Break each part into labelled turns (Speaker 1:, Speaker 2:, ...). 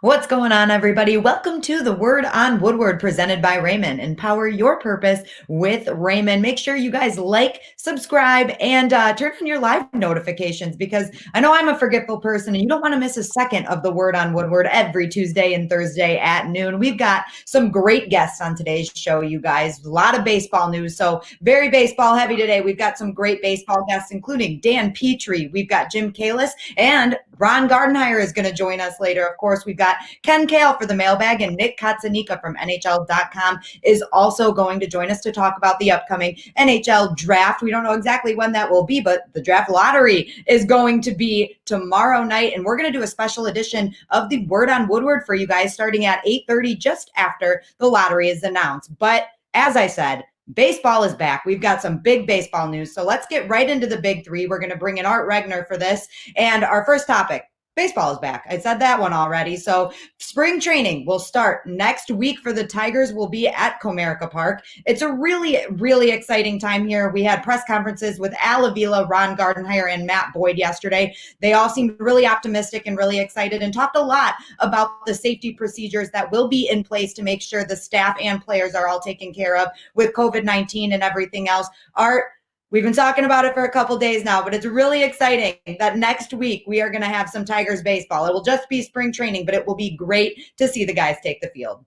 Speaker 1: What's going on, everybody? Welcome to the Word on Woodward presented by Raymond. Empower your purpose with Raymond. Make sure you guys like, subscribe, and turn on your live notifications because I know I'm a forgetful person and you don't want to miss a second of the Word on Woodward every Tuesday and Thursday at noon. We've got some great guests on today's show, you guys. A lot of baseball news, so very baseball heavy today. We've got some great baseball guests, including Dan Petry. We've got Jim Kalis, and Ron Gardenhire is going to join us later. Of course, we've got Ken Kale for the mailbag, and Nick Katzanika from NHL.com is also going to join us to talk about the upcoming NHL draft. We don't know exactly when that will be, but the draft lottery is going to be tomorrow night, and we're going to do a special edition of the Word on Woodward for you guys starting at 8:30 just after the lottery is announced. But as I said, baseball is back. We've got some big baseball news. So let's get right into the big three. We're going to bring in Art Regner for this. And our first topic, baseball is back. I said that one already. So spring training will start next week for the Tigers. Will be at Comerica Park. It's a really, really exciting time here. We had press conferences with Al Avila, Ron Gardenhire, and Matt Boyd yesterday. They all seemed really optimistic and really excited and talked a lot about the safety procedures that will be in place to make sure the staff and players are all taken care of with COVID-19 and everything else. Art, we've been talking about it for a couple days now, but it's really exciting that next week we are going to have some Tigers baseball. It will just be spring training, but it will be great to see the guys take the field.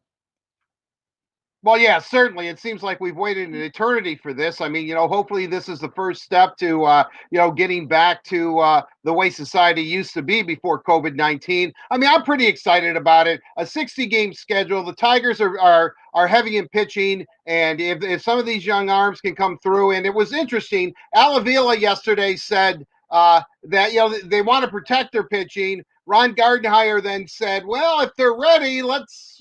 Speaker 2: Well, yeah, certainly. It seems like we've waited an eternity for this. I mean, hopefully this is the first step to, getting back to the way society used to be before COVID-19. I mean, I'm pretty excited about it. A 60-game schedule. The Tigers are heavy in pitching, and if some of these young arms can come through, and it was interesting. Al Avila yesterday said that they want to protect their pitching. Ron Gardenhire then said, "Well, if they're ready, let's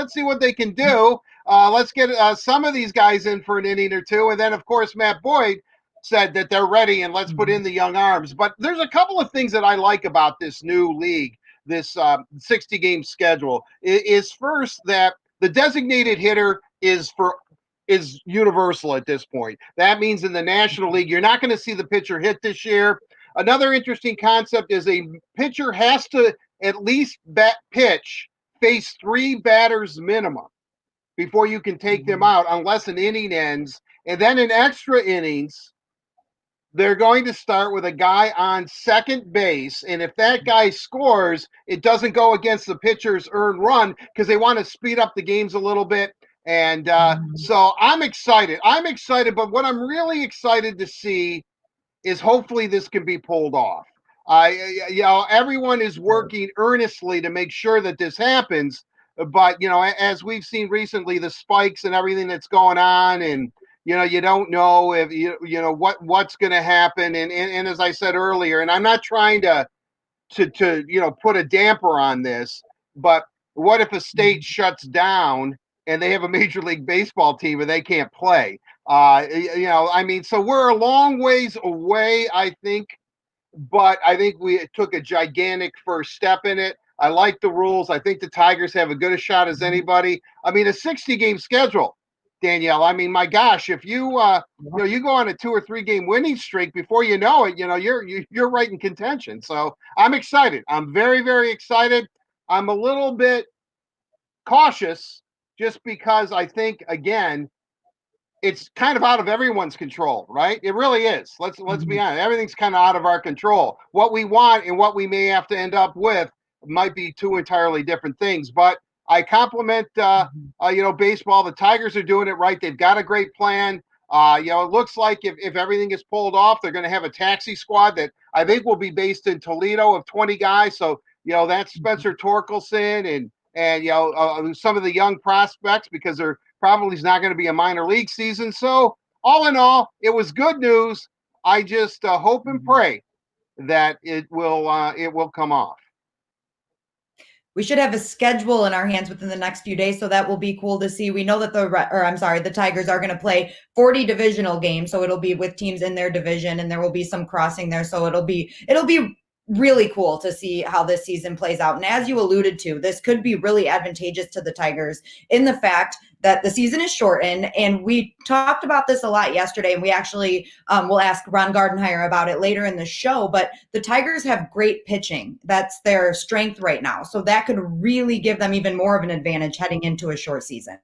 Speaker 2: see what they can do." Let's get some of these guys in for an inning or two. And then, of course, Matt Boyd said that they're ready and let's put in the young arms. But there's a couple of things that I like about this new league, this 60-game schedule. Is first that the designated hitter is universal at this point. That means in the National League, you're not going to see the pitcher hit this year. Another interesting concept is a pitcher has to at least pitch face 3 batters minimum before you can take them out unless an inning ends. And then in extra innings, they're going to start with a guy on second base. And if that guy scores, it doesn't go against the pitcher's earned run because they want to speed up the games a little bit. And so I'm excited. But what I'm really excited to see is hopefully this can be pulled off. Everyone is working earnestly to make sure that this happens. But, as we've seen recently, the spikes and everything that's going on, and, you don't know if, what's going to happen. And as I said earlier, and I'm not trying to put a damper on this, but what if a state shuts down and they have a Major League Baseball team and they can't play? So we're a long ways away, I think, but I think we took a gigantic first step in it. I like the rules. I think the Tigers have as good a shot as anybody. I mean, a 60-game schedule, Danielle. I mean, my gosh, if you you go on a 2 or 3 game winning streak, before you know it, you're right in contention. So I'm excited. I'm very, very excited. I'm a little bit cautious just because I think, again, it's kind of out of everyone's control, right? It really is. Let's be honest. Everything's kind of out of our control. What we want and what we may have to end up with might be 2 entirely different things. But I compliment baseball. The Tigers are doing it right. They've got a great plan. It looks like if everything is pulled off, they're going to have a taxi squad that I think will be based in Toledo of 20 guys. So that's Spencer Torkelson and some of the young prospects, because there probably is not going to be a minor league season. So all in all, it was good news. I just hope and pray that it will come off.
Speaker 1: We should have a schedule in our hands within the next few days, so that will be cool to see. We know that the Tigers are going to play 40 divisional games, so it'll be with teams in their division, and there will be some crossing there. So it'll be really cool to see how this season plays out. And as you alluded to, this could be really advantageous to the Tigers in the fact that the season is shortened. And we talked about this a lot yesterday, and we actually will ask Ron Gardenhire about it later in the show. But the Tigers have great pitching. That's their strength right now. So that could really give them even more of an advantage heading into a short season.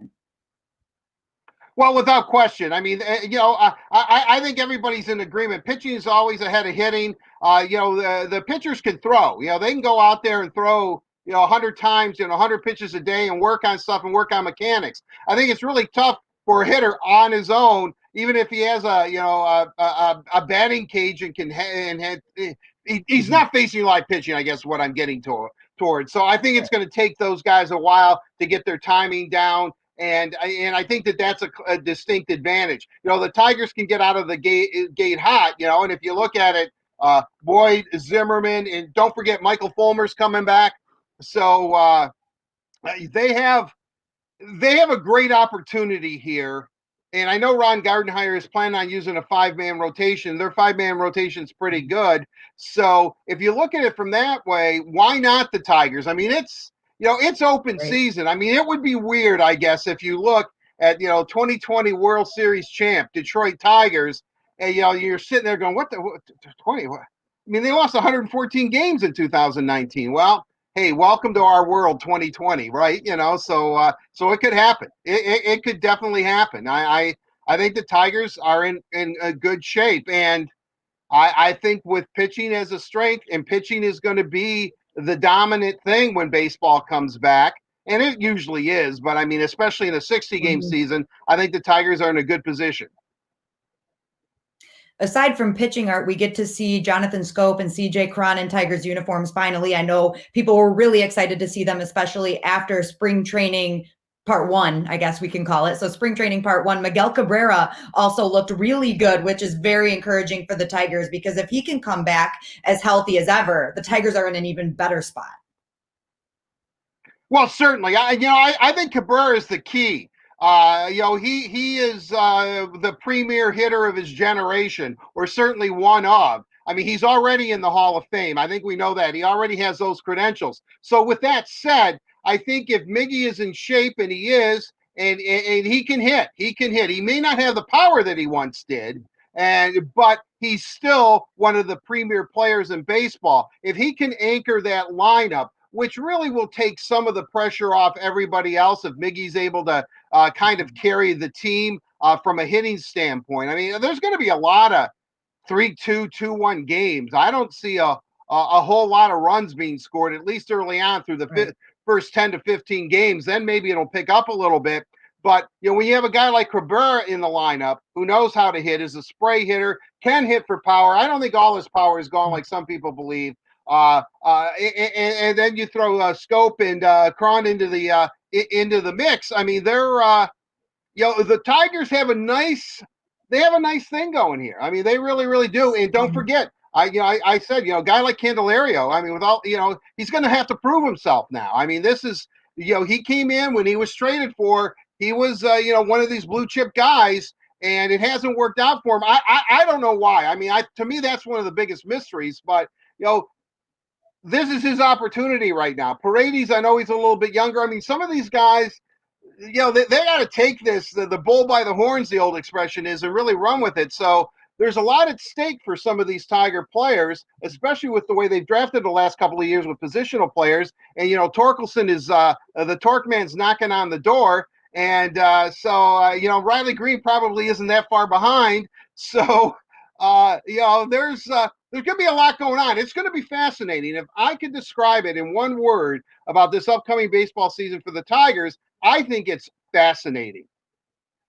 Speaker 2: Well, without question. I mean, I think everybody's in agreement. Pitching is always ahead of hitting. The pitchers can throw. They can go out there and throw, 100 times, 100 pitches a day and work on stuff and work on mechanics. I think it's really tough for a hitter on his own, even if he has a batting cage and can he's not facing live pitching, I guess, what I'm getting towards. So I think it's going to take those guys a while to get their timing down. And I think that's a distinct advantage. The Tigers can get out of the gate hot, and if you look at it, Boyd, Zimmerman, and don't forget Michael Fulmer's coming back. So they have a great opportunity here. And I know Ron Gardenhire is planning on using a 5-man rotation. Their 5-man rotation is pretty good. So if you look at it from that way, why not the Tigers? I mean, it's open season. I mean, it would be weird, I guess, if you look at, 2020 World Series champ, Detroit Tigers, and, you're sitting there going, what 20? What? I mean, they lost 114 games in 2019. Well, hey, welcome to our world 2020, right? So it could happen. It could definitely happen. I think the Tigers are in a good shape. And I think with pitching as a strength, and pitching is going to be the dominant thing when baseball comes back, and it usually is, but I mean, especially in a 60-game season, I think the Tigers are in a good position.
Speaker 1: Aside from pitching art, we get to see Jonathan Scope and CJ Cron in Tigers uniforms finally. I know people were really excited to see them, especially after spring training part 1, I guess we can call it. So spring training part 1, Miguel Cabrera also looked really good, which is very encouraging for the Tigers, because if he can come back as healthy as ever, the Tigers are in an even better spot.
Speaker 2: Well, certainly. I think Cabrera is the key. He is the premier hitter of his generation, or certainly one of. I mean, he's already in the Hall of Fame. I think we know that. He already has those credentials. So with that said, I think if Miggy is in shape, and he is, and he can hit. He may not have the power that he once did, but he's still one of the premier players in baseball. If he can anchor that lineup, which really will take some of the pressure off everybody else, if Miggy's able to kind of carry the team from a hitting standpoint. I mean, there's going to be a lot of 3-2, 2-1 games. I don't see a whole lot of runs being scored, at least early on through the first 10 to 15 games. Then maybe it'll pick up a little bit. But, when you have a guy like Cabrera in the lineup who knows how to hit, is a spray hitter, can hit for power. I don't think all his power is gone like some people believe. And then you throw Scope and Cron into the mix. I mean, they're the Tigers have a nice thing going here. I mean, they really, really do. And don't forget, I said, a guy like Candelario, I mean, he's going to have to prove himself now. I mean, this is, he came in when he was traded for, he was, one of these blue chip guys, and it hasn't worked out for him. I don't know why. I mean, to me, that's one of the biggest mysteries, but, this is his opportunity right now. Paredes, I know he's a little bit younger. I mean, some of these guys, they got to take this, the bull by the horns, the old expression is, and really run with it. So there's a lot at stake for some of these Tiger players, especially with the way they've drafted the last couple of years with positional players. And, Torkelson is the Torque Man's knocking on the door. And Riley Green probably isn't that far behind. So, there's going to be a lot going on. It's going to be fascinating. If I could describe it in one word about this upcoming baseball season for the Tigers, I think it's fascinating.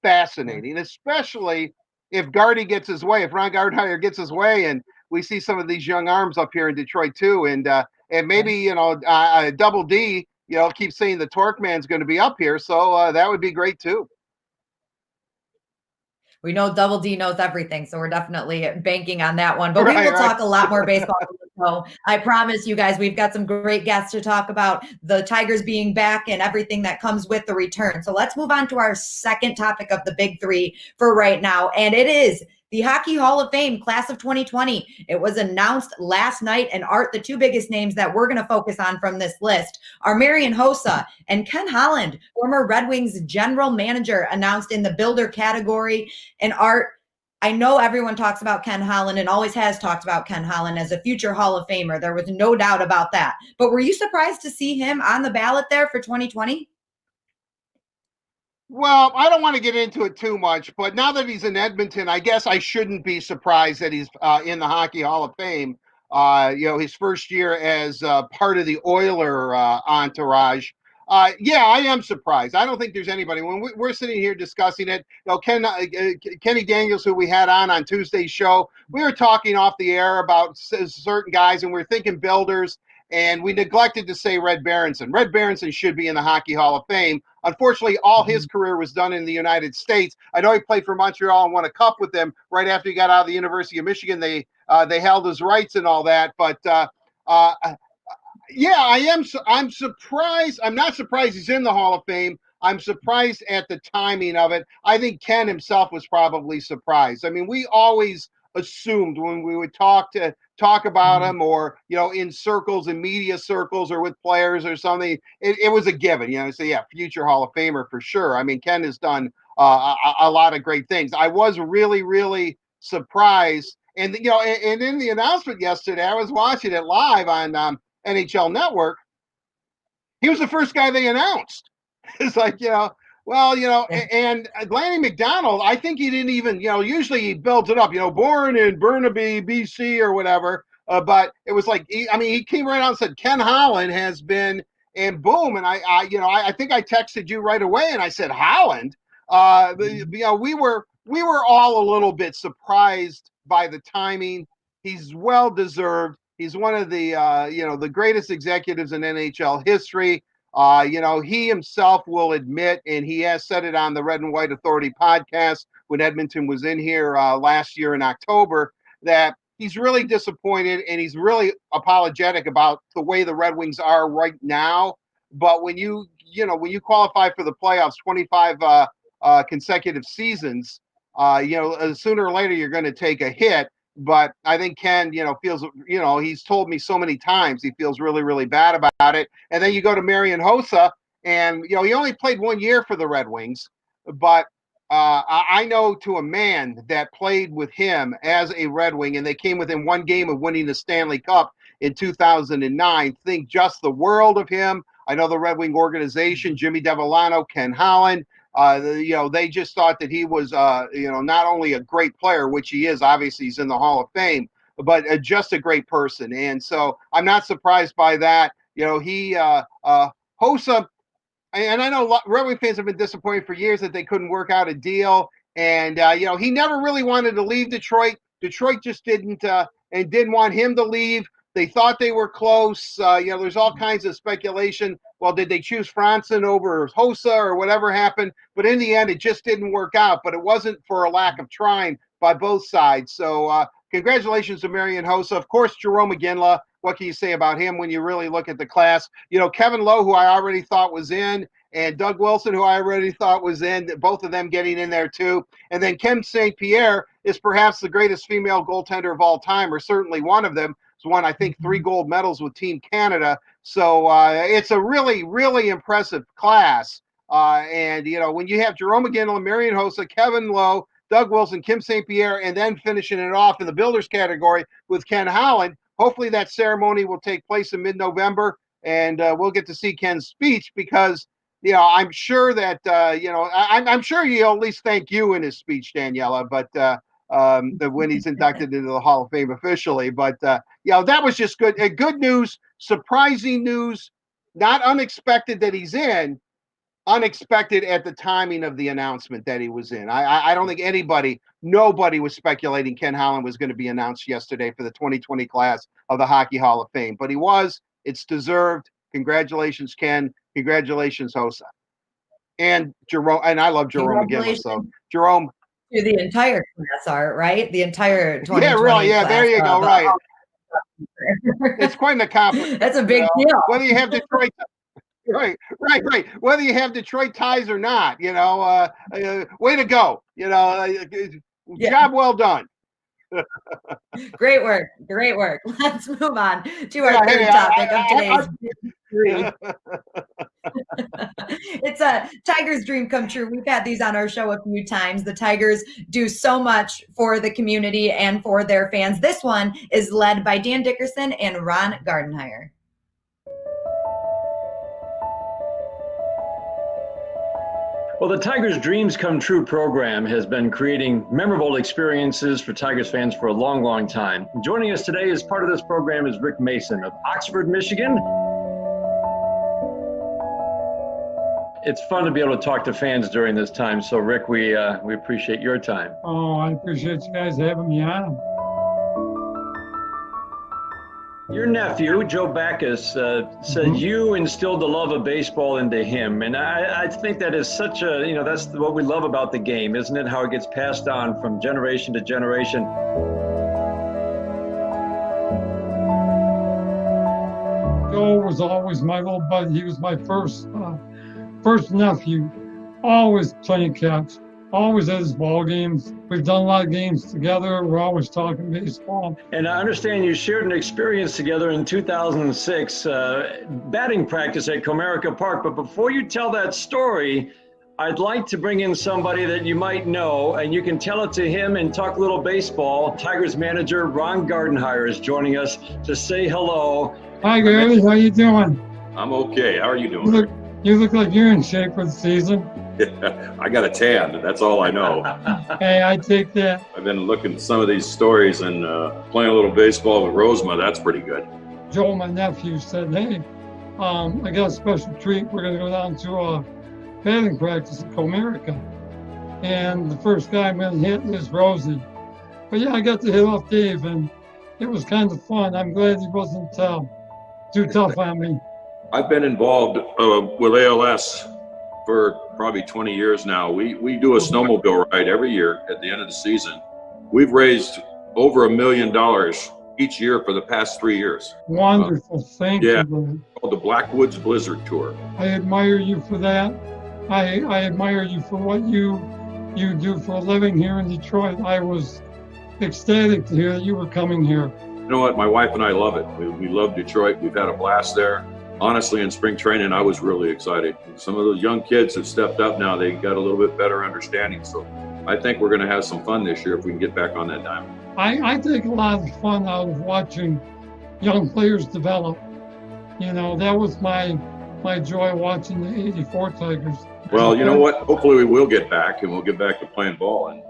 Speaker 2: Fascinating, especially if Gardy gets his way, if Ron Gardenhire gets his way, and we see some of these young arms up here in Detroit too. And maybe, Double D, keeps saying the Torque Man's going to be up here. So that would be great too.
Speaker 1: We know Double D knows everything, so we're definitely banking on that one. But we will talk a lot more baseball. So I promise you guys, we've got some great guests to talk about the Tigers being back and everything that comes with the return. So let's move on to our second topic of the big three for right now. And it is The Hockey Hall of Fame class of 2020. It was announced last night. And Art, the two biggest names that we're going to focus on from this list are Marian Hossa and Ken Holland, former Red Wings general manager, announced in the builder category. And Art, I know everyone talks about Ken Holland and always has talked about Ken Holland as a future Hall of Famer. There was no doubt about that. But were you surprised to see him on the ballot there for 2020?
Speaker 2: Well, I don't want to get into it too much, but now that he's in Edmonton, I guess I shouldn't be surprised that he's in the Hockey Hall of Fame. His first year as part of the Oiler entourage. Yeah, I am surprised. I don't think there's anybody when we're sitting here discussing it. Kenny Daniels, who we had on Tuesday's show, we were talking off the air about certain guys, and we're thinking builders. And we neglected to say Red Berenson. Red Berenson should be in the Hockey Hall of Fame. Unfortunately, all his career was done in the United States. I know he played for Montreal and won a cup with them right after he got out of the University of Michigan. They held his rights and all that. But I'm surprised. I'm not surprised he's in the Hall of Fame. I'm surprised at the timing of it. I think Ken himself was probably surprised. I mean, we always assumed when we would talk about him, or in circles, in media circles, or with players or something, it was a given. So yeah, future Hall of Famer for sure. I mean, Ken has done a lot of great things. I was really, really surprised, and and in the announcement yesterday, I was watching it live on NHL Network. He was the first guy they announced. It's like, and Lanny McDonald, I think he didn't even, usually he builds it up, born in Burnaby, BC or whatever. But it was like, he came right out and said, Ken Holland has been, and boom. And I think I texted you right away and I said, Holland. We were all a little bit surprised by the timing. He's well deserved. He's one of the, the greatest executives in NHL history. He himself will admit, and he has said it on the Red and White Authority podcast when Edmonton was in here last year in October, that he's really disappointed and he's really apologetic about the way the Red Wings are right now. But when you qualify for the playoffs 25 consecutive seasons, sooner or later you're going to take a hit. But I think Ken, feels, he's told me so many times he feels really, really bad about it. And then you go to Marian Hossa, and, he only played 1 year for the Red Wings. But I know to a man that played with him as a Red Wing, and they came within one game of winning the Stanley Cup in 2009. Think just the world of him. I know the Red Wing organization, Jimmy Devellano, Ken Holland. They just thought that he was, not only a great player, which he is, obviously he's in the Hall of Fame, but just a great person. And so I'm not surprised by that. Hossa, and I know Red Wing fans have been disappointed for years that they couldn't work out a deal. And, he never really wanted to leave Detroit. Detroit just didn't want him to leave. They thought they were close. There's all kinds of speculation. Well, did they choose Franson over Hossa or whatever happened? But in the end, it just didn't work out. But it wasn't for a lack of trying by both sides. So congratulations to Marian Hossa. Of course, Jarome Iginla. What can you say about him when you really look at the class? Kevin Lowe, who I already thought was in, and Doug Wilson, who I already thought was in, both of them getting in there too. And then Kim St. Pierre is perhaps the greatest female goaltender of all time, or certainly one of them. She's won, I think, 3 gold medals with Team Canada. So it's a really, really impressive class. And when you have Jarome Iginla, Marian Hossa, Kevin Lowe, Doug Wilson, Kim St. Pierre, and then finishing it off in the builders category with Ken Holland, hopefully that ceremony will take place in mid-November, and we'll get to see Ken's speech because, I'm sure that, I'm sure he'll at least thank you in his speech, Daniela, but when he's inducted into the Hall of Fame officially. But, that was just good. Good news, surprising news, not unexpected that he's in, unexpected at the timing of the announcement that he was in. I don't think nobody was speculating Ken Holland was going to be announced yesterday for the 2020 class of the Hockey Hall of Fame. But he was. It's deserved. Congratulations, Ken. Congratulations, Hossa. And Jarome, and I love Jarome Iginla. So Jarome.
Speaker 1: To the entire class, Art, right? The entire 2020
Speaker 2: Yeah, really. Yeah,
Speaker 1: class,
Speaker 2: there you go. Right. It's quite an accomplishment.
Speaker 1: That's a big deal.
Speaker 2: Whether you have Detroit, right. Whether you have Detroit ties or not, way to go.
Speaker 1: Yeah.
Speaker 2: Job well done.
Speaker 1: Great work. Great work. Let's move on to our
Speaker 2: Yeah, hey,
Speaker 1: third topic of today's three.
Speaker 2: I
Speaker 1: It's a Tiger's dream come true. We've had these on our show a few times. The Tigers do so much for the community and for their fans. This one is led by Dan Dickerson and Ron Gardenhire.
Speaker 3: Well, the Tigers Dreams Come True program has been creating memorable experiences for Tigers fans for a long, long time. Joining us today as part of this program is Rick Mason of Oxford, Michigan. It's fun to be able to talk to fans during this time. So, Rick, we appreciate your time.
Speaker 4: Oh, I appreciate you guys having me on.
Speaker 3: Your nephew, Joe Backus, said you instilled the love of baseball into him. And I think that is such a, that's what we love about the game, isn't it? How it gets passed on from generation to generation.
Speaker 4: Joe was always my little buddy. He was my first nephew, always playing catch, always at his ball games. We've done a lot of games together. We're always talking baseball.
Speaker 3: And I understand you shared an experience together in 2006, batting practice at Comerica Park. But before you tell that story, I'd like to bring in somebody that you might know, and you can tell it to him and talk a little baseball. Tigers manager Ron Gardenhire is joining us to say hello.
Speaker 4: Hi, Gary. How you doing?
Speaker 5: I'm okay. How are you doing?
Speaker 4: You look like you're in shape for the season.
Speaker 5: I got a tan. That's all I know.
Speaker 4: Hey, I take that.
Speaker 5: I've been looking at some of these stories and playing a little baseball with Rosema. That's pretty good.
Speaker 4: Joe, my nephew, said, hey, I got a special treat. We're going to go down to a batting practice at Comerica. And the first guy I'm going to hit is Rosie. But yeah, I got to hit off Dave, and it was kind of fun. I'm glad he wasn't too tough on me.
Speaker 5: I've been involved with ALS for probably 20 years now. We do a snowmobile ride every year at the end of the season. We've raised over $1 million each year for the past 3 years.
Speaker 4: Wonderful. Thank you.
Speaker 5: Called the Blackwoods Blizzard Tour.
Speaker 4: I admire you for that. I admire you for what you do for a living here in Detroit. I was ecstatic to hear that you were coming here.
Speaker 5: You know what? My wife and I love it. We love Detroit. We've had a blast there. Honestly, in spring training, I was really excited. Some of those young kids have stepped up now. They got a little bit better understanding. So I think we're going to have some fun this year if we can get back on that diamond.
Speaker 4: I take a lot of fun out of watching young players develop. That was my joy watching the '84 Tigers.
Speaker 5: Well, you know what? Hopefully we will get back, and we'll get back to playing ball. And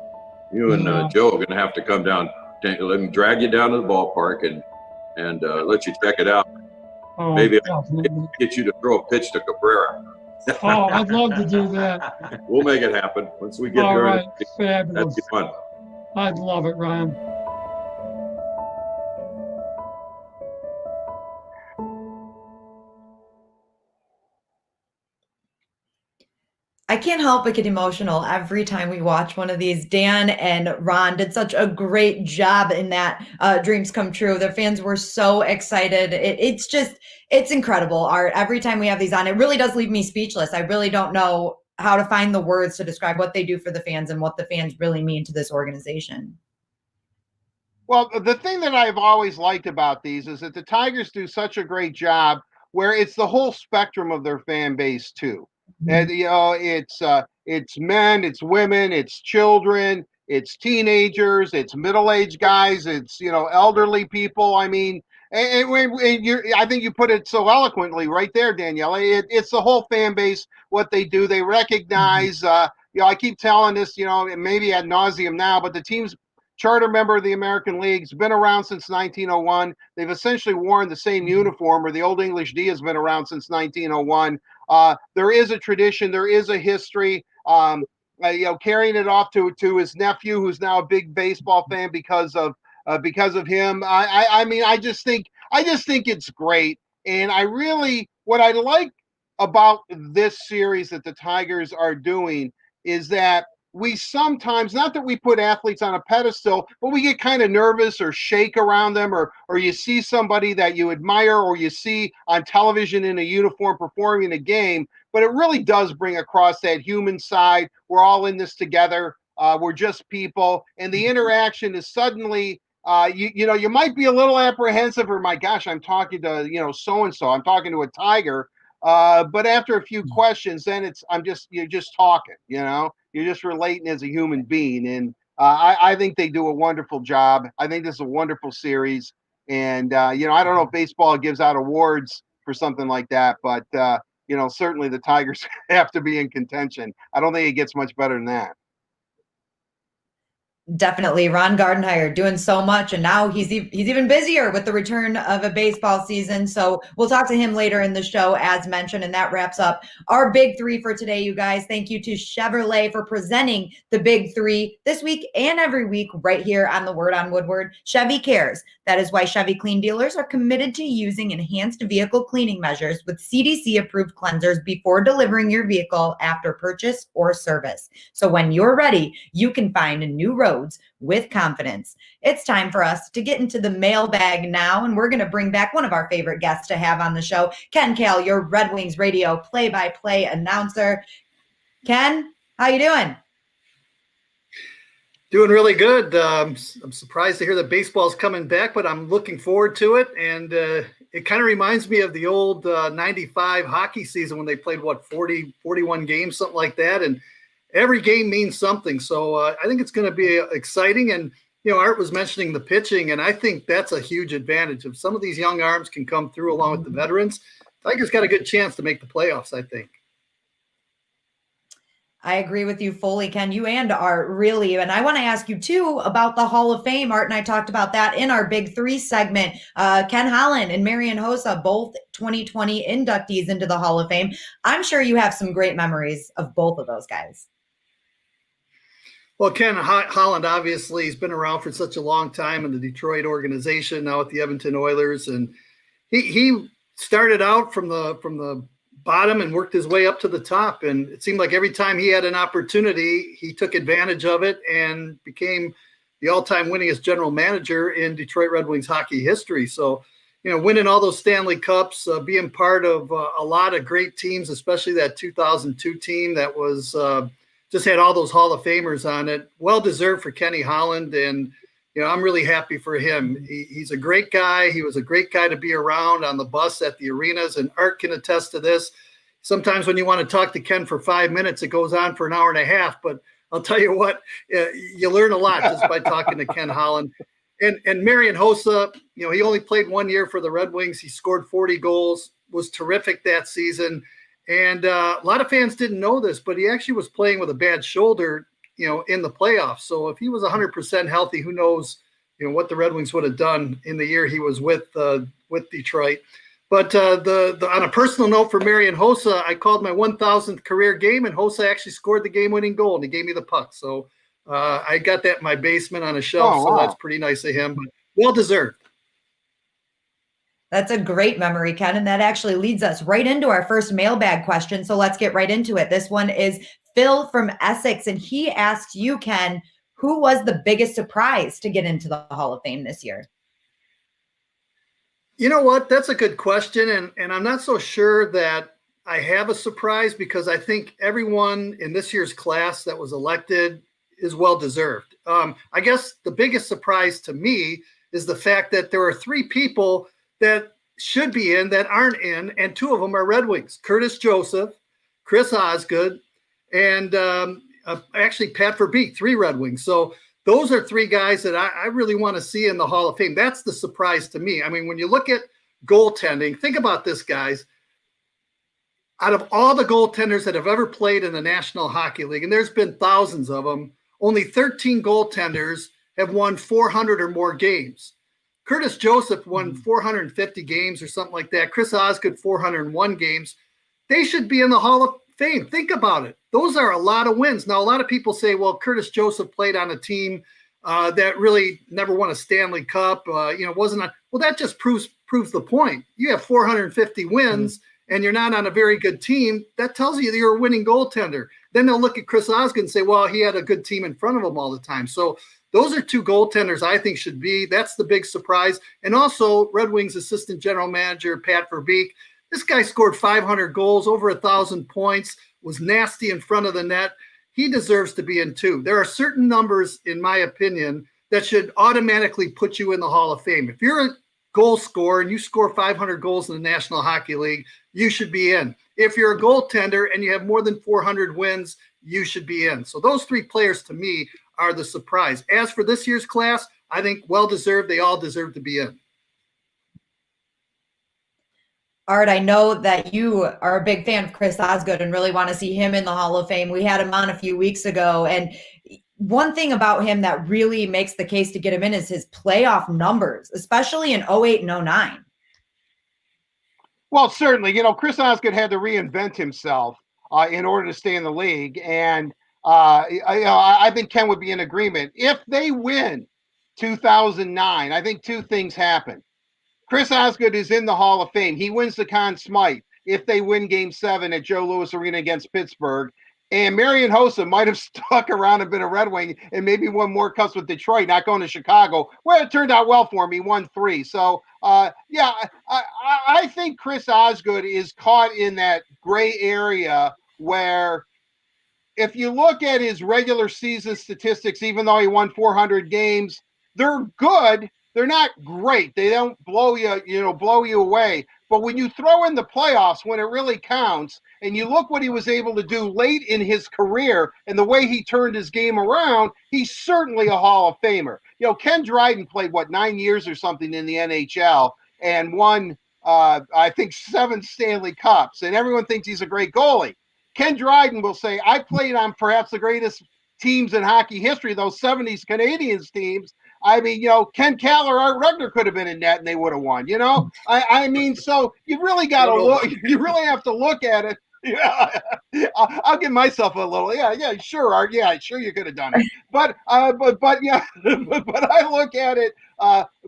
Speaker 5: you and Joe are going to have to come down. Let me drag you down to the ballpark and let you check it out.
Speaker 4: Oh,
Speaker 5: maybe
Speaker 4: definitely.
Speaker 5: get you to throw a pitch to Cabrera.
Speaker 4: Oh, I'd love to do that.
Speaker 5: We'll make it happen once we get
Speaker 4: All
Speaker 5: there.
Speaker 4: right, fabulous.
Speaker 5: That'd be fun.
Speaker 4: I'd love it, Ron.
Speaker 1: I can't help but get emotional every time we watch one of these. Dan and Ron did such a great job in that Dreams Come True. The fans were so excited. It's incredible, Art. Every time we have these on, it really does leave me speechless. I really don't know how to find the words to describe what they do for the fans and what the fans really mean to this organization.
Speaker 2: Well, the thing that I've always liked about these is that the Tigers do such a great job where it's the whole spectrum of their fan base too. And it's men, it's women, it's children, it's teenagers, it's middle-aged guys, it's elderly people. I mean, I think you put it so eloquently right there, Danielle. It's the whole fan base. What they do, they recognize. I keep telling this, maybe ad nauseum now, but the team's charter member of the American League's been around since 1901. They've essentially worn the same uniform, or the Old English D has been around since 1901. There is a tradition, there is a history. Carrying it off to his nephew, who's now a big baseball fan because of him. I just think it's great, and what I like about this series that the Tigers are doing is that we sometimes, not that we put athletes on a pedestal, but we get kind of nervous or shake around them, or you see somebody that you admire or you see on television in a uniform performing a game, but it really does bring across that human side. We're all in this together. We're just people, and the interaction is suddenly, you might be a little apprehensive, or my gosh, I'm talking to so and so. I'm talking to a tiger. But after a few questions, then you're just talking. You're just relating as a human being, and I think they do a wonderful job. I think this is a wonderful series, and I don't know if baseball gives out awards for something like that, but certainly the Tigers have to be in contention. I don't think it gets much better than that.
Speaker 1: Definitely. Ron Gardenhire doing so much, and now he's even busier with the return of a baseball season. So we'll talk to him later in the show, as mentioned, and that wraps up our big three for today, you guys. Thank you to Chevrolet for presenting the big three this week and every week right here on the Word on Woodward. Chevy cares. That is why Chevy Clean dealers are committed to using enhanced vehicle cleaning measures with CDC-approved cleansers before delivering your vehicle after purchase or service. So when you're ready, you can find new roads with confidence. It's time for us to get into the mailbag now, and we're going to bring back one of our favorite guests to have on the show, Ken Kale, your Red Wings radio play-by-play announcer. Ken, how you doing?
Speaker 6: Doing really good. I'm surprised to hear that baseball's coming back, but I'm looking forward to it. And it kind of reminds me of the old 95 hockey season when they played, 41 games, something like that. And every game means something. So I think it's going to be exciting. And, Art was mentioning the pitching, and I think that's a huge advantage. If some of these young arms can come through along with the veterans, Tigers got a good chance to make the playoffs, I think.
Speaker 1: I agree with you fully, Ken. You and Art, really. And I want to ask you, too, about the Hall of Fame. Art and I talked about that in our Big Three segment. Ken Holland and Marian Hossa, both 2020 inductees into the Hall of Fame. I'm sure you have some great memories of both of those guys.
Speaker 6: Well, Ken Holland, obviously, he's been around for such a long time in the Detroit organization, now with the Edmonton Oilers. And he started out from the bottom and worked his way up to the top. And it seemed like every time he had an opportunity, he took advantage of it and became the all-time winningest general manager in Detroit Red Wings hockey history. So, winning all those Stanley Cups, being part of a lot of great teams, especially that 2002 team that was just had all those Hall of Famers on it. Well-deserved for Kenny Holland. And, I'm really happy for him. He's a great guy. He was a great guy to be around on the bus at the arenas, and Art can attest to this. Sometimes when you want to talk to Ken for 5 minutes, it goes on for an hour and a half. But I'll tell you what, you learn a lot just by talking to Ken Holland. And Marian Hossa, he only played 1 year for the Red Wings. He scored 40 goals, was terrific that season. And a lot of fans didn't know this, but he actually was playing with a bad shoulder in the playoffs. So if he was 100% healthy, who knows, what the Red Wings would have done in the year he was with Detroit. But on a personal note for Marian Hossa, I called my 1,000th career game, and Hossa actually scored the game-winning goal, and he gave me the puck. So I got that in my basement on a shelf,
Speaker 2: Oh, wow.
Speaker 6: So that's pretty nice of him. But well-deserved.
Speaker 1: That's a great memory, Ken, and that actually leads us right into our first mailbag question. So let's get right into it. This one is Phil from Essex, and he asks you, Ken, who was the biggest surprise to get into the Hall of Fame this year?
Speaker 6: You know what? That's a good question, and I'm not so sure that I have a surprise, because I think everyone in this year's class that was elected is well-deserved. I guess the biggest surprise to me is the fact that there are three people that should be in that aren't in, and two of them are Red Wings: Curtis Joseph, Chris Osgood, and actually Pat Verbeek, 3 Red Wings. So those are 3 guys that I really want to see in the Hall of Fame. That's the surprise to me. I mean, when you look at goaltending, think about this, guys. Out of all the goaltenders that have ever played in the National Hockey League, and there's been thousands of them, only 13 goaltenders have won 400 or more games. Curtis Joseph won 450 games or something like that. Chris Osgood, 401 games. They should be in the Hall of Fame. Think about it. Those are a lot of wins. Now, a lot of people say, well, Curtis Joseph played on a team that really never won a Stanley Cup. Wasn't on. Well, that just proves the point. You have 450 wins and you're not on a very good team. That tells you that you're a winning goaltender. Then they'll look at Chris Osgood and say, well, he had a good team in front of him all the time. So those are 2 goaltenders I think should be. That's the big surprise. And also Red Wings assistant general manager Pat Verbeek. This guy scored 500 goals, over 1,000 points, was nasty in front of the net. he deserves to be in too. There are certain numbers, in my opinion, that should automatically put you in the Hall of Fame. If you're a goal scorer and you score 500 goals in the National Hockey League, you should be in. If you're a goaltender and you have more than 400 wins, you should be in. So those three players to me are the surprise. As for this year's class, I think well-deserved. They all deserve to be in.
Speaker 1: Art, I know that you are a big fan of Chris Osgood and really want to see him in the Hall of Fame. We had him on a few weeks ago, and one thing about him that really makes the case to get him in is his playoff numbers, especially in 08 and 09.
Speaker 2: Well, certainly, Chris Osgood had to reinvent himself in order to stay in the league. And I think Ken would be in agreement. If they win 2009, I think two things happen. Chris Osgood is in the Hall of Fame. He wins the Conn Smythe if they win Game 7 at Joe Louis Arena against Pittsburgh. And Marian Hossa might have stuck around and been a Red Wing and maybe won more cups with Detroit, not going to Chicago, where it turned out well for him. He won 3. So, I think Chris Osgood is caught in that gray area where if you look at his regular season statistics, even though he won 400 games, they're good. They're not great. They don't blow you away. But when you throw in the playoffs, when it really counts, and you look what he was able to do late in his career and the way he turned his game around, he's certainly a Hall of Famer. Ken Dryden played, 9 years or something in the NHL and won, I think, 7 Stanley Cups. And everyone thinks he's a great goalie. Ken Dryden will say, I played on perhaps the greatest teams in hockey history, those 70s Canadiens teams. I mean, Ken Keller, Art Regner could have been in net and they would have won, I mean, so you really got to look, you really have to look at it. Yeah, I'll give myself a little, yeah, sure, Art. Yeah, sure you could have done it. But yeah, but I look at it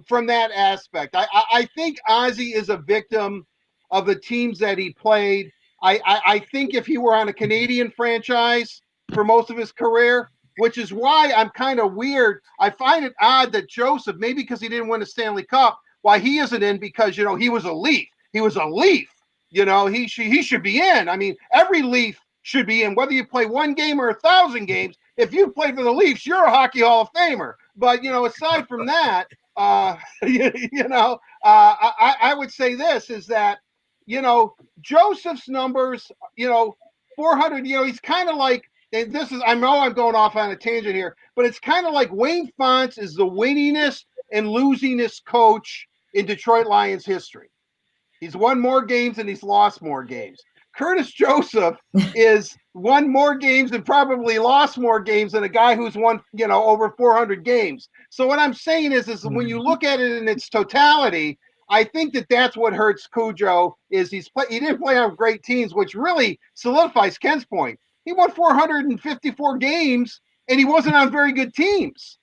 Speaker 2: from that aspect. I think Ozzy is a victim of the teams that he played. I think if he were on a Canadian franchise for most of his career, which is why I'm kind of weird. I find it odd that Joseph, maybe because he didn't win a Stanley Cup, why he isn't in, because, he was a Leaf. He was a Leaf. He should be in. I mean, every Leaf should be in, whether you play 1 game or 1,000 games. If you play for the Leafs, you're a Hockey Hall of Famer. But, aside from that, I would say this is that, Joseph's numbers, 400, he's kind of like, and I know I'm going off on a tangent here, but it's kind of like Wayne Fontes is the winningest and losingest coach in Detroit Lions history. He's won more games and he's lost more games. Curtis Joseph is won more games and probably lost more games than a guy who's won, over 400 games. So what I'm saying is when you look at it in its totality, I think that's what hurts Cujo is he didn't play on great teams, which really solidifies Ken's point. He won 454 games, and he wasn't on very good teams.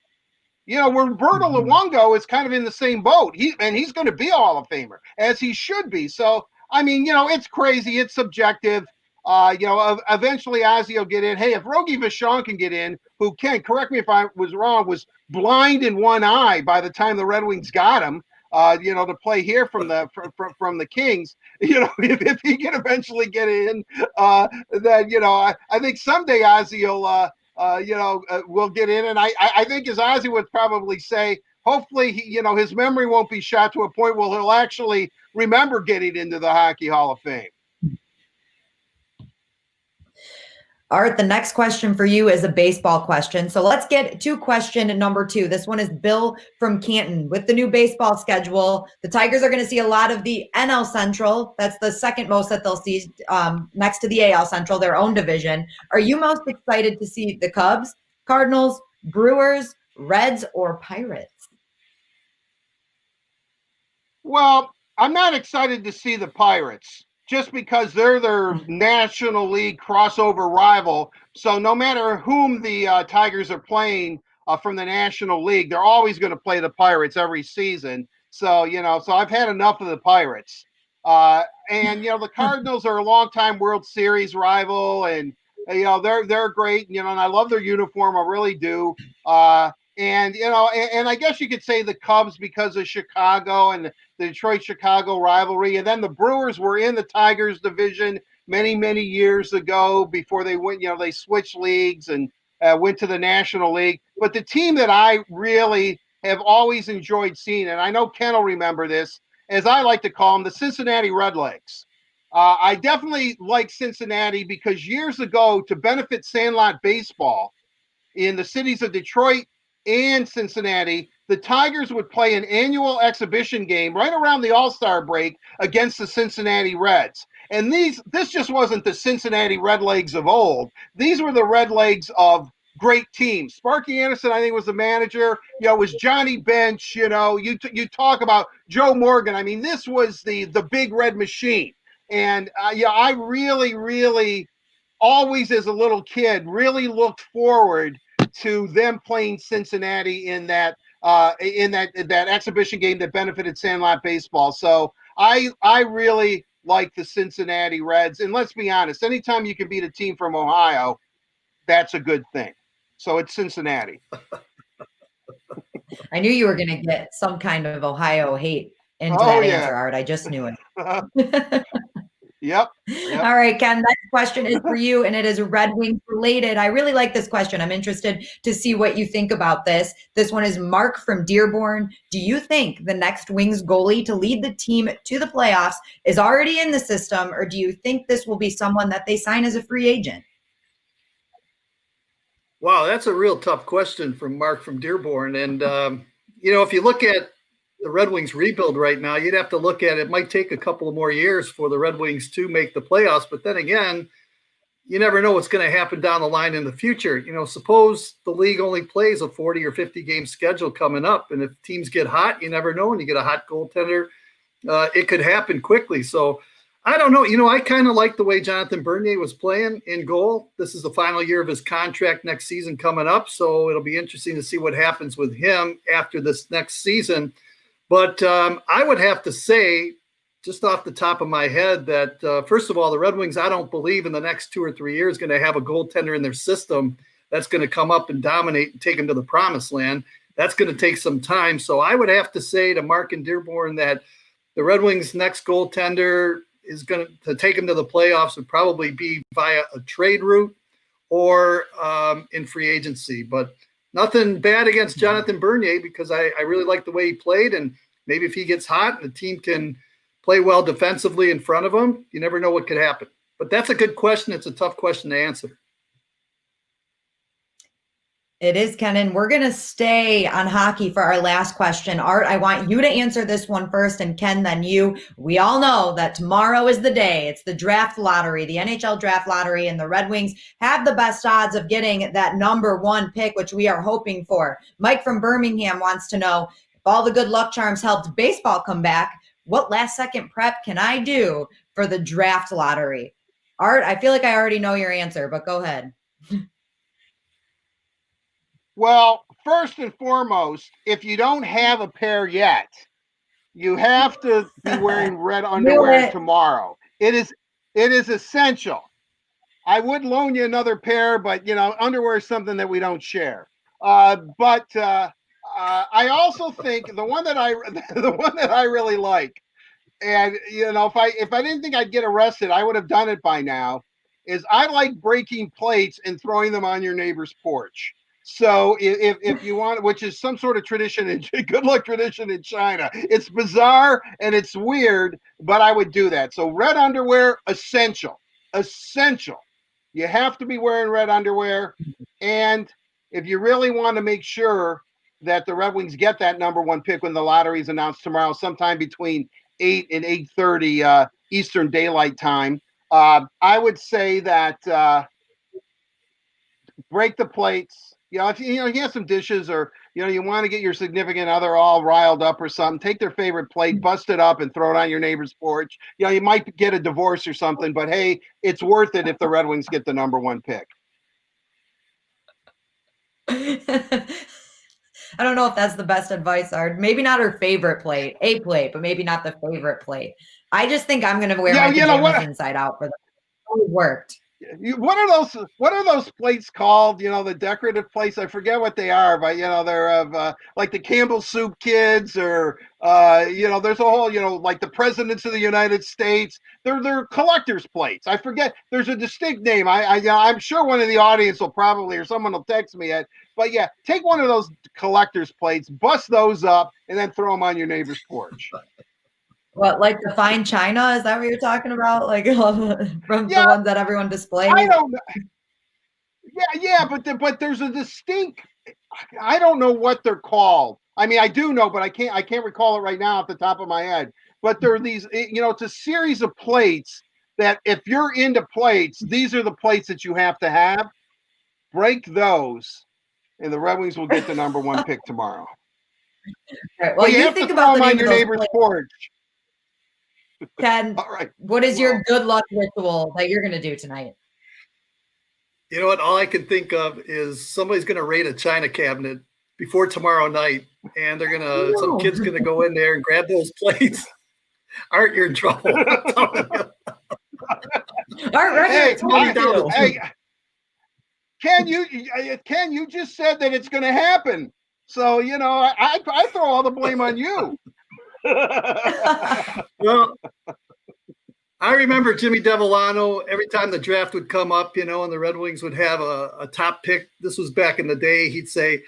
Speaker 2: Roberto Luongo is kind of in the same boat. He's going to be a Hall of Famer, as he should be. So, I mean, it's crazy. It's subjective. Eventually Ozzy will get in. Hey, if Rogie Vachon can get in, who can, correct me if I was wrong, was blind in one eye by the time the Red Wings got him, to play here from the Kings, if he can eventually get in, then, I think someday Ozzy will get in. And I think as Ozzy would probably say, hopefully, his memory won't be shot to a point where he'll actually remember getting into the Hockey Hall of Fame.
Speaker 1: Art, the next question for you is a baseball question. So let's get to question number 2. This one is Bill from Canton. With the new baseball schedule, the Tigers are going to see a lot of the NL Central. That's the second most that they'll see next to the AL Central, their own division. Are you most excited to see the Cubs, Cardinals, Brewers, Reds, or Pirates?
Speaker 2: Well, I'm not excited to see the Pirates, just because they're their National League crossover rival. So no matter whom the Tigers are playing from the National League, they're always going to play the Pirates every season. So, so I've had enough of the Pirates. And, the Cardinals are a longtime World Series rival, and, they're great, and I love their uniform. I really do. And I guess you could say the Cubs because of Chicago and the Detroit-Chicago rivalry. And then the Brewers were in the Tigers division many, many years ago before they went, they switched leagues and went to the National League. But the team that I really have always enjoyed seeing, and I know Ken will remember this, as I like to call them, the Cincinnati Redlegs. I definitely like Cincinnati because years ago, to benefit Sandlot baseball in the cities of Detroit and Cincinnati, the Tigers would play an annual exhibition game right around the All-Star break against the Cincinnati Reds. And this just wasn't the Cincinnati Redlegs of old. These were the Redlegs of great teams. Sparky Anderson, I think, was the manager. It was Johnny Bench. You talk about Joe Morgan. I mean, this was the big red machine. And I really, really, always as a little kid, really looked forward to them playing Cincinnati in that exhibition game that benefited Sandlot baseball. So I really like the Cincinnati Reds. And let's be honest, anytime you can beat a team from Ohio, that's a good thing. So it's Cincinnati.
Speaker 1: I knew you were going to get some kind of Ohio hate into that answer, Art. I just knew it.
Speaker 2: Yep.
Speaker 1: All right, Ken, next question is for you, and it is Red Wings related. I really like this question. I'm interested to see what you think about this. This one is Mark from Dearborn. Do you think the next Wings goalie to lead the team to the playoffs is already in the system, or do you think this will be someone that they sign as a free agent?
Speaker 6: Wow, that's a real tough question from Mark from Dearborn. And, if you look at the Red Wings rebuild right now, you'd have to look at it might take a couple of more years for the Red Wings to make the playoffs. But then again, you never know what's going to happen down the line in the future. Suppose the league only plays a 40 or 50 game schedule coming up. And if teams get hot, you never know. And you get a hot goaltender, it could happen quickly. So I don't know. I kind of like the way Jonathan Bernier was playing in goal. This is the final year of his contract next season coming up. So it'll be interesting to see what happens with him after this next season. But I would have to say, just off the top of my head, that first of all, the Red Wings, I don't believe in the next 2 or 3 years going to have a goaltender in their system that's going to come up and dominate and take them to the promised land. That's going to take some time. So I would have to say to Mark and Dearborn that the Red Wings' next goaltender is going to take them to the playoffs would probably be via a trade route or in free agency. But nothing bad against Jonathan Bernier because I really like the way he played. And maybe if he gets hot and the team can play well defensively in front of him, you never know what could happen. But that's a good question. It's a tough question to answer.
Speaker 1: It is, Ken, and we're going to stay on hockey for our last question. Art, I want you to answer this one first, and Ken, then you. We all know that tomorrow is the day. It's the draft lottery, the NHL draft lottery, and the Red Wings have the best odds of getting that number 1 pick, which we are hoping for. Mike from Birmingham wants to know, if all the good luck charms helped baseball come back, what last-second prep can I do for the draft lottery? Art, I feel like I already know your answer, but go ahead.
Speaker 2: Well, first and foremost, if you don't have a pair yet, you have to be wearing red underwear tomorrow. It is essential. I would loan you another pair, but underwear is something that we don't share. But I also think the one that I really like, and if I didn't think I'd get arrested, I would have done it by now. Is I like breaking plates and throwing them on your neighbor's porch. So if you want, which is some sort of tradition, good luck tradition in China. It's bizarre and it's weird, but I would do that. So red underwear, essential. You have to be wearing red underwear. And if you really want to make sure that the Red Wings get that number 1 pick when the lottery is announced tomorrow, sometime between 8 and 8:30 Eastern Daylight Time, I would say that break the plates. If you have some dishes or you want to get your significant other all riled up or something, take their favorite plate, bust it up, and throw it on your neighbor's porch. You might get a divorce or something, but hey, it's worth it if the Red Wings get the number 1 pick.
Speaker 1: I don't know if that's the best advice, Art. Maybe not her favorite plate, a plate, but maybe not the favorite plate. I just think I'm going to wear my pajamas inside out for that. It worked.
Speaker 2: What are those plates called? You know, the decorative plates. I forget what they are, but you know, they're of like the Campbell Soup Kids, or you know, there's a whole, you know, like the presidents of the United States. They're collector's plates. I forget. There's a distinct name. I'm sure one of the audience will probably, or someone will text me it. But yeah, take one of those collector's plates, bust those up, and then throw them on your neighbor's porch.
Speaker 1: What, like the fine china? Is that what you're talking about? Like from the
Speaker 2: Yeah,
Speaker 1: ones that everyone displays?
Speaker 2: I don't know. Yeah, but there's a distinct. I don't know what they're called. I mean, I do know, but I can't recall it right now off the top of my head. But there are these, you know, it's a series of plates that if you're into plates, these are the plates that you have to have. Break those, and the Red Wings will get the number 1 pick tomorrow.
Speaker 1: Right, well,
Speaker 2: you
Speaker 1: you
Speaker 2: have
Speaker 1: think
Speaker 2: to
Speaker 1: about
Speaker 2: throw
Speaker 1: the
Speaker 2: them on
Speaker 1: name
Speaker 2: your
Speaker 1: of those
Speaker 2: neighbor's
Speaker 1: plates.
Speaker 2: porch.
Speaker 1: Ken,
Speaker 2: All right.
Speaker 1: what is your good luck ritual that you're going to do tonight?
Speaker 6: You know what? All I can think of is somebody's going to raid a china cabinet before tomorrow night, and some kid's going to go in there and grab those plates. Art, you're in trouble.
Speaker 1: Art, right here,
Speaker 2: Hey, Ken, you just said that it's going to happen. So, you know, I throw all the blame on you.
Speaker 6: Well, I remember Jimmy Devellano, every time the draft would come up, you know, and the Red Wings would have a top pick. This was back in the day. He'd say,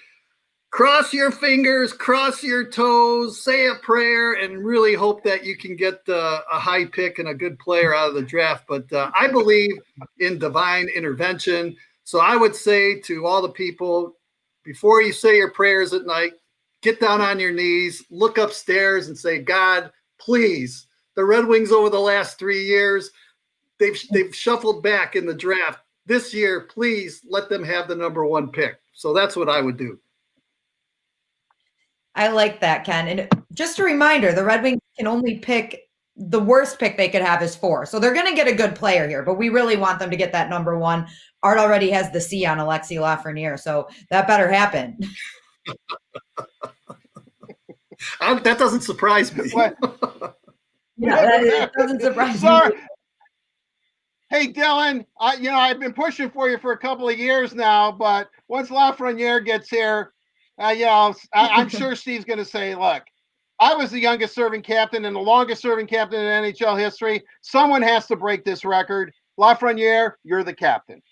Speaker 6: cross your fingers, cross your toes, say a prayer, and really hope that you can get a high pick and a good player out of the draft. But I believe in divine intervention. So I would say to all the people, before you say your prayers at night, get down on your knees, look upstairs and say, God, please, the Red Wings over the last 3 years, they've shuffled back in the draft. This year, please let them have the number 1 pick. So that's what I would do.
Speaker 1: I like that, Ken. And just a reminder, the Red Wings can only pick, the worst pick they could have is 4. So they're going to get a good player here, but we really want them to get that number 1. Art already has the C on Alexis Lafreniere, so that better happen.
Speaker 6: That doesn't surprise me.
Speaker 1: Yeah, that doesn't surprise
Speaker 2: Sorry.
Speaker 1: me.
Speaker 2: Hey, Dylan, I've been pushing for you for a couple of years now, but once Lafreniere gets here, I'm sure Steve's going to say, look, I was the youngest serving captain and the longest serving captain in NHL history. Someone has to break this record. Lafreniere, you're the captain.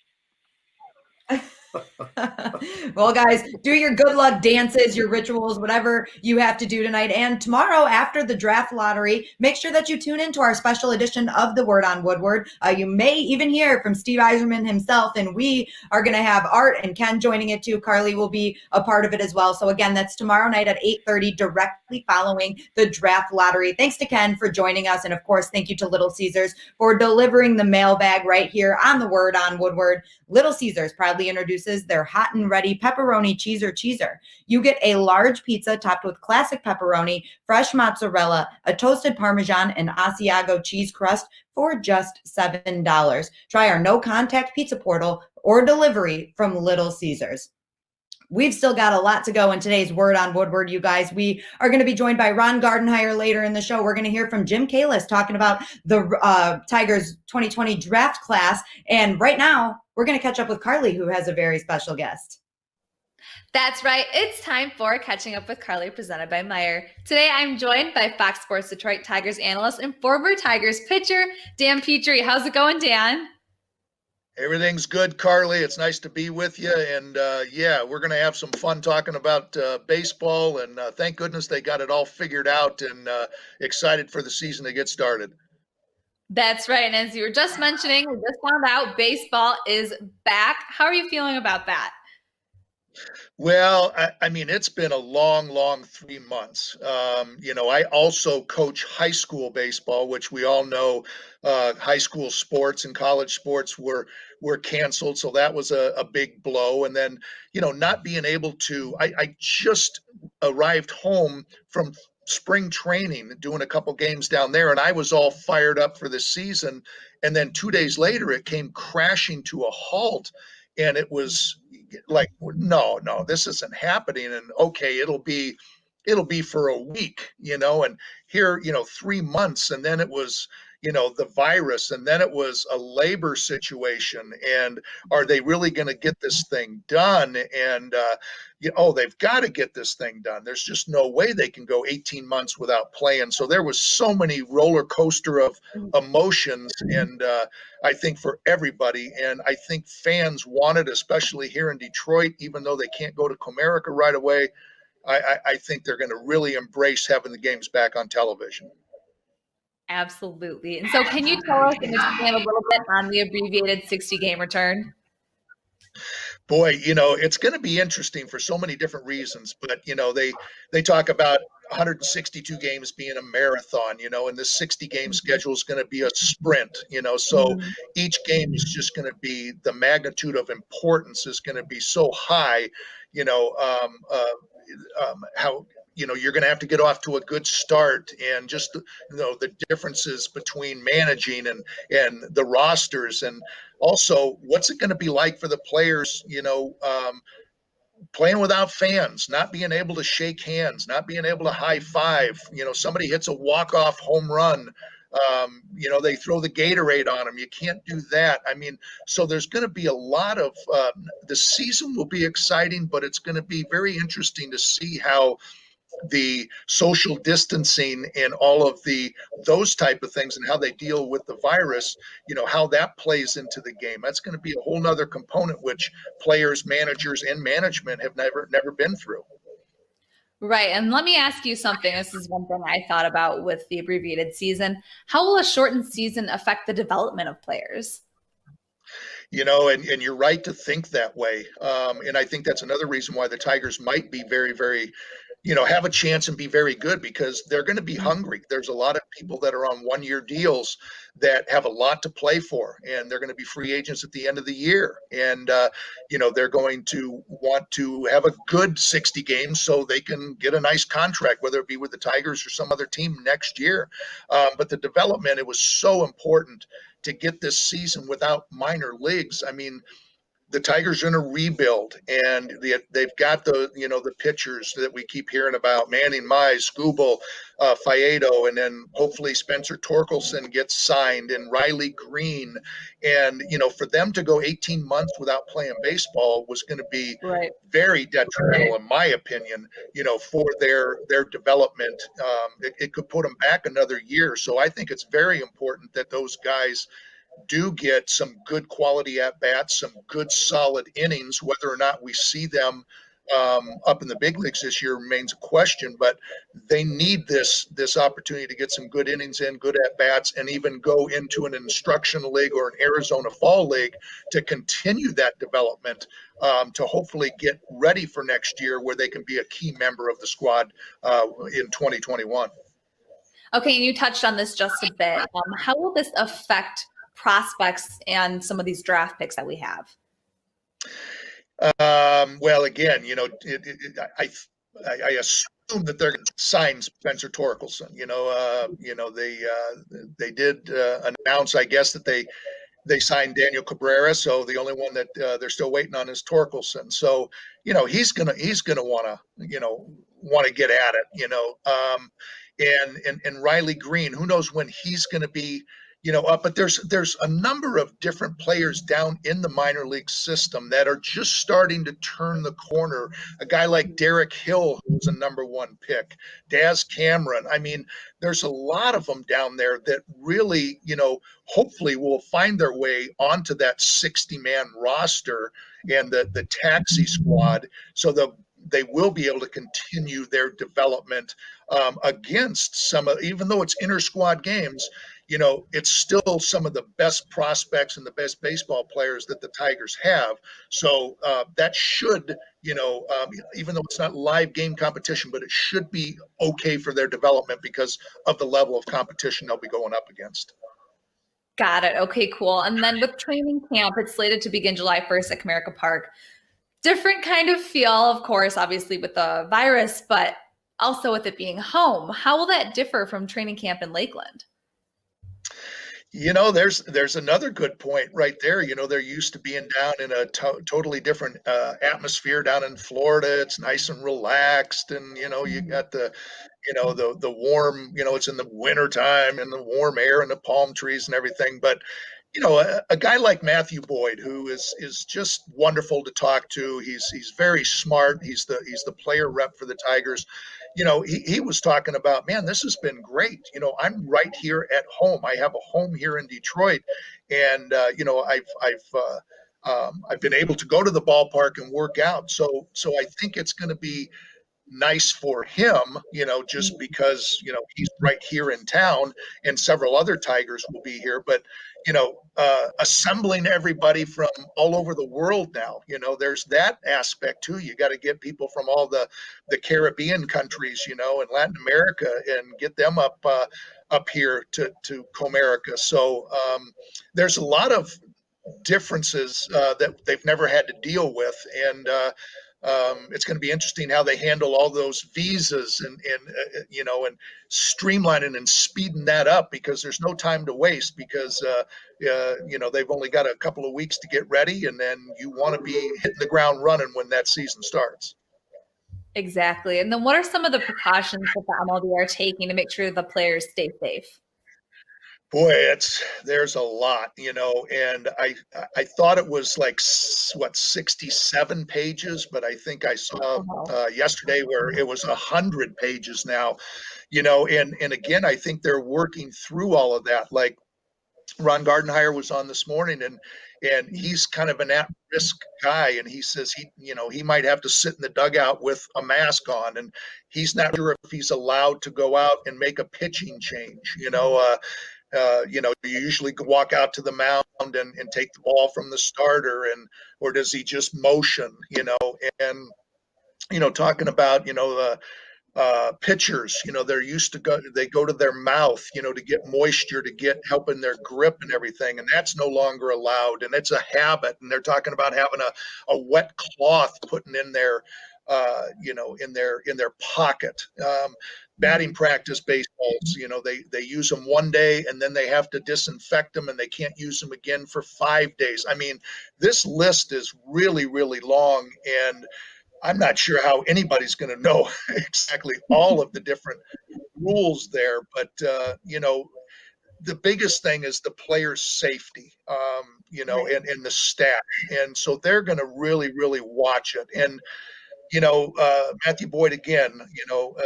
Speaker 1: Well, guys, do your good luck dances, your rituals, whatever you have to do tonight. And tomorrow, after the draft lottery, make sure that you tune into our special edition of The Word on Woodward. You may even hear from Steve Yzerman himself, and we are going to have Art and Ken joining it too. Carly will be a part of it as well. So again, that's tomorrow night at 8:30, directly following the draft lottery. Thanks to Ken for joining us. And of course, thank you to Little Caesars for delivering the mailbag right here on The Word on Woodward. Little Caesars proudly introduces their hot and ready pepperoni cheeser. You get a large pizza topped with classic pepperoni, fresh mozzarella, a toasted Parmesan, and Asiago cheese crust for just $7. Try our no-contact pizza portal or delivery from Little Caesars. We've still got a lot to go in today's Word on Woodward, you guys. We are going to be joined by Ron Gardenhire later in the show. We're going to hear from Jim Kalis talking about the Tigers 2020 draft class. And right now, we're going to catch up with Carly, who has a very special guest.
Speaker 7: That's right. It's time for Catching Up with Carly, presented by Meyer. Today, I'm joined by Fox Sports Detroit Tigers analyst and former Tigers pitcher, Dan Petry. How's it going, Dan?
Speaker 8: Everything's good, Carly. It's nice to be with you. And we're going to have some fun talking about baseball. And thank goodness they got it all figured out, and excited for the season to get started.
Speaker 7: That's right. And as you were just mentioning, we just found out baseball is back. How are you feeling about that?
Speaker 8: Well, I mean, it's been a long 3 months. I also coach high school baseball, which we all know high school sports and college sports were canceled. So that was a big blow. And then, not being able to, I just arrived home from spring training, doing a couple games down there, and I was all fired up for this season. And then 2 days later, it came crashing to a halt. And it was like, no, this isn't happening. And okay, it'll be for a week, and here, 3 months. And then it was, the virus, and then it was a labor situation, and are they really going to get this thing done? And they've got to get this thing done. There's just no way they can go 18 months without playing. So there was so many roller coaster of emotions, and I think for everybody, and I think fans wanted, especially here in Detroit, even though they can't go to Comerica right away, I think they're going to really embrace having the games back on television.
Speaker 7: Absolutely. And so can you tell us and expand a little bit on the abbreviated 60-game return?
Speaker 8: Boy, it's going to be interesting for so many different reasons, but they talk about 162 games being a marathon, and the 60-game schedule is going to be a sprint, so each game is just going to be, the magnitude of importance is going to be so high, how you're going to have to get off to a good start, and just the differences between managing and the rosters, and also what's it going to be like for the players, playing without fans, not being able to shake hands, not being able to high five. Somebody hits a walk-off home run, they throw the Gatorade on them. You can't do that. I mean, so there's going to be a lot of the season will be exciting, but it's going to be very interesting to see how the social distancing and all of those type of things and how they deal with the virus, how that plays into the game. That's going to be a whole nother component, which players, managers, and management have never been through.
Speaker 7: Right. And let me ask you something. This is one thing I thought about with the abbreviated season. How will a shortened season affect the development of players?
Speaker 8: And you're right to think that way. And I think that's another reason why the Tigers might be very, very, have a chance and be very good, because they're going to be hungry. There's a lot of people that are on 1-year deals that have a lot to play for, and they're going to be free agents at the end of the year. And, they're going to want to have a good 60 games so they can get a nice contract, whether it be with the Tigers or some other team next year. But the development, it was so important to get this season without minor leagues. I mean, the Tigers are in a rebuild, and they've got the pitchers that we keep hearing about: Manning, Mize, Skubal, Faedo, and then hopefully Spencer Torkelson gets signed, and Riley Green. And for them to go 18 months without playing baseball was going to be very detrimental, in my opinion, for their development. It could put them back another year. So I think it's very important that those guys do get some good quality at bats, some good solid innings. Whether or not we see them up in the big leagues this year remains a question, but they need this opportunity to get some good innings in, good at bats, and even go into an instructional league or an Arizona fall league to continue that development, to hopefully get ready for next year, where they can be a key member of the squad in 2021.
Speaker 7: Okay, and you touched on this just a bit. How will this affect prospects and some of these draft picks that we have?
Speaker 8: Well, again, I assume that they're going to sign Spencer Torkelson. They did announce, I guess, that they signed Daniel Cabrera. So the only one that they're still waiting on is Torkelson. So he's gonna want to get at it. And Riley Green, who knows when he's going to be up, but there's a number of different players down in the minor league system that are just starting to turn the corner. A guy like Derek Hill, who's a #1 pick, Daz Cameron. I mean, there's a lot of them down there that really, hopefully will find their way onto that 60-man roster and the taxi squad, so they will be able to continue their development against some of, even though it's inter-squad games, it's still some of the best prospects and the best baseball players that the Tigers have. So that should, even though it's not live game competition, but it should be okay for their development because of the level of competition they'll be going up against.
Speaker 7: Got it. Okay, cool. And then with training camp, it's slated to begin July 1st at Comerica Park. Different kind of feel, of course, obviously with the virus, but also with it being home. How will that differ from training camp in Lakeland?
Speaker 8: There's another good point right there. They're used to being down in a totally different atmosphere down in Florida. It's nice and relaxed, and you got the the warm, it's in the winter time and the warm air and the palm trees and everything. But, a guy like Matthew Boyd, who is just wonderful to talk to. He's very smart. He's the player rep for the Tigers. He was talking about, man, this has been great. I'm right here at home. I have a home here in Detroit, and I've been able to go to the ballpark and work out. So I think it's going to be nice for him, just because, he's right here in town, and several other Tigers will be here. But, assembling everybody from all over the world now, there's that aspect too. You got to get people from all the Caribbean countries, and Latin America, and get them up here to Comerica. So there's a lot of differences that they've never had to deal with. And it's going to be interesting how they handle all those visas and streamlining and speeding that up, because there's no time to waste, because they've only got a couple of weeks to get ready, and then you want to be hitting the ground running when that season starts.
Speaker 7: Exactly. And then what are some of the precautions that the MLB are taking to make sure the players stay safe?
Speaker 8: Boy, there's a lot, and I thought it was like 67 pages, but I think I saw yesterday where it was 100 pages now, and again, I think they're working through all of that. Like Ron Gardenhire was on this morning, and he's kind of an at-risk guy, and he says he might have to sit in the dugout with a mask on, and he's not sure if he's allowed to go out and make a pitching change. You usually walk out to the mound and take the ball from the starter, or does he just motion, and, talking about, pitchers, they're used to they go to their mouth, to get moisture, to get help in their grip and everything. And that's no longer allowed. And it's a habit. And they're talking about having a wet cloth putting in their, in their pocket. Batting practice baseballs, they use them one day and then they have to disinfect them, and they can't use them again for 5 days. I mean, this list is really, really long, and I'm not sure how anybody's going to know exactly all of the different rules there. But, the biggest thing is the player's safety, and the staff. And so they're going to really, really watch it. And, Matthew Boyd, again,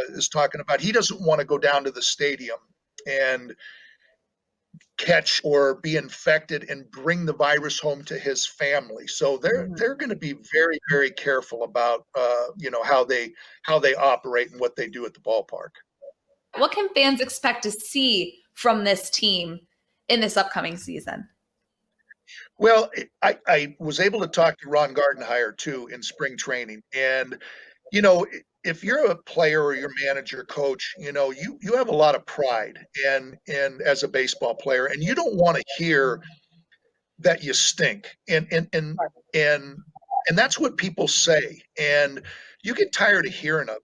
Speaker 8: is talking about he doesn't want to go down to the stadium and catch or be infected and bring the virus home to his family. So they're going to be very, very careful about, how they operate and what they do at the ballpark.
Speaker 7: What can fans expect to see from this team in this upcoming season?
Speaker 8: Well, I was able to talk to Ron Gardenhire too in spring training, and if you're a player or your manager, coach, you have a lot of pride and as a baseball player, and you don't want to hear that you stink, and that's what people say, and you get tired of hearing it.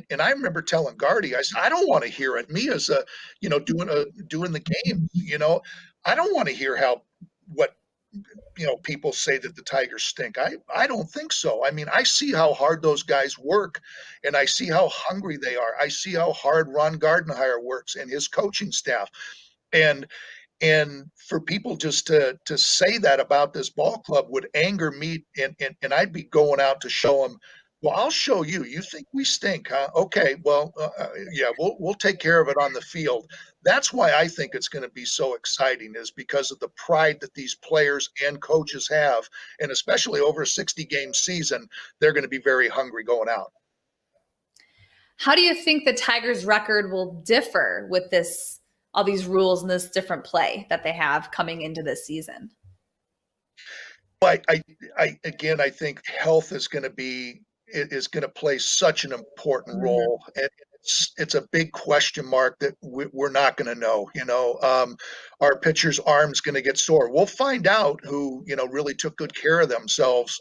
Speaker 8: And I remember telling Gardy, I said, I don't want to hear it. Me as a, doing the game, I don't want to hear what people say that the Tigers stink. I don't think so. I mean, I see how hard those guys work, and I see how hungry they are. I see how hard Ron Gardenhire works and his coaching staff. And for people just to say that about this ball club would anger me, and I'd be going out to show them, well, I'll show you. You think we stink, huh? Okay, well, yeah, we'll take care of it on the field. That's why I think it's going to be so exciting, is because of the pride that these players and coaches have, and especially over a 60-game season, they're going to be very hungry going out.
Speaker 7: How do you think the Tigers' record will differ with all these rules and this different play that they have coming into this season?
Speaker 8: Well, I think health is going to play such an important role, and it's a big question mark that we're not going to know. Our pitcher's arm's going to get sore. We'll find out who really took good care of themselves.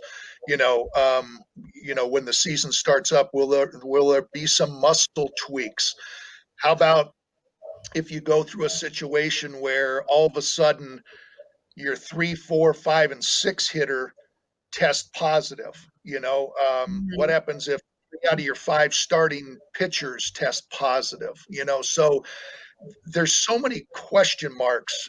Speaker 8: When the season starts up, will there be some muscle tweaks? How about if you go through a situation where all of a sudden your 3, 4, 5, and 6 hitter test positive? What happens if out of your 5 starting pitchers test positive, so there's so many question marks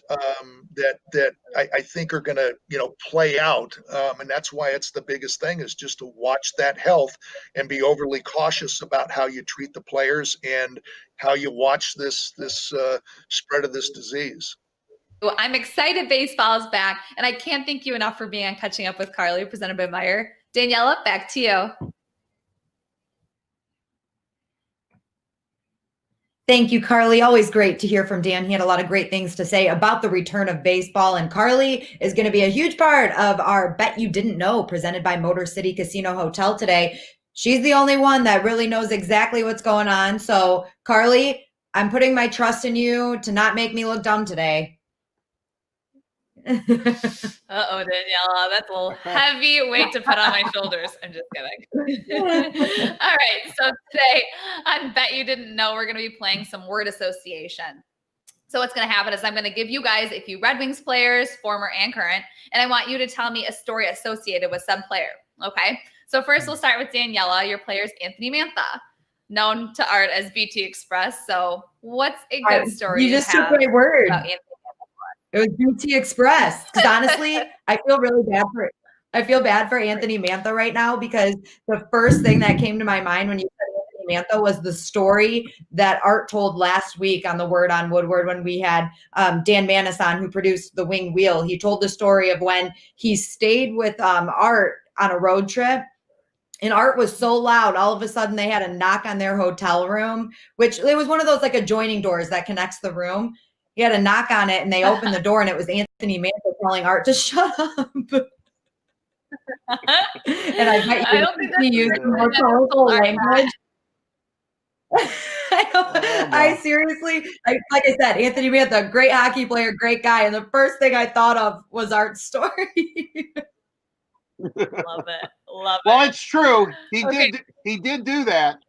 Speaker 8: that I think are going to play out, and that's why it's the biggest thing is just to watch that health and be overly cautious about how you treat the players and how you watch this spread of this disease.
Speaker 7: Well, I'm excited baseball is back, and I can't thank you enough for being on Catching Up with Carly, presented by Meyer. Daniela, back to you.
Speaker 1: Thank you, Carly. Always great to hear from Dan. He had a lot of great things to say about the return of baseball. And Carly is going to be a huge part of our Bet You Didn't Know presented by Motor City Casino Hotel today. She's the only one that really knows exactly what's going on. So, Carly, I'm putting my trust in you to not make me look dumb today.
Speaker 7: Uh-oh, Daniela, that's a little heavy weight to put on my shoulders. I'm just kidding. All right, so today on Bet You Didn't Know, we're going to be playing some word association. So what's going to happen is I'm going to give you guys a few Red Wings players, former and current, and I want you to tell me a story associated with some player, okay? So first we'll start with Daniela. Your player is Anthony Mantha, known to Art as BT Express. So what's a good story
Speaker 1: you just took my word about Anthony? It was BT Express. Because honestly, I feel bad for Anthony Mantha right now, because the first thing that came to my mind when you said Anthony Mantha was the story that Art told last week on the Word on Woodward when we had Dan Manis on, who produced the Wing Wheel. He told the story of when he stayed with Art on a road trip. And Art was so loud, all of a sudden they had a knock on their hotel room, which it was one of those like adjoining doors that connects the room. He had a knock on it, and they opened the door, and it was Anthony Mantha telling Art to shut up. And I bet he used more colorful language. I seriously, like I said, Anthony Mantha, great hockey player, great guy, and the first thing I thought of was Art's story.
Speaker 7: Love it.
Speaker 2: Well, it's true. He did do that.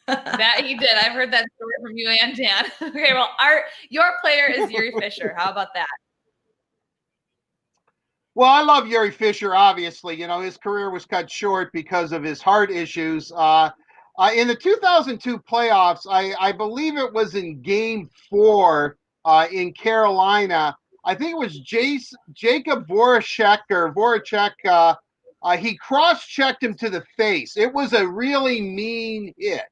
Speaker 7: That he did. I've heard that story from you and Dan. Okay, well, Art, your player is Yuri Fisher. How about that?
Speaker 2: Well, I love Yuri Fisher, obviously. His career was cut short because of his heart issues. In the 2002 playoffs, I believe it was in Game 4 in Carolina. I think it was Jacob Voracek. He cross-checked him to the face. It was a really mean hit.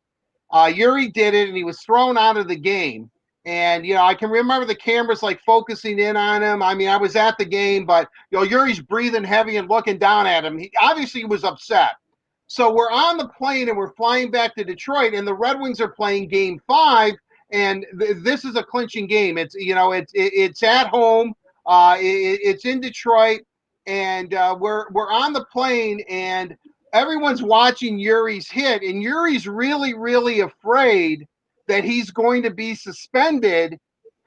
Speaker 2: Yuri did it, and he was thrown out of the game. And, I can remember the cameras like focusing in on him. I mean, I was at the game, but, Yuri's breathing heavy and looking down at him. He obviously was upset. So we're on the plane and we're flying back to Detroit, and the Red Wings are playing Game 5, and this is a clinching game. It's at home. It's in Detroit, and we're on the plane, and everyone's watching Yuri's hit, and Yuri's really, really afraid that he's going to be suspended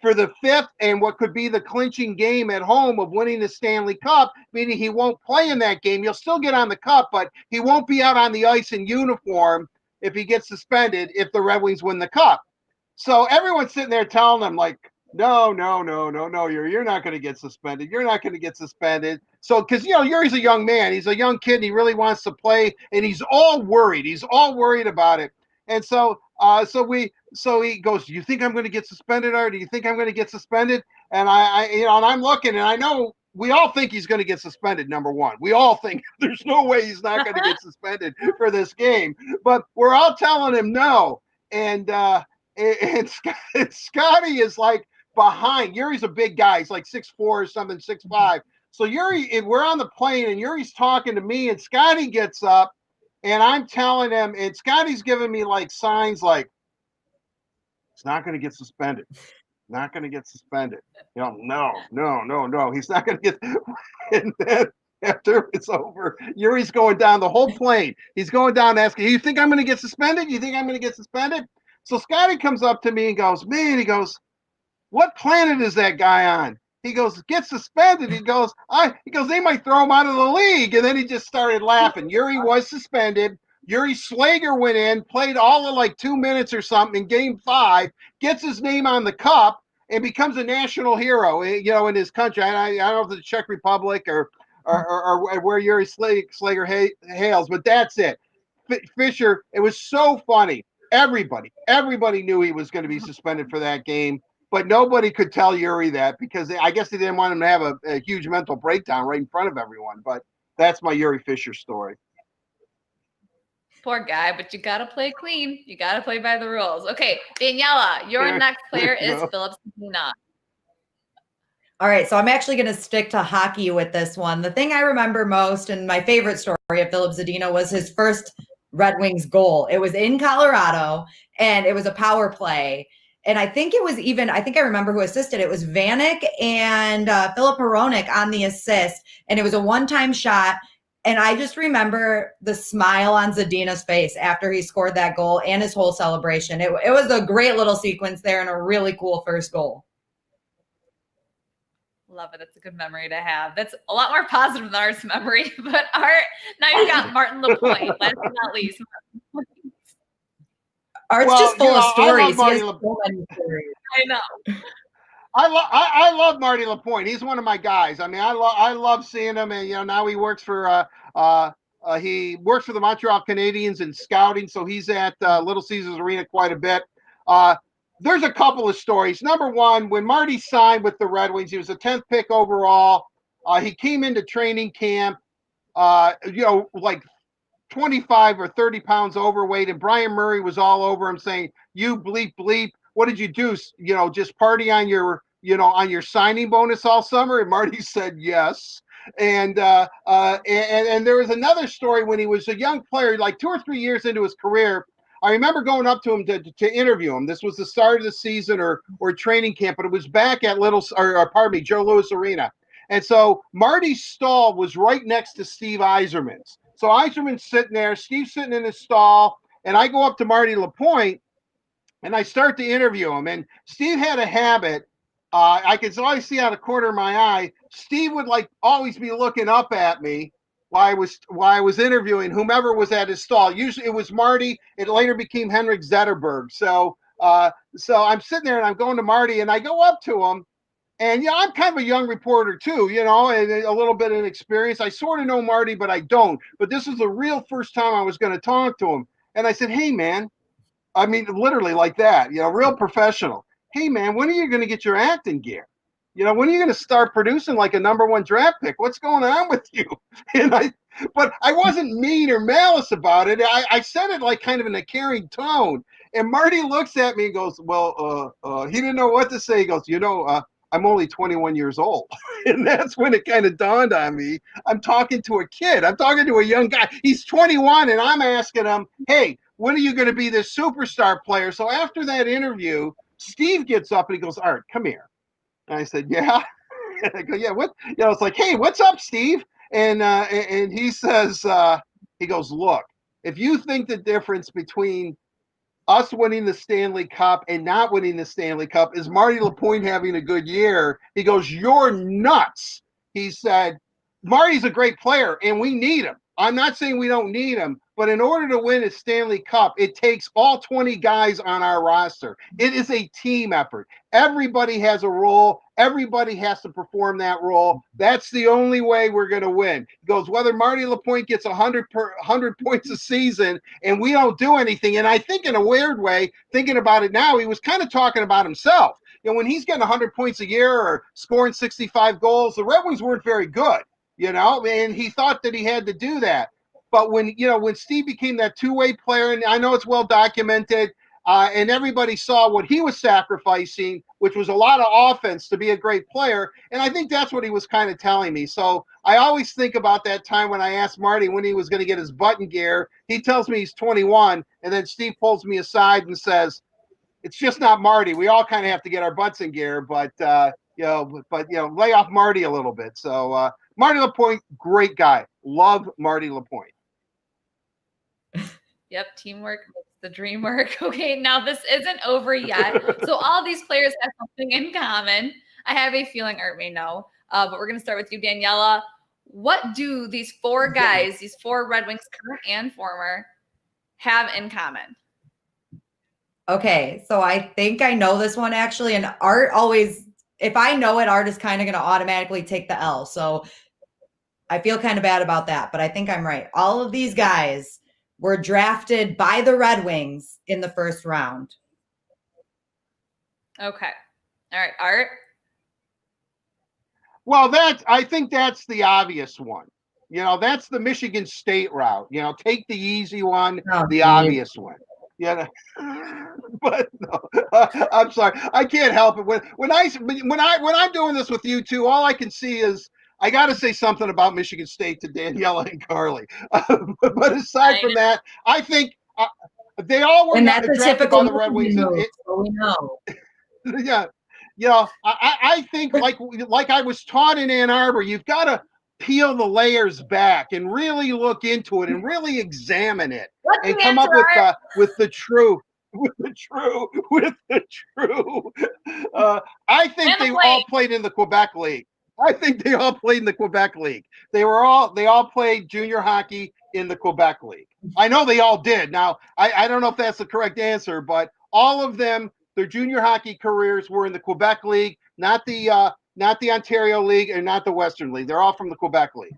Speaker 2: for the 5th and what could be the clinching game at home of winning the Stanley Cup, meaning he won't play in that game. He'll still get on the cup, but he won't be out on the ice in uniform if he gets suspended if the Red Wings win the cup. So everyone's sitting there telling him, like, no, you're not going to get suspended. You're not going to get suspended. So, because, Yuri's a young man. He's a young kid, and he really wants to play, and he's all worried. He's all worried about it. And so he goes, "Do you think I'm going to get suspended, Art? Do you think I'm going to get suspended?" And and I'm looking, and I know we all think he's going to get suspended, number one. We all think there's no way he's not going to get suspended for this game. But we're all telling him no. And Scotty is like behind. Yuri's a big guy. He's like 6'4" or something, 6'5". So we're on the plane, and Yuri's talking to me, and Scotty gets up, and I'm telling him, and Scotty's giving me like signs like, he's not going to get suspended. Not going to get suspended. No. He's not going to get. And then after it's over, Yuri's going down the whole plane. He's going down asking, "You think I'm going to get suspended? You think I'm going to get suspended?" So Scotty comes up to me and goes, "Man," he goes, "what planet is that guy on?" He goes, "Get suspended." He goes, "They might throw him out of the league." And then he just started laughing. Yuri was suspended. Yuri Slager went in, played all of like 2 minutes or something in Game 5, gets his name on the cup, and becomes a national hero, in his country. I don't know if it's the Czech Republic or where Yuri Slager hails, but that's it. Fisher, it was so funny. Everybody knew he was going to be suspended for that game, but nobody could tell Yuri that because I guess they didn't want him to have a huge mental breakdown right in front of everyone. But that's my Yuri Fisher story.
Speaker 7: Poor guy, but you got to play clean. You got to play by the rules. Okay, Daniela, your next player is Philip Zadina.
Speaker 1: All right, so I'm actually going to stick to hockey with this one. The thing I remember most and my favorite story of Philip Zadina was his first Red Wings goal. It was in Colorado, and it was a power play. And I think I remember who assisted. It was Vanek and Philip Hronek on the assist, and it was a one-time shot. And I just remember the smile on Zadina's face after he scored that goal and his whole celebration. It was a great little sequence there and a really cool first goal.
Speaker 7: Love it. That's a good memory to have. That's a lot more positive than Art's memory. But Art, now you've got Martin Lapointe. Last but not least.
Speaker 1: Art's just full of stories.
Speaker 2: I know. I love Marty Lapointe. He's one of my guys. I mean, I love seeing him, and now he works for the Montreal Canadiens in scouting, so he's at Little Caesars Arena quite a bit. There's a couple of stories. Number one, when Marty signed with the Red Wings, he was the 10th pick overall. He came into training camp, like 25 or 30 pounds overweight, and Brian Murray was all over him saying, "You bleep bleep. What did you do? Just party on your signing bonus all summer?" And Marty said yes. And there was another story when he was a young player, like 2 or 3 years into his career. I remember going up to him to interview him. This was the start of the season or training camp, but it was back at Joe Louis Arena. And so Marty's stall was right next to Steve Yzerman's. So Yzerman's sitting there, Steve's sitting in his stall, and I go up to Marty Lapointe and I start to interview him. And Steve had a habit. I could always see out of the corner of my eye. Steve would always be looking up at me while I was interviewing whomever was at his stall. Usually it was Marty. It later became Henrik Zetterberg. So I'm sitting there and I'm going to Marty and I go up to him. And I'm kind of a young reporter too, and a little bit of experience. I sort of know Marty, but I don't. But this is the real first time I was going to talk to him. And I said, "Hey, man," I mean, literally like that, real professional. "Hey, man, when are you going to get your acting gear? When are you going to start producing like a #1 draft pick? What's going on with you?" But I wasn't mean or malice about it. I said it like kind of in a caring tone. And Marty looks at me and goes, "Well, he didn't know what to say." He goes, "I'm only 21 years old." And that's when it kind of dawned on me. I'm talking to a kid. I'm talking to a young guy. He's 21, and I'm asking him, "Hey, when are you going to be this superstar player?" So after that interview, Steve gets up and he goes, "Art, come here." And I said, "Yeah." And I go, "Yeah, what?" It's like, "Hey, what's up, Steve?" And he says, he goes, "Look, if you think the difference between us winning the Stanley Cup and not winning the Stanley Cup is Marty Lapointe having a good year," he goes, "you're nuts." He said, "Marty's a great player and we need him. I'm not saying we don't need him, but in order to win a Stanley Cup, it takes all 20 guys on our roster. It is a team effort. Everybody has a role. Everybody has to perform that role. That's the only way we're going to win." He goes, "Whether Marty Lapointe gets 100 points a season and we don't do anything." And I think in a weird way, thinking about it now, he was kind of talking about himself. When he's getting 100 points a year or scoring 65 goals, the Red Wings weren't very good. And he thought that he had to do that. But when Steve became that two-way player, and I know it's well documented, and everybody saw what he was sacrificing, which was a lot of offense to be a great player. And I think that's what he was kind of telling me. So I always think about that time when I asked Marty when he was going to get his button gear. He tells me he's 21, and then Steve pulls me aside and says, "It's just not Marty. We all kind of have to get our butts in gear, but lay off Marty a little bit." So Marty Lapointe, great guy. Love Marty Lapointe.
Speaker 7: Yep, teamwork makes the dream work. Okay, now this isn't over yet. So all these players have something in common. I have a feeling Art may know, but we're going to start with you, Daniela. What do these 4 guys, these 4 Red Wings, current and former, have in common?
Speaker 1: Okay, so I think I know this one actually, and Art always, if I know it, Art is kind of going to automatically take the L. So I feel kind of bad about that, but I think I'm right. All of these guys were drafted by the Red Wings in the first round?
Speaker 7: Okay. All right, Art.
Speaker 2: Well, I think that's the obvious one. That's the Michigan State route. Take the easy one,
Speaker 1: Oh,
Speaker 2: the
Speaker 1: geez.
Speaker 2: obvious one. But no, I'm sorry, I can't help it. When I'm doing this with you two, all I can see is I got to say something about Michigan State to Daniela and Carly. But aside from that, I think they all were
Speaker 1: And that's a
Speaker 2: drafted
Speaker 1: typical
Speaker 2: by the Red Wings.
Speaker 1: move, so we know.
Speaker 2: Yeah, I think like I was taught in Ann Arbor, you've got to peel the layers back and really look into it and really examine it and come up with the truth. With the true. I think they all played in the Quebec League. They all played junior hockey in the Quebec League. I know they all did. Now, I don't know if that's the correct answer, but all of them, their junior hockey careers were in the Quebec League, not the Ontario League and not the Western League. They're all from the Quebec League.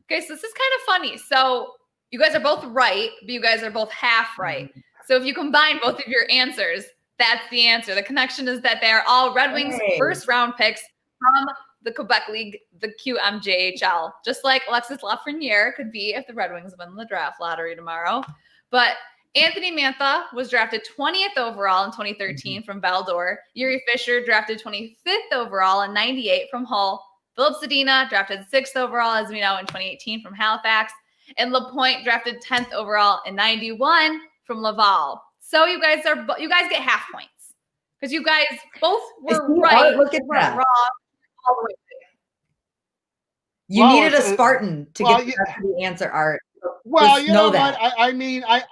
Speaker 7: Okay, so this is kind of funny. So you guys are both right, but you guys are both half right. So if you combine both of your answers, that's the answer. The connection is that they're all Red Wings first round picks from the Quebec League, the QMJHL, just like Alexis Lafreniere could be if the Red Wings win the draft lottery tomorrow. But Anthony Mantha was drafted 20th overall in 2013 from Val-d'Or. Yuri Fisher drafted 25th overall in 98 from Hull. Philip Zadina drafted 6th overall, as we know, in 2018 from Halifax. And LaPointe drafted 10th overall in 91 from Laval. So you guys get half points because you guys both were right.
Speaker 1: Look at that.
Speaker 7: Wrong all the way
Speaker 1: through. You needed a Spartan to get the answer, Art.
Speaker 2: Well, you know what? I mean, I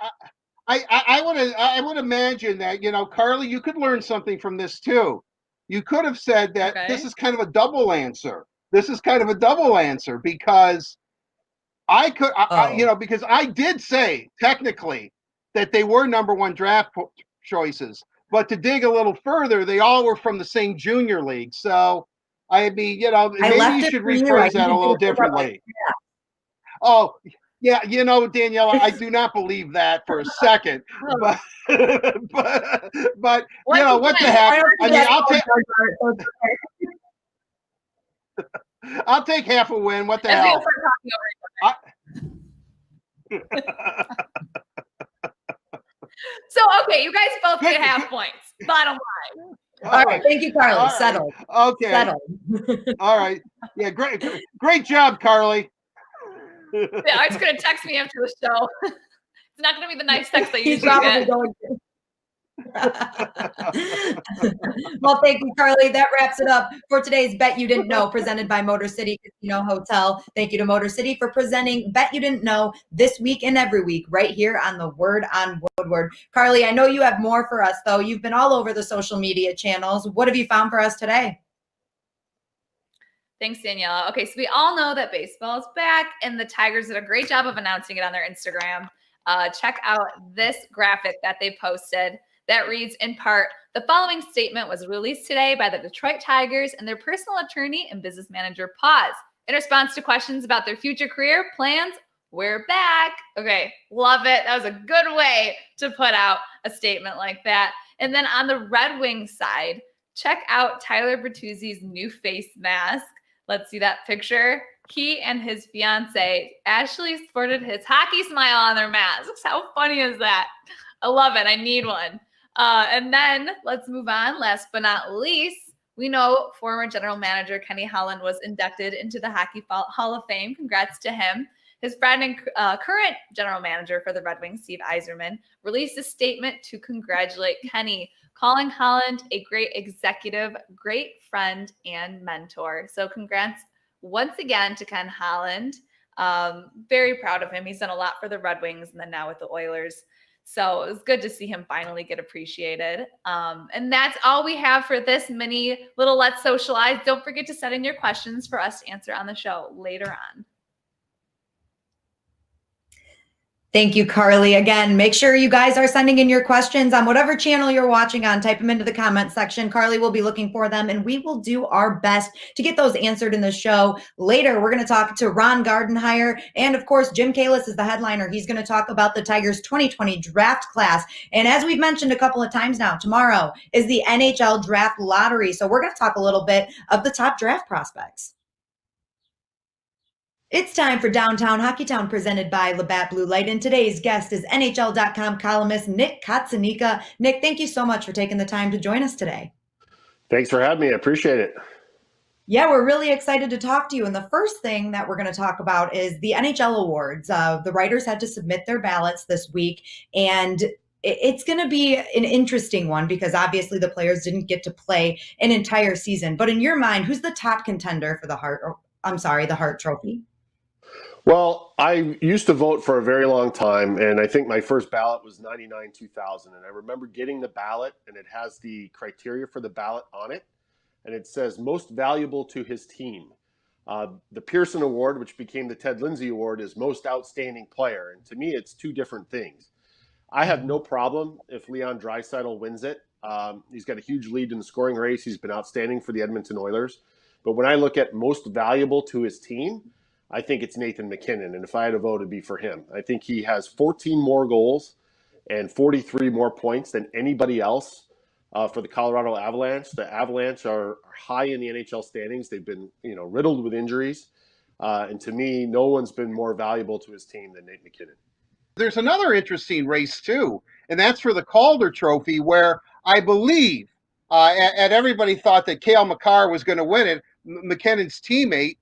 Speaker 2: would imagine that, Carly, you could learn something from this too. You could have said that this is kind of a double answer. Because I could, because I did say technically that they were number one draft choices, but to dig a little further, they all were from the same junior league. So, I mean, maybe you should rephrase that a little differently.
Speaker 1: Yeah.
Speaker 2: Oh, yeah, Daniela, I do not believe that for a second, but what the heck? I mean, I'll take half a win. What the hell?
Speaker 7: So, okay, you guys both get half points. Bottom line.
Speaker 1: All right. Thank you, Carly.
Speaker 2: Right.
Speaker 1: Settled.
Speaker 2: Okay.
Speaker 1: Settled.
Speaker 2: All right. Yeah, great job, Carly.
Speaker 7: Yeah, Art's going to text me after the show. It's not going to be the nice text that you usually get.
Speaker 1: Well, thank you, Carly. That wraps it up for today's Bet You Didn't Know, presented by Motor City Casino Hotel. Thank you to Motor City for presenting Bet You Didn't Know this week and every week right here on the Word on Woodward. Carly, I know you have more for us, though. You've been all over the social media channels. What have you found for us today?
Speaker 7: Thanks, Daniela. Okay, so we all know that baseball is back, and the Tigers did a great job of announcing it on their Instagram. Check out this graphic that they posted that reads, in part, the following statement was released today by the Detroit Tigers and their personal attorney and business manager, Paz. In response to questions about their future career plans, we're back. Okay, love it. That was a good way to put out a statement like that. And then on the Red Wings side, check out Tyler Bertuzzi's new face mask. Let's see that picture. He and his fiance, Ashley, sported his hockey smile on their masks. How funny is that? I love it. I need one. And then let's move on. Last but not least, we know former general manager Kenny Holland was inducted into the Hockey Hall of Fame. Congrats to him. His friend and current general manager for the Red Wings, Steve Yzerman, released a statement to congratulate Kenny, calling Holland a great executive, great friend, and mentor. So congrats once again to Ken Holland. Very proud of him. He's done a lot for the Red Wings and then now with the Oilers. So it was good to see him finally get appreciated. And that's all we have for this mini little Let's Socialize. Don't forget to send in your questions for us to answer on the show later on.
Speaker 1: Thank you, Carly. Again, make sure you guys are sending in your questions on whatever channel you're watching on. Type them into the comment section. Carly will be looking for them, and we will do our best to get those answered in the show. Later, we're going to talk to Ron Gardenhire, and of course, Jim Kalis is the headliner. He's going to talk about the Tigers 2020 draft class. And as we've mentioned a couple of times now, tomorrow is the NHL draft lottery. So we're going to talk a little bit of the top draft prospects. It's time for Downtown Hockeytown, presented by Labatt Blue Light, and today's guest is NHL.com columnist Nick Katsanika. Nick, thank you so much for taking the time to join us today.
Speaker 9: Thanks for having me. I appreciate it.
Speaker 1: Yeah, we're really excited to talk to you. And the first thing that we're going to talk about is the NHL awards. The writers had to submit their ballots this week, and it's going to be an interesting one because obviously the players didn't get to play an entire season. But in your mind, who's the top contender for the Hart Trophy?
Speaker 9: Well, I used to vote for a very long time, and I think my first ballot was 99-2000. And I remember getting the ballot, and it has the criteria for the ballot on it, and it says most valuable to his team. The Pearson Award, which became the Ted Lindsay Award, is most outstanding player. And to me, it's two different things. I have no problem if Leon Draisaitl wins it. He's got a huge lead in the scoring race. He's been outstanding for the Edmonton Oilers. But when I look at most valuable to his team, I think it's Nathan MacKinnon, and if I had a vote, it'd be for him. I think he has 14 more goals and 43 more points than anybody else for the Colorado Avalanche. The Avalanche are high in the NHL standings. They've been, riddled with injuries, and to me, no one's been more valuable to his team than Nate MacKinnon.
Speaker 2: There's another interesting race too, and that's for the Calder Trophy, where I believe, and everybody thought that Cale Makar was going to win it, McKinnon's teammate.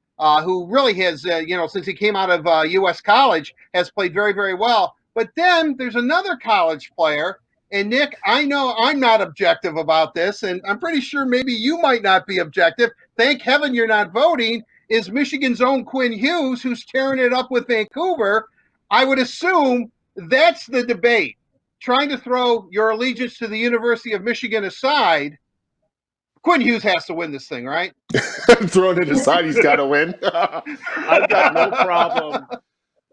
Speaker 2: Who really has, since he came out of U.S. college, has played very, very well. But then there's another college player. And, Nick, I know I'm not objective about this, and I'm pretty sure maybe you might not be objective. Thank heaven you're not voting, is Michigan's own Quinn Hughes, who's tearing it up with Vancouver. I would assume that's the debate. Trying to throw your allegiance to the University of Michigan aside, Quinn Hughes has to win this thing, right?
Speaker 9: Throwing it aside, he's got to win. I've got no problem.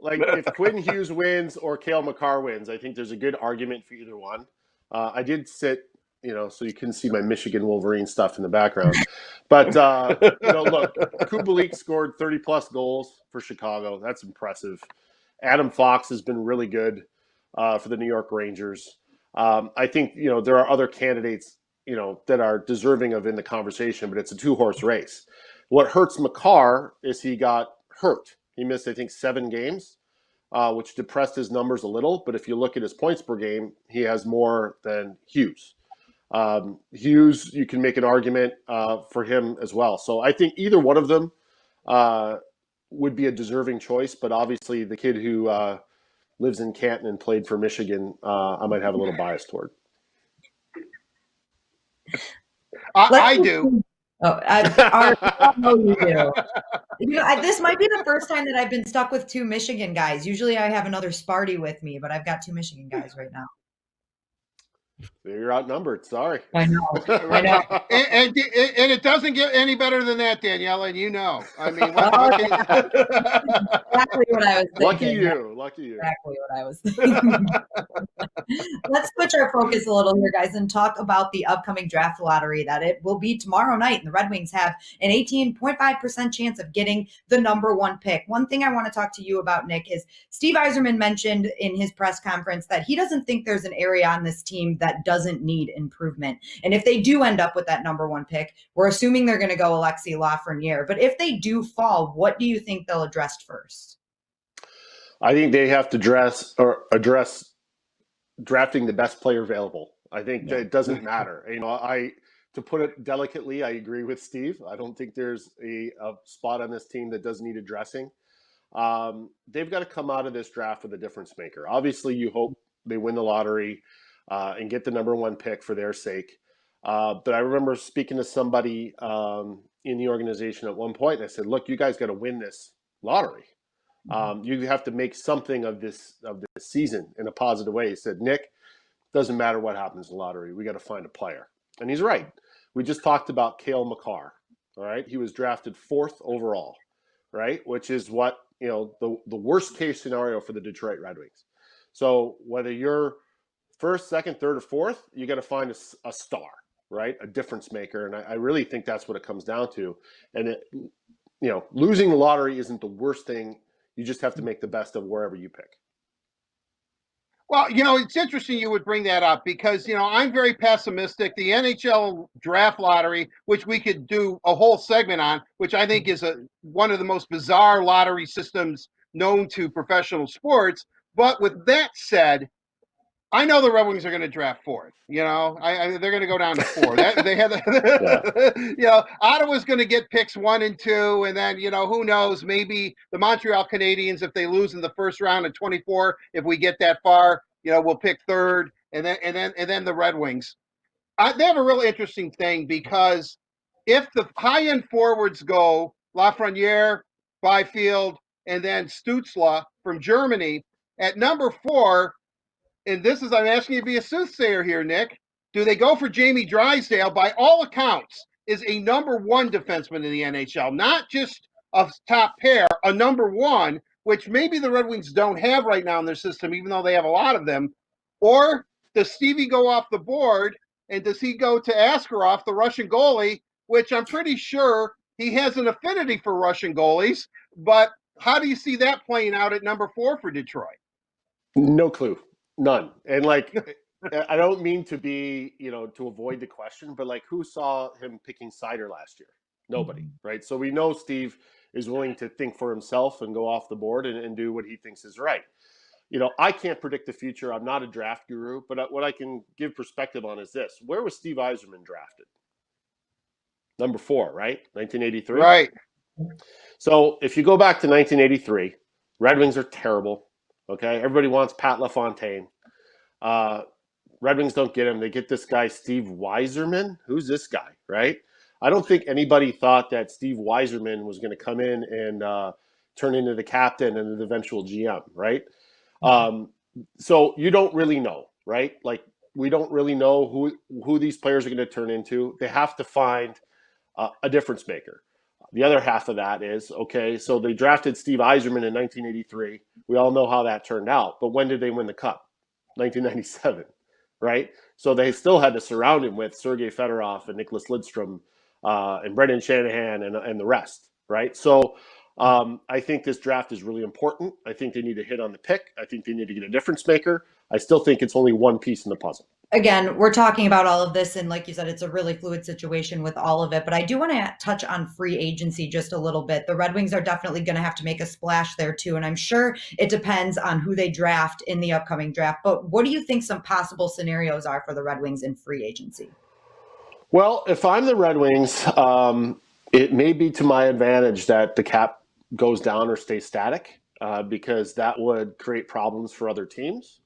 Speaker 9: Like, if Quinn Hughes wins or Cale Makar wins, I think there's a good argument for either one. I did sit, so you couldn't see my Michigan Wolverine stuff in the background. But, look, Kubalik scored 30-plus goals for Chicago. That's impressive. Adam Fox has been really good for the New York Rangers. I think, there are other candidates that are deserving of in the conversation, but it's a two-horse race. What hurts Makar is he got hurt. He missed, I think, 7 games, which depressed his numbers a little. But if you look at his points per game, he has more than Hughes. Hughes, you can make an argument for him as well. So I think either one of them would be a deserving choice. But obviously, the kid who lives in Canton and played for Michigan, I might have a little bias toward.
Speaker 2: I do.
Speaker 1: I know you do. This might be the first time that I've been stuck with 2 Michigan guys. Usually I have another Sparty with me, but I've got 2 Michigan guys right now.
Speaker 9: You're outnumbered. Sorry.
Speaker 1: I know.
Speaker 2: And it doesn't get any better than that, Danielle, and I mean,
Speaker 1: exactly what I was thinking.
Speaker 9: Lucky you.
Speaker 1: Exactly what I was thinking. Let's switch our focus a little here, guys, and talk about the upcoming draft lottery that it will be tomorrow night. And the Red Wings have an 18.5% chance of getting the number 1 pick. One thing I want to talk to you about, Nick, is Steve Yzerman mentioned in his press conference that he doesn't think there's an area on this team that doesn't need improvement. And if they do end up with that number 1 pick, we're assuming they're going to go Alexi Lafreniere. But if they do fall, what do you think they'll address first?
Speaker 9: I think they have to address drafting the best player available. I think that it doesn't matter. To put it delicately, I agree with Steve. I don't think there's a spot on this team that doesn't need addressing. They've got to come out of this draft with a difference maker. Obviously, you hope they win the lottery and get the number 1 pick for their sake. But I remember speaking to somebody in the organization at one point, and I said, look, you guys got to win this lottery. You have to make something of this season in a positive way. He said, Nick, doesn't matter what happens in the lottery. We got to find a player. And he's right. We just talked about Cale Makar. All right. He was drafted 4th overall, right? Which is what, the worst case scenario for the Detroit Red Wings. So whether you're first, second, third, or fourth, you got to find a star, right? A difference maker. And I really think that's what it comes down to. And losing the lottery isn't the worst thing. You just have to make the best of wherever you pick.
Speaker 2: Well, it's interesting you would bring that up because, I'm very pessimistic. The NHL draft lottery, which we could do a whole segment on, which I think is one of the most bizarre lottery systems known to professional sports. But with that said, I know the Red Wings are going to draft fourth. They're going to go down to four. They have, Ottawa's going to get picks 1 and 2, and then who knows? Maybe the Montreal Canadiens, if they lose in the first round in 24, if we get that far, we'll pick third, and then the Red Wings. They have a real interesting thing because if the high end forwards go Lafreniere, Byfield, and then Stützle from Germany at number 4. And I'm asking you to be a soothsayer here, Nick. Do they go for Jamie Drysdale? By all accounts, is a number 1 defenseman in the NHL, not just a top pair, a number 1, which maybe the Red Wings don't have right now in their system, even though they have a lot of them. Or does Stevie go off the board, and does he go to Askarov, the Russian goalie, which I'm pretty sure he has an affinity for Russian goalies. But how do you see that playing out at number 4 for Detroit?
Speaker 9: No clue. None. And I don't mean to be, to avoid the question, but who saw him picking cider last year? Nobody, right? So we know Steve is willing to think for himself and go off the board and do what he thinks is right. I can't predict the future. I'm not a draft guru, but what I can give perspective on is this. Where was Steve Yzerman drafted? Number 4, right? 1983?
Speaker 2: Right.
Speaker 9: So if you go back to 1983, Red Wings are terrible. Okay, everybody wants Pat LaFontaine. Red Wings don't get him. They get this guy, Steve Yzerman. Who's this guy, right? I don't think anybody thought that Steve Yzerman was going to come in and turn into the captain and the eventual GM, right? So you don't really know, right? We don't really know who these players are going to turn into. They have to find a difference maker. The other half of that is, okay, so they drafted Steve Yzerman in 1983. We all know how that turned out. But when did they win the Cup? 1997, right? So they still had to surround him with Sergei Fedorov and Nicholas Lidstrom and Brendan Shanahan and the rest, right? So I think this draft is really important. I think they need to hit on the pick. I think they need to get a difference maker. I still think it's only one piece in the puzzle.
Speaker 1: Again, we're talking about all of this, and like you said, it's a really fluid situation with all of it. But I do want to touch on free agency just a little bit. The Red Wings are definitely going to have to make a splash there too, and I'm sure it depends on who they draft in the upcoming draft. But what do you think some possible scenarios are for the Red Wings in free agency?
Speaker 9: Well, if I'm the Red Wings, it may be to my advantage that the cap goes down or stays static because that would create problems for other teams.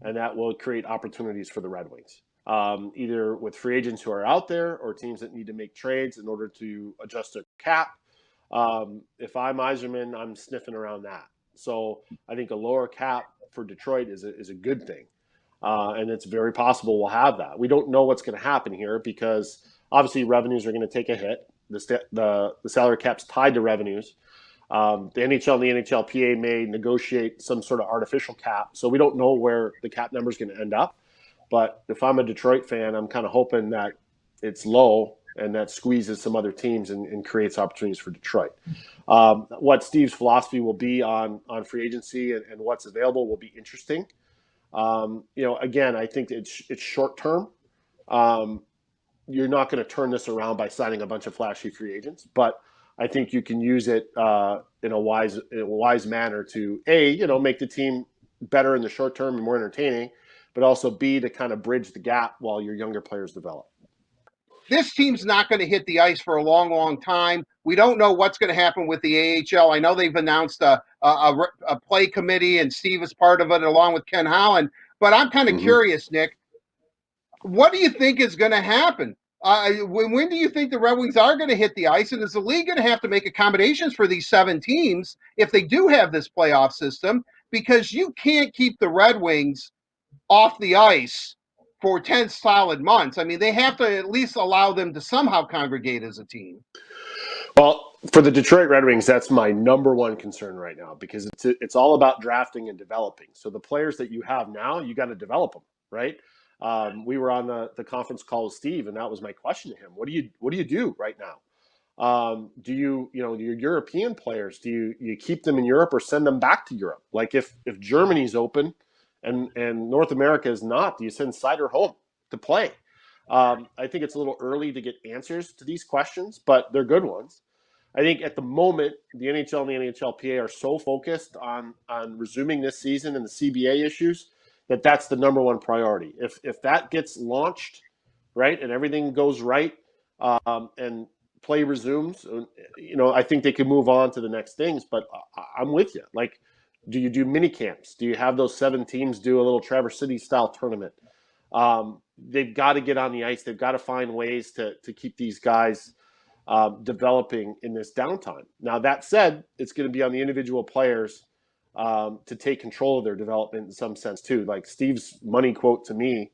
Speaker 9: And that will create opportunities for the Red Wings, either with free agents who are out there or teams that need to make trades in order to adjust their cap. If I'm Yzerman, I'm sniffing around that. So I think a lower cap for Detroit is a good thing. And it's very possible we'll have that. We don't know what's going to happen here because obviously revenues are going to take a hit. The salary cap's tied to revenues. The NHL and the NHLPA may negotiate some sort of artificial cap. So we don't know where the cap number is going to end up. But if I'm a Detroit fan, I'm kind of hoping that it's low and that squeezes some other teams and creates opportunities for Detroit. What Steve's philosophy will be on free agency and what's available will be interesting. Again, I think it's short term. You're not going to turn this around by signing a bunch of flashy free agents, but I think you can use it in a wise manner to make the team better in the short term and more entertaining, but also B, to kind of bridge the gap while your younger players develop.
Speaker 2: This team's not going to hit the ice for a long, long time. We don't know what's going to happen with the AHL. I know they've announced a play committee, and Steve is part of it along with Ken Holland. But I'm kind of curious, Nick. What do you think is going to happen? When do you think the Red Wings are going to hit the ice? And is the league going to have to make accommodations for these 7 teams if they do have this playoff system? Because you can't keep the Red Wings off the ice for 10 solid months. I mean, they have to at least allow them to somehow congregate as a team.
Speaker 9: Well, for the Detroit Red Wings, that's my number one concern right now, because it's all about drafting and developing. So the players that you have now, you got to develop them, right? We were on the conference call with Steve, and that was my question to him. What do you do right now? Do you your European players, do you keep them in Europe or send them back to Europe? Like if Germany's open and North America is not, do you send Sider home to play? I think it's a little early to get answers to these questions, but they're good ones. I think at the moment, the NHL and the NHLPA are so focused on resuming this season and the CBA issues that's the number one priority. If that gets launched, right, and everything goes right, and play resumes, I think they can move on to the next things. But I'm with you. Like, do you do mini camps? Do you have those 7 teams do a little Traverse City style tournament? They've got to get on the ice. They've got to find ways to keep these guys developing in this downtime. Now, that said, it's going to be on the individual players to take control of their development in some sense too. Like Steve's money quote to me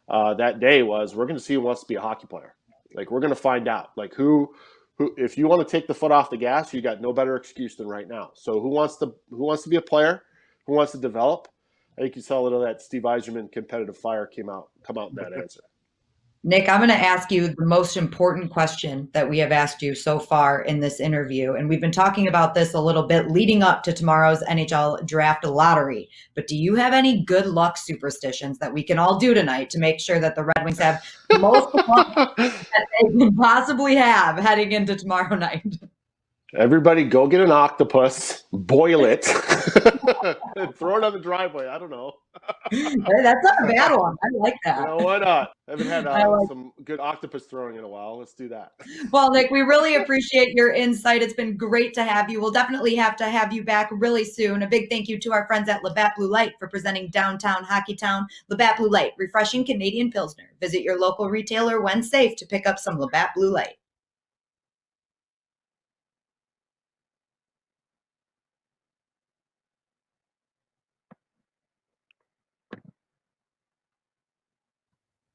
Speaker 9: that day was, "We're going to see who wants to be a hockey player. Like, we're going to find out. Like, who if you want to take the foot off the gas, you got no better excuse than right now. So who wants to be a player? Who wants to develop?" I think you saw a little of that Steve Yzerman competitive fire come out in that answer.
Speaker 1: Nick, I'm going to ask you the most important question that we have asked you so far in this interview. And we've been talking about this a little bit leading up to tomorrow's NHL draft lottery. But do you have any good luck superstitions that we can all do tonight to make sure that the Red Wings have the most luck that they can possibly have heading into tomorrow night?
Speaker 9: Everybody go get an octopus, boil it, and throw it on the driveway. I don't know.
Speaker 1: That's not a bad one. I like that.
Speaker 9: Why not? I haven't had some good octopus throwing in a while. Let's do that.
Speaker 1: Well, Nick, we really appreciate your insight. It's been great to have you. We'll definitely have to have you back really soon. A big thank you to our friends at Labatt Blue Light for presenting Downtown Hockey Town. Labatt Blue Light, refreshing Canadian Pilsner. Visit your local retailer when safe to pick up some Labatt Blue Light.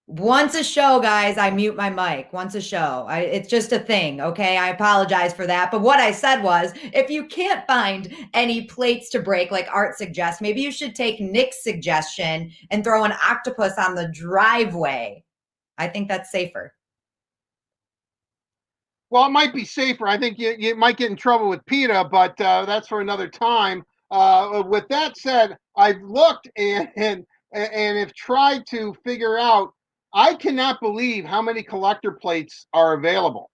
Speaker 1: Once a show, guys, I mute my mic. Once a show. It's just a thing, okay? I apologize for that. But what I said was, if you can't find any plates to break like Art suggests, maybe you should take Nick's suggestion and throw an octopus on the driveway. I think that's safer.
Speaker 2: Well, it might be safer. I think you might get in trouble with PETA, but that's for another time. With that said, I've looked and have tried to figure out. I cannot believe how many collector plates are available.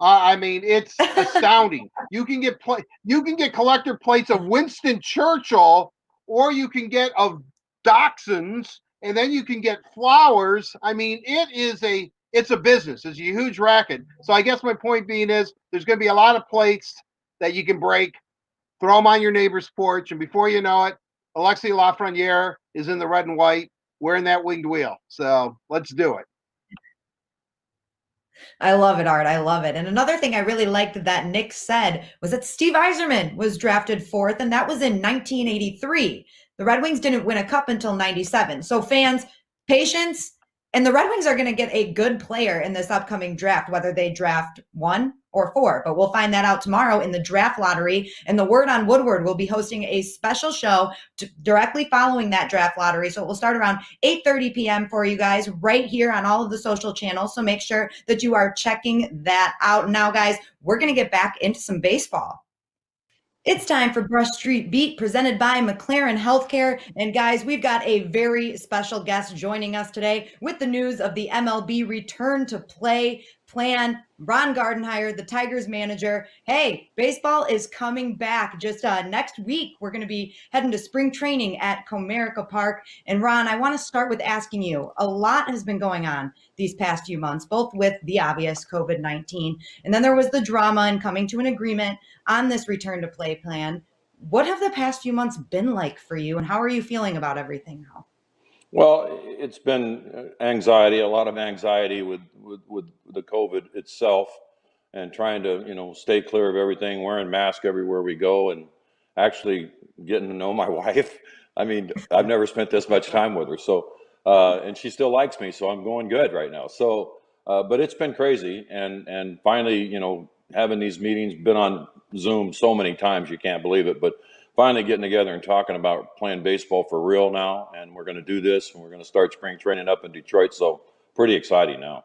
Speaker 2: I mean, it's astounding. You can get collector plates of Winston Churchill, or you can get of Dachshunds, and then you can get flowers. I mean, it's a business. It's a huge racket. So I guess my point being is there's going to be a lot of plates that you can break, throw them on your neighbor's porch, and before you know it, Alexis Lafreniere is in the red and white wearing that winged wheel. So let's do it.
Speaker 1: I love it, Art. I love it. And another thing I really liked that Nick said was that Steve Yzerman was drafted 4th, and that was in 1983. The Red Wings didn't win a cup until 97. So fans, patience. And the Red Wings are going to get a good player in this upcoming draft, whether they draft 1 or 4. But we'll find that out tomorrow in the draft lottery. And the Word on Woodward will be hosting a special show directly following that draft lottery. So it will start around 8:30 p.m. for you guys right here on all of the social channels. So make sure that you are checking that out. Now, guys, we're going to get back into some baseball. It's time for Brush Street Beat, presented by McLaren Healthcare. And guys, we've got a very special guest joining us today with the news of the MLB return to play plan. Ron Gardenhire, the Tigers manager. Hey, baseball is coming back. Just next week, we're going to be heading to spring training at Comerica Park. And Ron, I want to start with asking you, a lot has been going on these past few months, both with the obvious COVID-19, and then there was the drama and coming to an agreement on this return to play plan. What have the past few months been like for you, and how are you feeling about everything now?
Speaker 5: Well, it's been anxiety, a lot of anxiety with the COVID itself, and trying to, stay clear of everything, wearing masks everywhere we go, and actually getting to know my wife. I mean, I've never spent this much time with her. So, and she still likes me, so I'm going good right now. So, but it's been crazy. And finally, having these meetings, been on Zoom so many times, you can't believe it, but finally getting together and talking about playing baseball for real now. And we're going to do this, and we're going to start spring training up in Detroit. So pretty exciting now.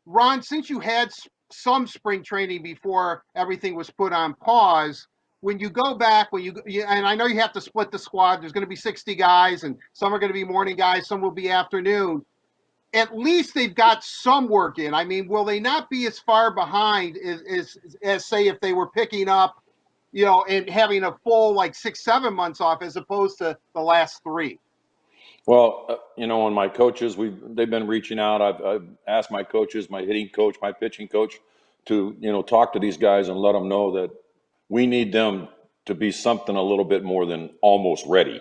Speaker 2: Ron, since you had some spring training before everything was put on pause, when you go back, and I know you have to split the squad, there's going to be 60 guys, and some are going to be morning guys, some will be afternoon. At least they've got some work in. I mean, will they not be as far behind as say, if they were picking up, and having a full like 6-7 months off as opposed to the last 3?
Speaker 5: Well, and my coaches, they've been reaching out. I've asked my coaches, my hitting coach, my pitching coach, to talk to these guys and let them know that we need them to be something a little bit more than almost ready.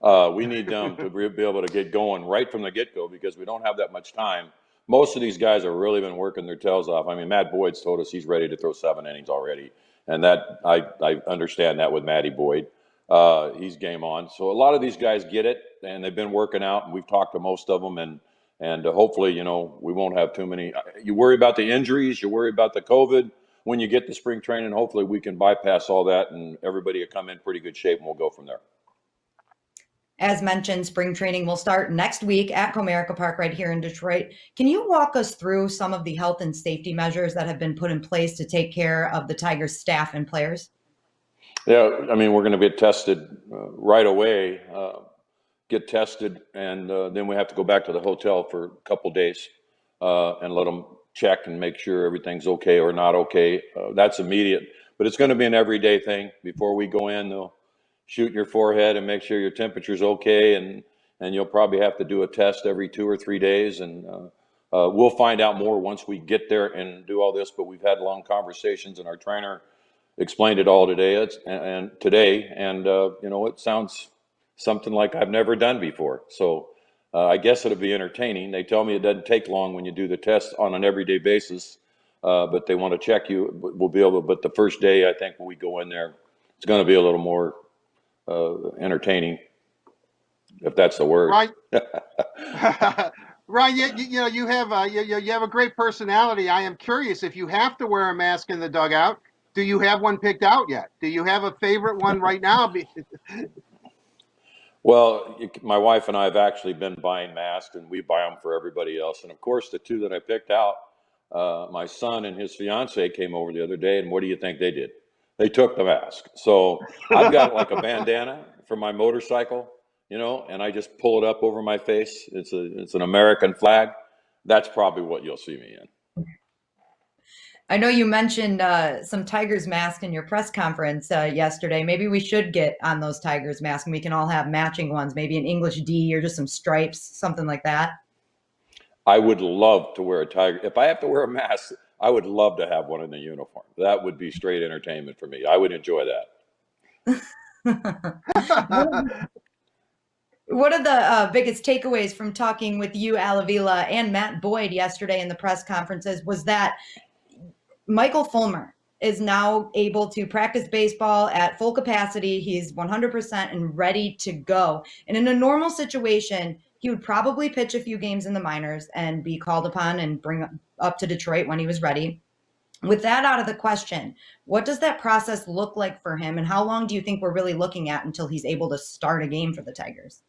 Speaker 5: We need them to be able to get going right from the get-go, because we don't have that much time. Most of these guys have really been working their tails off. I mean, Matt Boyd's told us he's ready to throw 7 innings already, and that I understand that with Matty Boyd. He's game on. So a lot of these guys get it, and they've been working out, and we've talked to most of them, and hopefully, we won't have too many. You worry about the injuries, you worry about the COVID. When you get to spring training, hopefully we can bypass all that, and everybody will come in pretty good shape, and we'll go from there.
Speaker 1: As mentioned, spring training will start next week at Comerica Park right here in Detroit. Can you walk us through some of the health and safety measures that have been put in place to take care of the Tigers staff and players?
Speaker 5: Yeah, I mean, we're going to get tested right away, get tested, and then we have to go back to the hotel for a couple days and let them check and make sure everything's okay or not okay. That's immediate, but it's going to be an everyday thing. Before we go in, they'll shoot your forehead and make sure your temperature's okay, and you'll probably have to do a test every 2 or 3 days, and we'll find out more once we get there and do all this. But we've had long conversations, and our trainer explained it all today. It sounds something like I've never done before. So I guess it'll be entertaining. They tell me it doesn't take long when you do the test on an everyday basis, but they want to check you. We'll be able to, but the first day, I think when we go in there, it's going to be a little more entertaining, if that's the word.
Speaker 2: Right. Ryan, you have a great personality. I am curious, if you have to wear a mask in the dugout, do you have one picked out yet? Do you have a favorite one right now?
Speaker 5: Well, my wife and I have actually been buying masks, and we buy them for everybody else. And of course, the 2 that I picked out, my son and his fiance came over the other day, and what do you think they did? They took the mask. So I've got like a bandana for my motorcycle, and I just pull it up over my face. It's an American flag. That's probably what you'll see me in.
Speaker 1: I know you mentioned some Tigers masks in your press conference yesterday. Maybe we should get on those Tigers masks, and we can all have matching ones, maybe an English D or just some stripes, something like that.
Speaker 5: I would love to wear a Tiger. If I have to wear a mask, I would love to have one in the uniform. That would be straight entertainment for me. I would enjoy that.
Speaker 1: One of the biggest takeaways from talking with you, Alavila, and Matt Boyd yesterday in the press conferences was that Michael Fulmer is now able to practice baseball at full capacity. He's 100% and ready to go. And in a normal situation, he would probably pitch a few games in the minors and be called upon and bring up to Detroit when he was ready. With that out of the question, what does that process look like for him? And how long do you think we're really looking at until he's able to start a game for the Tigers?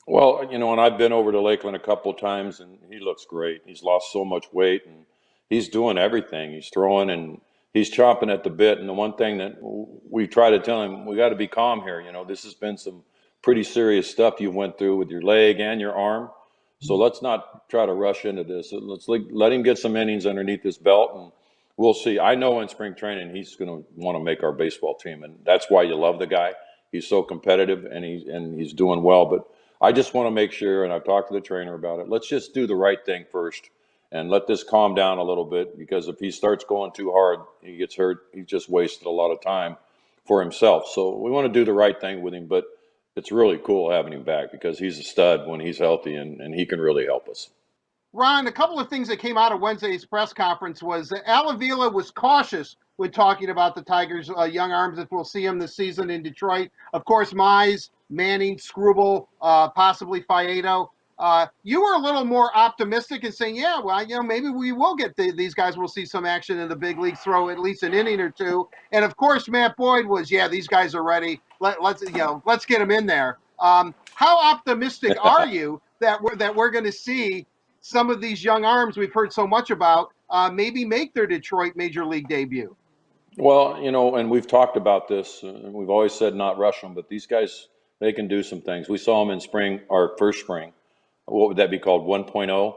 Speaker 5: Well, and I've been over to Lakeland a couple of times, and he looks great. He's lost so much weight, and he's doing everything. He's throwing, and he's chomping at the bit. And the one thing that we try to tell him, we got to be calm here. This has been some pretty serious stuff you went through with your leg and your arm. So let's not try to rush into this. Let's let him get some innings underneath his belt, and we'll see. I know in spring training he's going to want to make our baseball team, and that's why you love the guy. He's so competitive, and he's doing well. But I just want to make sure, and I've talked to the trainer about it, let's just do the right thing first and let this calm down a little bit, because if he starts going too hard, he gets hurt. He's just wasted a lot of time for himself. So we want to do the right thing with him, but it's really cool having him back because he's a stud when he's healthy, and he can really help us.
Speaker 2: Ron, a couple of things that came out of Wednesday's press conference was that Alavila was cautious when talking about the Tigers' young arms, if we'll see him this season in Detroit. Of course, Mize, Manning, Struble, possibly Faedo. You were a little more optimistic and saying, yeah, well, maybe we will get these guys will see some action in the big leagues, throw at least an inning or two. And of course, Matt Boyd was, yeah, these guys are ready. Let's get them in there. How optimistic are you that we're going to see some of these young arms we've heard so much about maybe make their Detroit major league debut?
Speaker 5: Well, and we've talked about this. We've always said not rush them, but these guys, they can do some things. We saw them in spring, our first spring. What would that be called? 1.0.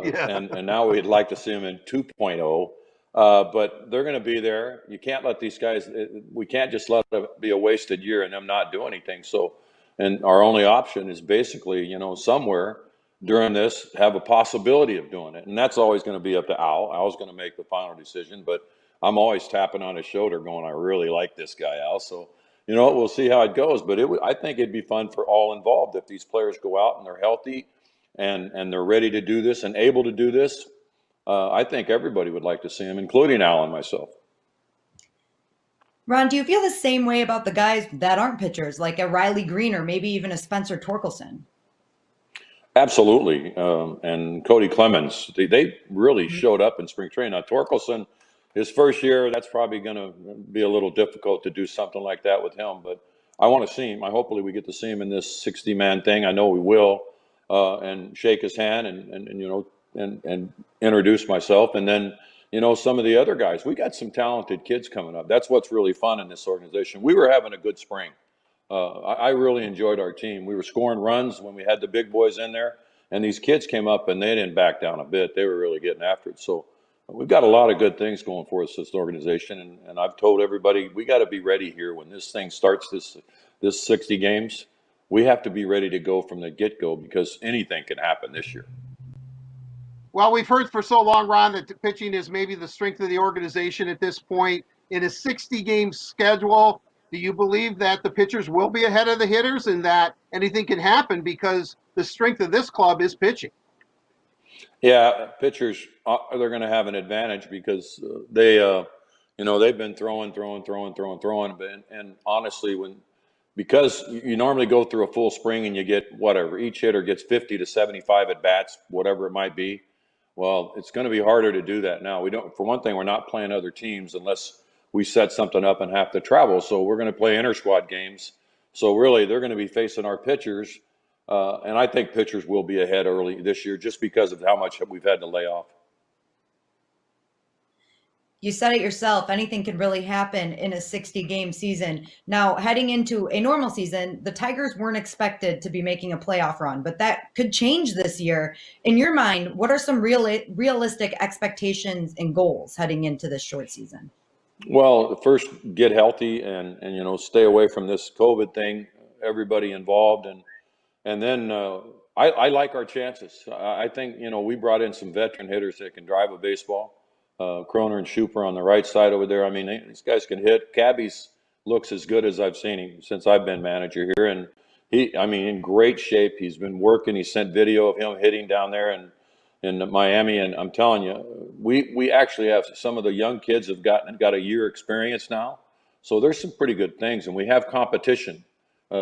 Speaker 2: Yeah.
Speaker 5: And now we'd like to see them in 2.0. But they're going to be there. You can't let these guys, we can't just let it be a wasted year and them not do anything. So, and our only option is basically, somewhere during this have a possibility of doing it. And that's always going to be up to Al. Al's going to make the final decision, but I'm always tapping on his shoulder going, I really like this guy, Al. So, we'll see how it goes. But I think it'd be fun for all involved if these players go out and they're healthy and they're ready to do this and able to do this. I think everybody would like to see him, including Al and myself.
Speaker 1: Ron, do you feel the same way about the guys that aren't pitchers, like a Riley Green or maybe even a Spencer Torkelson?
Speaker 5: Absolutely. And Cody Clemens, they really showed up in spring training. Now, Torkelson, his first year, that's probably going to be a little difficult to do something like that with him. But I want to see him. Hopefully we get to see him in this 60-man thing. I know we will, and shake his hand and introduce myself. And then, some of the other guys. We got some talented kids coming up. That's what's really fun in this organization. We were having a good spring. I really enjoyed our team. We were scoring runs when we had the big boys in there, and these kids came up and they didn't back down a bit. They were really getting after it. So we've got a lot of good things going for us, this organization. And I've told everybody, we got to be ready here when this thing starts, this 60 games. We have to be ready to go from the get-go because anything can happen this year.
Speaker 2: Well, we've heard for so long, Ron, that pitching is maybe the strength of the organization at this point. In a 60-game schedule, do you believe that the pitchers will be ahead of the hitters and that anything can happen because the strength of this club is pitching?
Speaker 5: Yeah, pitchers, they're going to have an advantage because they've been throwing. And honestly, because you normally go through a full spring and you get whatever, each hitter gets 50 to 75 at bats, whatever it might be. Well, it's going to be harder to do that now. For one thing, we're not playing other teams unless we set something up and have to travel. So we're going to play inter-squad games. So really, they're going to be facing our pitchers. And I think pitchers will be ahead early this year just because of how much we've had to lay off.
Speaker 1: You said it yourself, anything can really happen in a 60-game season. Now, heading into a normal season, the Tigers weren't expected to be making a playoff run, but that could change this year. In your mind, what are some realistic expectations and goals heading into this short season?
Speaker 5: Well, first, get healthy and stay away from this COVID thing, everybody involved. And then I like our chances. I think, we brought in some veteran hitters that can drive a baseball. Kroner and Schuper on the right side over there. I mean, these guys can hit. Cabby's looks as good as I've seen him since I've been manager here. And in great shape. He's been working. He sent video of him hitting down there in Miami. And I'm telling you, we actually have some of the young kids have got a year experience now. So there's some pretty good things. And we have competition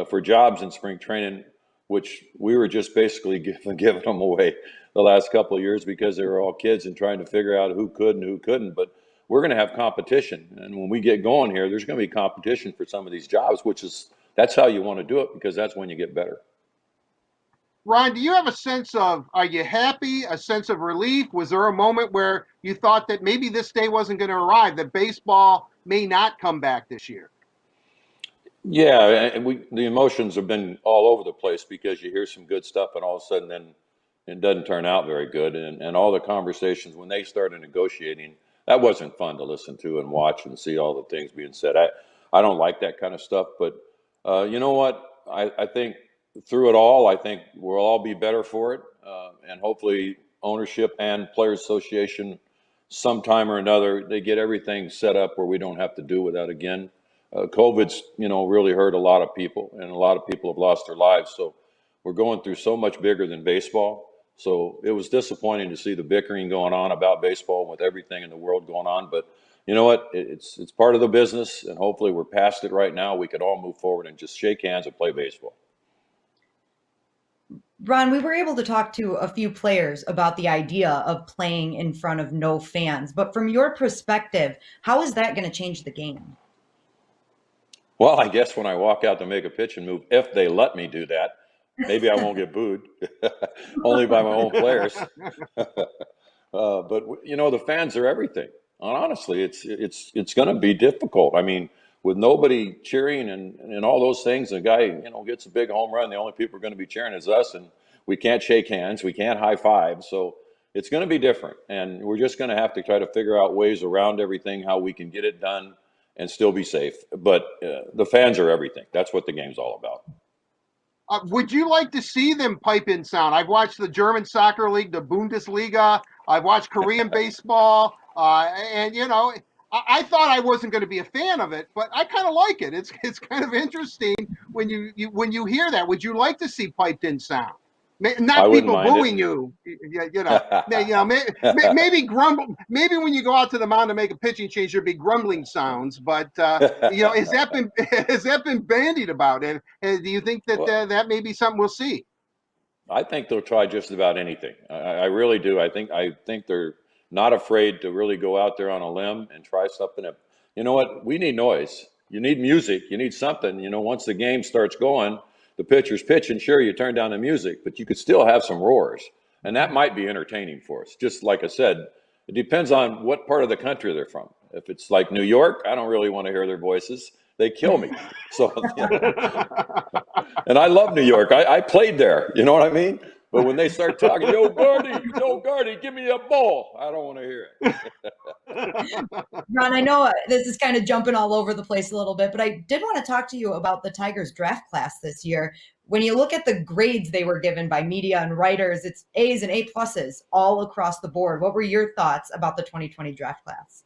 Speaker 5: for jobs in spring training, which we were just basically giving them away the last couple of years because they were all kids and trying to figure out who could and who couldn't. But we're going to have competition. And when we get going here, there's going to be competition for some of these jobs, that's how you want to do it because that's when you get better.
Speaker 2: Ron, do you have a sense of, are you happy, a sense of relief? Was there a moment where you thought that maybe this day wasn't going to arrive, that baseball may not come back this year?
Speaker 5: Yeah, and the emotions have been all over the place because you hear some good stuff and all of a sudden then it doesn't turn out very good. And all the conversations when they started negotiating, that wasn't fun to listen to and watch and see all the things being said. I don't like that kind of stuff, but you know what? I think through it all, I think we'll all be better for it. And hopefully ownership and Players Association sometime or another, they get everything set up where we don't have to do with that again. COVID's, really hurt a lot of people and a lot of people have lost their lives. So we're going through so much bigger than baseball. So it was disappointing to see the bickering going on about baseball with everything in the world going on. But you know what? It's part of the business, and hopefully we're past it right now. We could all move forward and just shake hands and play baseball.
Speaker 1: Ron, we were able to talk to a few players about the idea of playing in front of no fans, but from your perspective, how is that going to change the game?
Speaker 5: Well, I guess when I walk out to make a pitch and move, if they let me do that, maybe I won't get booed, only by my own players. But you know, the fans are everything. And honestly, it's going to be difficult. I mean, with nobody cheering and all those things, the guy, you know, gets a big home run. The only people who are going to be cheering is us, and we can't shake hands, we can't high five. So it's going to be different, and we're just going to have to try to figure out ways around everything, how we can get it done and still be safe. But the fans are everything. That's what the game's all about.
Speaker 2: Would you like to see them pipe in sound? I've watched the German soccer league, the Bundesliga. I've watched Korean baseball, and you know, I thought I wasn't going to be a fan of it, but I kind of like it. It's kind of interesting when you hear that. Would you like to see piped in sound? Not people booing you, you know, maybe grumble. Maybe when you go out to the mound to make a pitching change, there'd be grumbling sounds. But you know, has that been bandied about? And do you think that that may be something we'll see?
Speaker 5: I think they'll try just about anything. I really do. I think they're not afraid to really go out there on a limb and try something. You know what? We need noise. You need music. You need something. You know, once the game starts going, the pitcher's pitching. Sure, you turn down the music, but you could still have some roars, and that might be entertaining for us. Just like I said, it depends on what part of the country they're from. If it's like New York, I don't really want to hear their voices. They kill me. So, you know. And I love New York. I played there. You know what I mean? But when they start talking, yo, Gardy, give me a ball. I don't want to hear it.
Speaker 1: Ron, I know this is kind of jumping all over the place a little bit, but I did want to talk to you about the Tigers draft class this year. When you look at the grades they were given by media and writers, it's A's and A pluses all across the board. What were your thoughts about the 2020 draft class?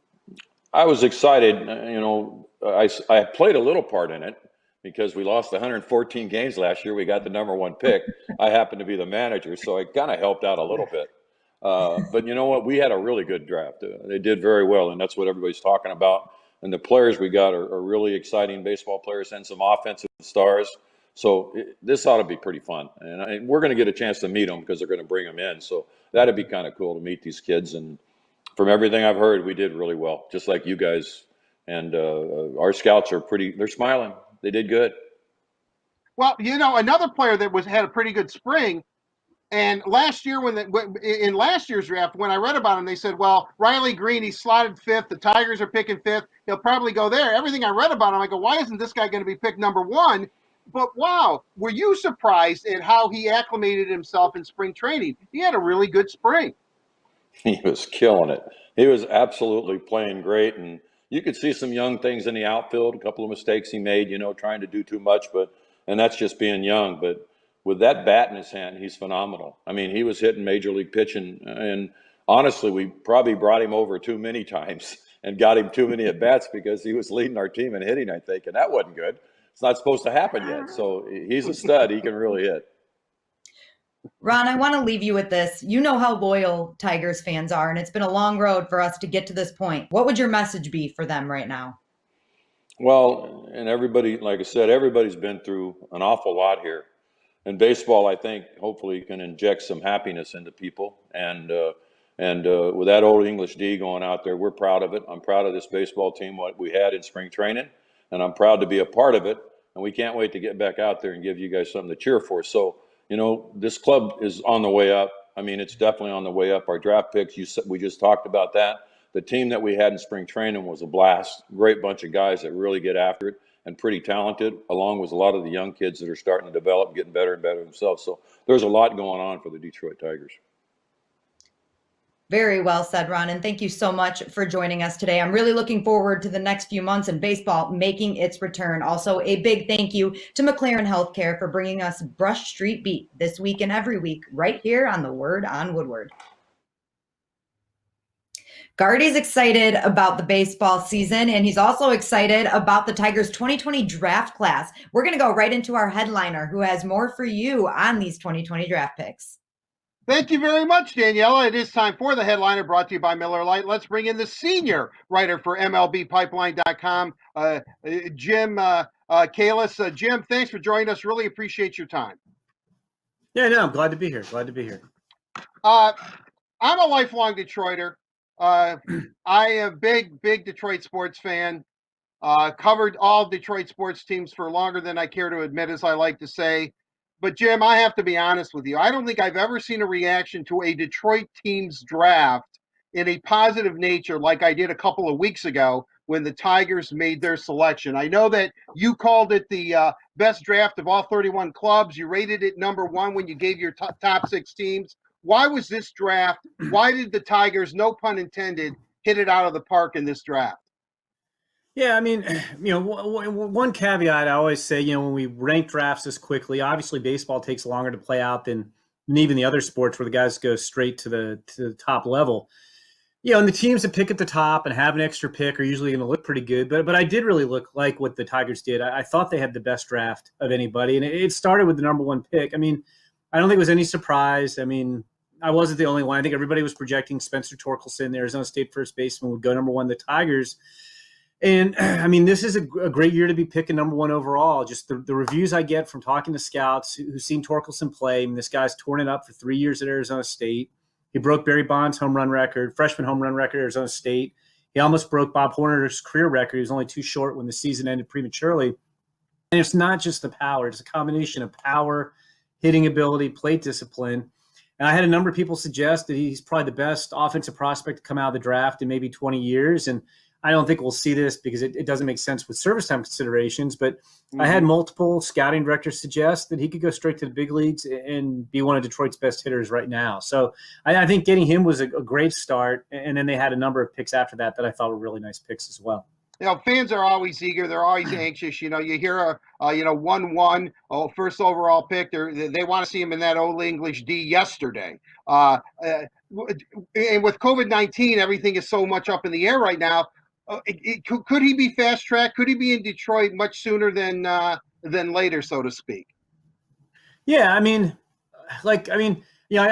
Speaker 5: I was excited. You know, I played a little part in it because we lost 114 games last year. We got the #1 pick. I happened to be the manager, so it kind of helped out a little bit. But you know what? We had a really good draft. They did very well, and that's what everybody's talking about. And the players we got are really exciting baseball players and some offensive stars. So this ought to be pretty fun. And we're going to get a chance to meet them because they're going to bring them in. So that'd be kind of cool to meet these kids. And from everything I've heard, we did really well, just like you guys. And our scouts are they're smiling. They did good.
Speaker 2: Well, you know, another player that had a pretty good spring, and last year in last year's draft, when I read about him, they said, well, Riley Green, he's slotted 5th. The Tigers are picking 5th. He'll probably go there. Everything I read about him, I go, why isn't this guy going to be picked #1? But wow, were you surprised at how he acclimated himself in spring training? He had a really good spring.
Speaker 5: He was killing it. He was absolutely playing great. And you could see some young things in the outfield, a couple of mistakes he made, you know, trying to do too much, and that's just being young. But with that bat in his hand, he's phenomenal. I mean, he was hitting major league pitching, and honestly, we probably brought him over too many times and got him too many at bats because he was leading our team in hitting, I think, and that wasn't good. It's not supposed to happen yet. So he's a stud. He can really hit.
Speaker 1: Ron, I want to leave you with this. You know how loyal Tigers fans are, and it's been a long road for us to get to this point. What would your message be for them right now?
Speaker 5: Well, and everybody, like I said, everybody's been through an awful lot here. And baseball, I think, hopefully can inject some happiness into people. And with that old English D going out there, we're proud of it. I'm proud of this baseball team, what we had in spring training, and I'm proud to be a part of it. And we can't wait to get back out there and give you guys something to cheer for. So, you know, this club is on the way up. I mean, it's definitely on the way up. Our draft picks, we just talked about that. The team that we had in spring training was a blast. Great bunch of guys that really get after it and pretty talented, along with a lot of the young kids that are starting to develop, getting better and better themselves. So there's a lot going on for the Detroit Tigers.
Speaker 1: Very well said, Ron, and thank you so much for joining us today. I'm really looking forward to the next few months in baseball making its return. Also, a big thank you to McLaren Healthcare for bringing us Brush Street Beat this week and every week right here on The Word on Woodward. Gardy's excited about the baseball season, and he's also excited about the Tigers 2020 draft class. We're going to go right into our headliner, who has more for you on these 2020 draft picks.
Speaker 2: Thank you very much, Daniela. It is time for the headliner, brought to you by Miller Lite. Let's bring in the senior writer for MLBpipeline.com, Jim Kalis. Jim, thanks for joining us. Really appreciate your time.
Speaker 10: Yeah, no, I'm glad to be here. Glad to be here.
Speaker 2: I'm a lifelong Detroiter. I am a big Detroit sports fan. Covered all Detroit sports teams for longer than I care to admit, as I like to say. But Jim, I have to be honest with you. I don't think I've ever seen a reaction to a Detroit team's draft in a positive nature like I did a couple of weeks ago when the Tigers made their selection. I know that you called it the best draft of all 31 clubs. You rated it number one when you gave your top six teams. Why was this draft? Why did the Tigers, no pun intended, hit it out of the park in this draft?
Speaker 10: Yeah, I mean, one caveat I always say, when we rank drafts this quickly, obviously baseball takes longer to play out than even the other sports where the guys go straight to the top level. And the teams that pick at the top and have an extra pick are usually going to look pretty good. But I did really look like what the Tigers did. I thought they had the best draft of anybody, and it started with the number one pick. I mean, I don't think it was any surprise. I mean, I wasn't the only one. I think everybody was projecting Spencer Torkelson, the Arizona State first baseman, would go number one. The Tigers. And I mean, this is a great year to be picking number one overall. Just the reviews I get from talking to scouts who've seen Torkelson play. I mean, this guy's torn it up for 3 years at Arizona State. He broke Barry Bonds' home run record, freshman home run record at Arizona State. He almost broke Bob Horner's career record. He was only too short when the season ended prematurely. And it's not just the power. It's a combination of power, hitting ability, plate discipline. And I had a number of people suggest that he's probably the best offensive prospect to come out of the draft in maybe 20 years. And I don't think we'll see this because it doesn't make sense with service time considerations, but I had multiple scouting directors suggest that he could go straight to the big leagues and be one of Detroit's best hitters right now. So I think getting him was a great start. And then they had a number of picks after that I thought were really nice picks as well.
Speaker 2: Fans are always eager. They're always anxious. You hear 1-1, first overall pick. They want to see him in that Old English D yesterday. And with COVID-19, everything is so much up in the air right now. Could he be fast tracked? Could he be in Detroit much sooner than later, so to speak?
Speaker 10: Yeah, I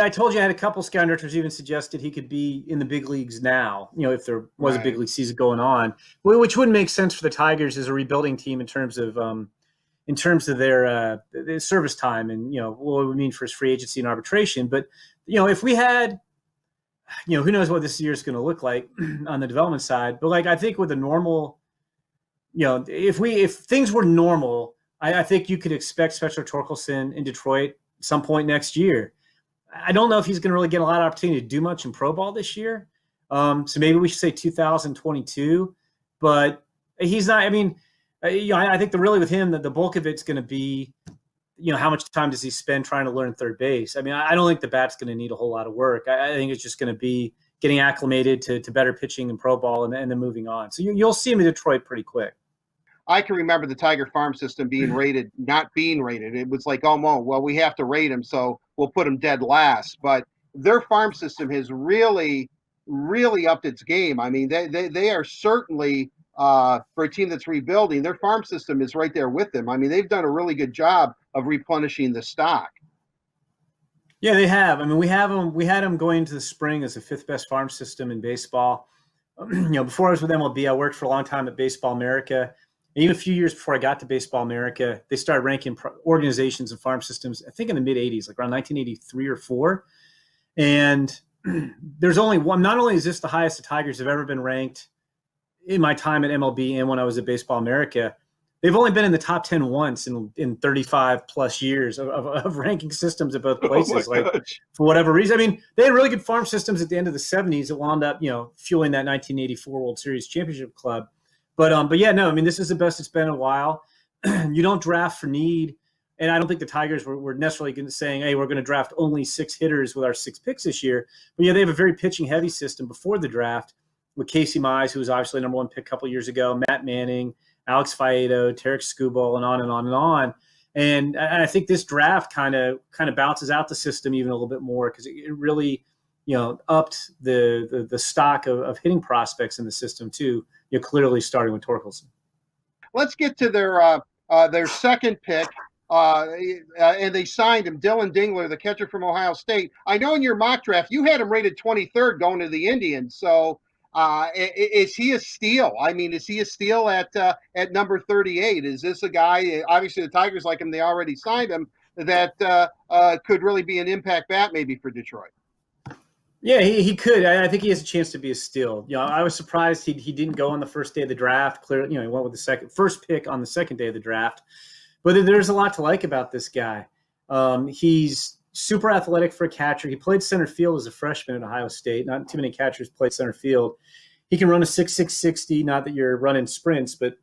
Speaker 10: told you I had a couple scout directors even suggested he could be in the big leagues now, if there was a big league season going on, which wouldn't make sense for the Tigers as a rebuilding team in terms of their service time and, what it would mean for his free agency and arbitration. But, if we had, who knows what this year is going to look like on the development side. But I think with a normal, if things were normal, I think you could expect Spencer Torkelson in Detroit some point next year. I don't know if he's going to really get a lot of opportunity to do much in pro ball this year. So maybe we should say 2022, but he's not, I think really with him that the bulk of it's going to be, how much time does he spend trying to learn third base? I don't think the bat's going to need a whole lot of work. I think it's just going to be getting acclimated to better pitching in pro ball and then moving on. So you'll see him in Detroit pretty quick.
Speaker 2: I can remember the Tiger farm system being rated, not being rated. It was like, well, we have to rate him, so we'll put him dead last. But their farm system has really, really upped its game. They are certainly, for a team that's rebuilding, their farm system is right there with them. They've done a really good job of replenishing the stock.
Speaker 10: Yeah, they have. We had them going into the spring as the fifth best farm system in baseball. Before I was with MLB, I worked for a long time at Baseball America. And even a few years before I got to Baseball America, they started ranking organizations and farm systems, I think in the mid 80s, like around 1983 or 4. And there's only one. Not only is this the highest the Tigers have ever been ranked in my time at MLB and when I was at Baseball America, they've only been in the top 10 once in 35 plus years of ranking systems at both places. For whatever reason, they had really good farm systems at the end of the 70s that wound up, fueling that 1984 World Series championship club. But yeah, no, this is the best it's been in a while. You don't draft for need. And I don't think the Tigers were necessarily saying, hey, we're going to draft only 6 hitters with our 6 picks this year. But yeah, they have a very pitching heavy system before the draft with Casey Mize, who was obviously number one pick a couple years ago, Matt Manning, Alex Faedo, Tarek Skubal, and on and on and on. And I think this draft kind of bounces out the system even a little bit more because it really, upped the stock of hitting prospects in the system too. Clearly starting with Torkelson.
Speaker 2: Let's get to their second pick, and they signed him, Dylan Dingler, the catcher from Ohio State. I know in your mock draft you had him rated 23rd going to the Indians. So is he a steal? Is he a steal at number 38? Is this a guy? Obviously, the Tigers like him; they already signed him. that could really be an impact bat maybe for Detroit.
Speaker 10: Yeah, he could. I think he has a chance to be a steal. I was surprised he didn't go on the first day of the draft. Clearly, he went with the first pick on the second day of the draft. But there's a lot to like about this guy. He's super athletic for a catcher. He played center field as a freshman at Ohio State. Not too many catchers played center field. He can run a 6'6", 60. Not that you're running sprints, but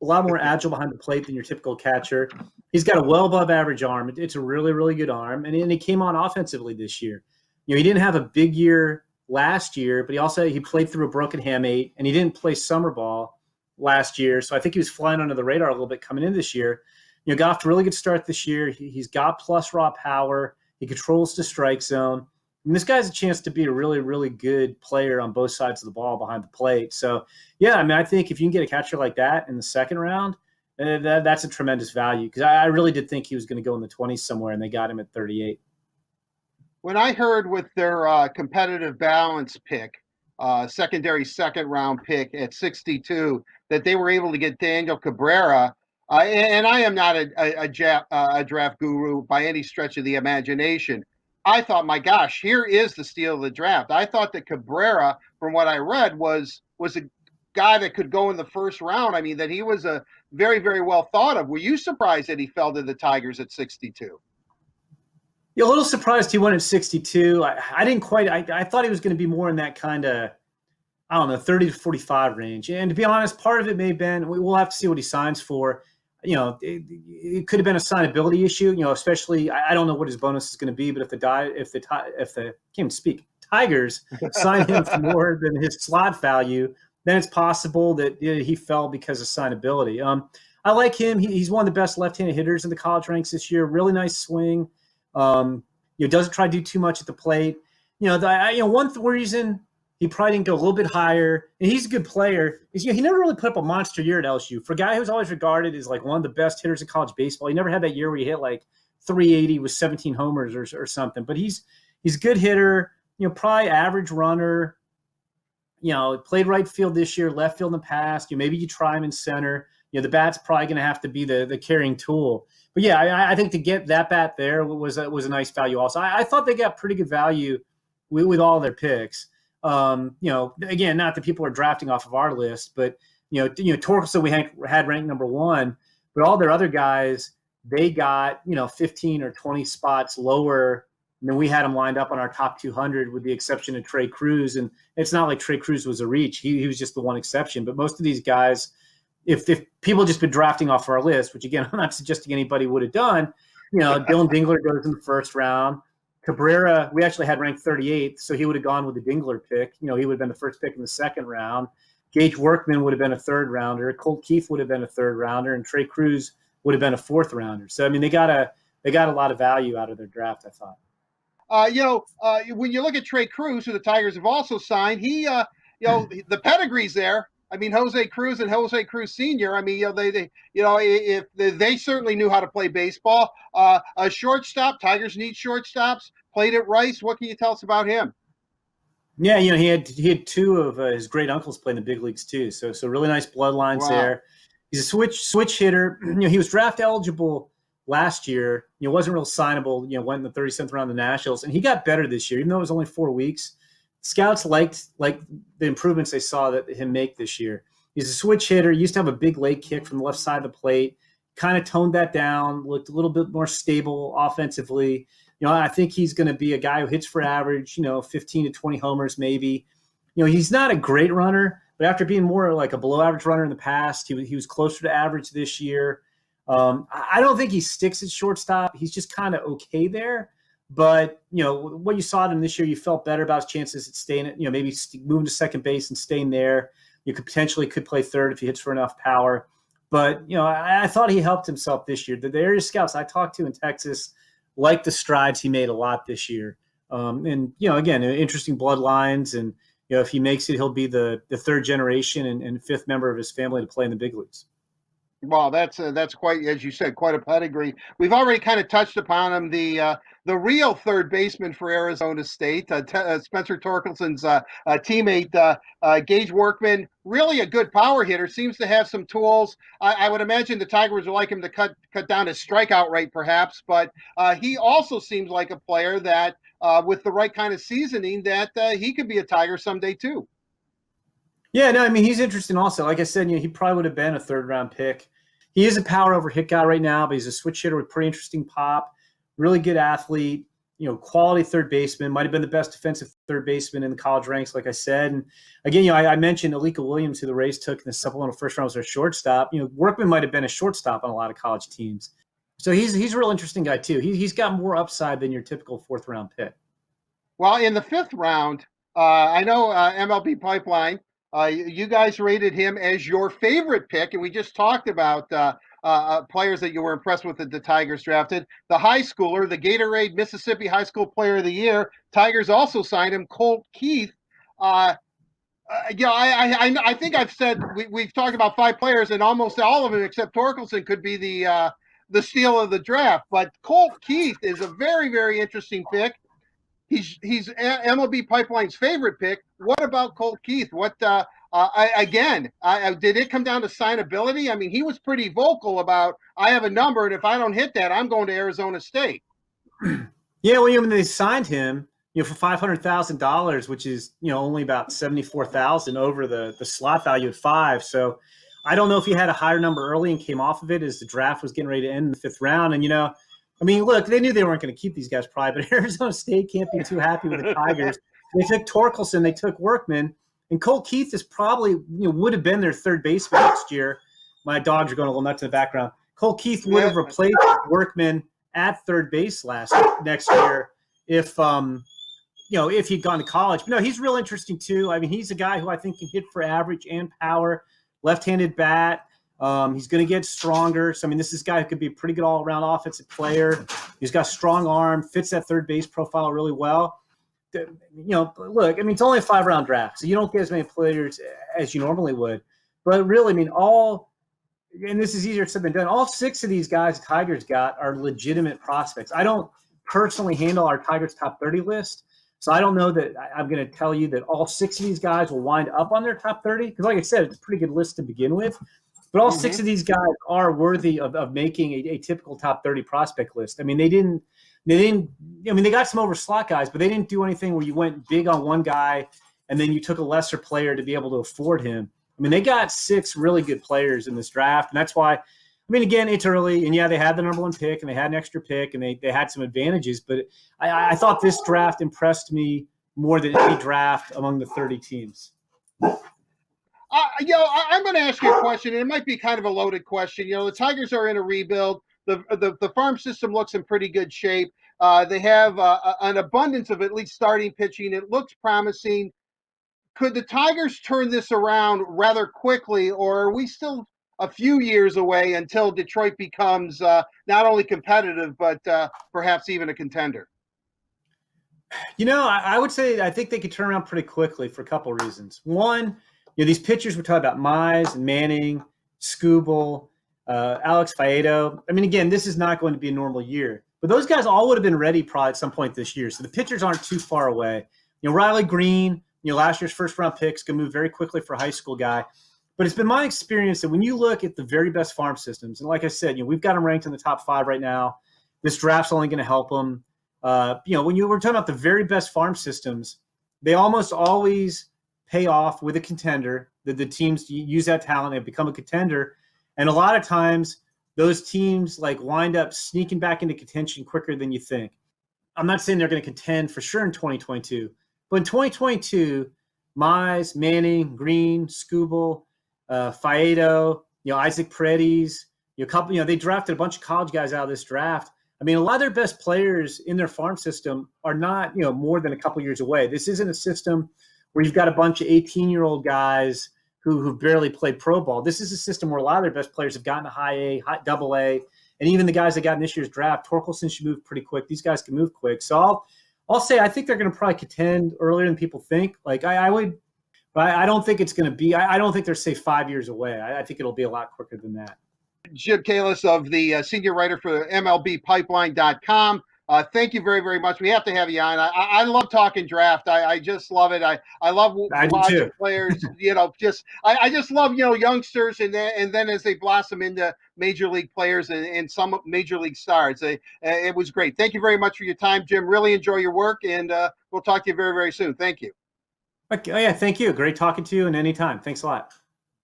Speaker 10: a lot more agile behind the plate than your typical catcher. He's got a well above average arm. It's a really, really good arm. And he came on offensively this year. He didn't have a big year last year, but he played through a broken hamate, and he didn't play summer ball last year. So I think he was flying under the radar a little bit coming in this year. Got off to a really good start this year. He's got plus raw power. He controls the strike zone. And this guy's a chance to be a really, really good player on both sides of the ball behind the plate. So, yeah, I think if you can get a catcher like that in the second round, that's a tremendous value, because I really did think he was going to go in the 20s somewhere, and they got him at 38.
Speaker 2: When I heard with their competitive balance pick, secondary second round pick at 62, that they were able to get Daniel Cabrera, and I am not a draft guru by any stretch of the imagination. I thought, my gosh, here is the steal of the draft. I thought that Cabrera, from what I read, was a guy that could go in the first round. I mean, that he was a very, very well thought of. Were you surprised that he fell to the Tigers at 62?
Speaker 10: Yeah, a little surprised he went at 62. I didn't quite. I thought he was going to be more in that kind of, 30 to 45 range. And to be honest, part of it may have been, we'll have to see what he signs for. It could have been a signability issue. Especially, I don't know what his bonus is going to be, but if the can't even speak, Tigers sign him for more than his slot value, then it's possible that he fell because of signability. I like him. He's one of the best left-handed hitters in the college ranks this year. Really nice swing. Doesn't try to do too much at the plate. One reason he probably didn't go a little bit higher, and he's a good player, is he never really put up a monster year at LSU. For a guy who's always regarded as like one of the best hitters in college baseball, he never had that year where he hit like 380 with 17 homers or something. But he's a good hitter. Probably average runner. Played right field this year, left field in the past. Maybe you try him in center. The bat's probably going to have to be the carrying tool. But yeah, I think to get that bat there was a nice value also. I thought they got pretty good value with all their picks. Again, not that people are drafting off of our list, but Torkelson we had ranked number 1, but all their other guys, they got 15 or 20 spots lower than we had them lined up on our top 200, with the exception of Trey Cruz. And it's not like Trey Cruz was a reach; he was just the one exception. But most of these guys, if people just been drafting off our list, which again, I'm not suggesting anybody would have done, Dylan Dingler goes in the first round. Cabrera, we actually had ranked 38th, so he would have gone with the Dingler pick. He would have been the first pick in the second round. Gage Workman would have been a third rounder. Colt Keith would have been a third rounder, and Trey Cruz would have been a fourth rounder. So they got a lot of value out of their draft, I thought.
Speaker 2: When you look at Trey Cruz, who the Tigers have also signed, he the pedigree's there. I mean, Jose Cruz and Jose Cruz Sr. I mean, they certainly knew how to play baseball. A shortstop, Tigers need shortstops. Played at Rice. What can you tell us about him?
Speaker 10: Yeah, he had 2 of his great uncles play in the big leagues too. So really nice bloodlines there. He's a switch hitter. He was draft eligible last year. Wasn't real signable. Went in the 37th round of the Nationals, and he got better this year, even though it was only 4 weeks. Scouts liked the improvements they saw him make this year. He's a switch hitter. He used to have a big leg kick from the left side of the plate. Kind of toned that down. Looked a little bit more stable offensively. I think he's going to be a guy who hits for average. 15 to 20 homers maybe. He's not a great runner, but after being more like a below average runner in the past, he was closer to average this year. I don't think he sticks at shortstop. He's just kind of okay there. But, what you saw in him this year, you felt better about his chances at staying, maybe moving to second base and staying there. You could play third if he hits for enough power. But, I thought he helped himself this year. The area scouts I talked to in Texas liked the strides he made a lot this year. And, again, interesting bloodlines. And, if he makes it, he'll be the third generation and fifth member of his family to play in the big leagues.
Speaker 2: Well, that's quite, as you said, quite a pedigree. We've already kind of touched upon him. The real third baseman for Arizona State, Spencer Torkelson's teammate, Gage Workman, really a good power hitter, seems to have some tools. I would imagine the Tigers would like him to cut down his strikeout rate perhaps, but he also seems like a player that with the right kind of seasoning that he could be a Tiger someday too.
Speaker 10: Yeah, no, I mean, he's interesting also. Like I said, he probably would have been a third-round pick. He is a power over hit guy right now, but he's a switch hitter with pretty interesting pop, really good athlete, quality third baseman, might have been the best defensive third baseman in the college ranks, like I said. And again, I mentioned Alika Williams, who the Rays took in the supplemental first round, was their shortstop. Workman might have been a shortstop on a lot of college teams. So he's a real interesting guy too. He's got more upside than your typical fourth-round pick. Well,
Speaker 2: in the fifth round, I know MLB Pipeline, you guys rated him as your favorite pick, and we just talked about players that you were impressed with that the Tigers drafted. The high schooler, the Gatorade Mississippi High School Player of the Year. Tigers also signed him, Colt Keith. I think I've said we've talked about 5 players, and almost all of them, except Torkelson, could be the steal of the draft. But Colt Keith is a very, very interesting pick. He's MLB Pipeline's favorite pick. What about Colt Keith? What did it come down to signability? I mean, he was pretty vocal about, I have a number, and if I don't hit that, I'm going to Arizona State.
Speaker 10: Yeah, well, when they signed him, for $500,000, which is only about $74,000 over the slot value at 5. So I don't know if he had a higher number early and came off of it as the draft was getting ready to end in the 5th round. And look, they knew they weren't going to keep these guys probably, but Arizona State can't be too happy with the Tigers. They took Torkelson, they took Workman, and Colt Keith is probably, would have been their third baseman next year. My dogs are going a little nuts in the background. Colt Keith would have replaced Workman at third base next year if he'd gone to college. But no, he's real interesting too. I mean, he's a guy who I think can hit for average and power, left-handed bat. He's going to get stronger. So, I mean, this is a guy who could be a pretty good all-around offensive player. He's got a strong arm, fits that third base profile really well. Look, I mean, it's only a 5-round draft, so you don't get as many players as you normally would. But really, I mean, and this is easier said than done, all 6 of these guys the Tigers got are legitimate prospects. I don't personally handle our Tigers top 30 list, so I don't know that I'm going to tell you that all 6 of these guys will wind up on their top 30, because like I said, it's a pretty good list to begin with. But all 6 of these guys are worthy of making a typical top 30 prospect list. I mean, they got some over slot guys, but they didn't do anything where you went big on one guy and then you took a lesser player to be able to afford him. I mean, they got 6 really good players in this draft. And that's why, I mean, again, it's early, and yeah, they had the number 1 pick and they had an extra pick and they had some advantages, but I thought this draft impressed me more than any draft among the 30 teams.
Speaker 2: I'm going to ask you a question, and it might be kind of a loaded question. The Tigers are in a rebuild. The farm system looks in pretty good shape. They have an abundance of at least starting pitching. It looks promising. Could the Tigers turn this around rather quickly, or are we still a few years away until Detroit becomes not only competitive, but perhaps even a contender?
Speaker 10: I would say I think they could turn around pretty quickly for a couple of reasons. One, these pitchers we're talking about, Mize and Manning, Skubal, Alex Faedo. I mean, again, this is not going to be a normal year, but those guys all would have been ready probably at some point this year. So the pitchers aren't too far away. Riley Green, last year's first-round pick, is going to move very quickly for a high school guy. But it's been my experience that when you look at the very best farm systems, and like I said, we've got them ranked in the top 5 right now. This draft's only going to help them. When you were talking about the very best farm systems, they almost always pay off with a contender. The teams use that talent and become a contender. And a lot of times those teams wind up sneaking back into contention quicker than you think. I'm not saying they're going to contend for sure in 2022, but in 2022, Mize, Manning, Green, Skubal, Faedo, Isaac Paredes, they drafted a bunch of college guys out of this draft. I mean, a lot of their best players in their farm system are not, more than a couple years away. This isn't a system where you've got a bunch of 18-year-old guys who barely played pro ball. This is a system where a lot of their best players have gotten to high A, double A, and even the guys that got in this year's draft, Torkelson should move pretty quick. These guys can move quick. So I'll say I think they're going to probably contend earlier than people think. I would, but I don't think it's going to be. I don't think they're, say, 5 years away. I think it'll be a lot quicker than that.
Speaker 2: Jim Kalis of the senior writer for MLBpipeline.com. Thank you very, very much. We have to have you on. I love talking draft. I just love it. I love
Speaker 10: I do
Speaker 2: watching
Speaker 10: too.
Speaker 2: players. I just love youngsters, and then as they blossom into major league players and some major league stars. It was great. Thank you very much for your time, Jim. Really enjoy your work, and we'll talk to you very, very soon. Thank you.
Speaker 10: Okay, oh yeah, thank you. Great talking to you, and anytime. Thanks a lot.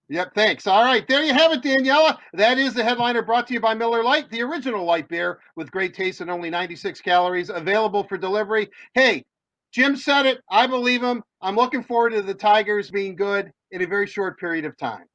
Speaker 2: Yep, thanks. All right, there you have it, Daniela. That is the headliner, brought to you by Miller Lite, the original light beer with great taste and only 96 calories, available for delivery. Hey, Jim said it. I believe him. I'm looking forward to the Tigers being good in a very short period of time.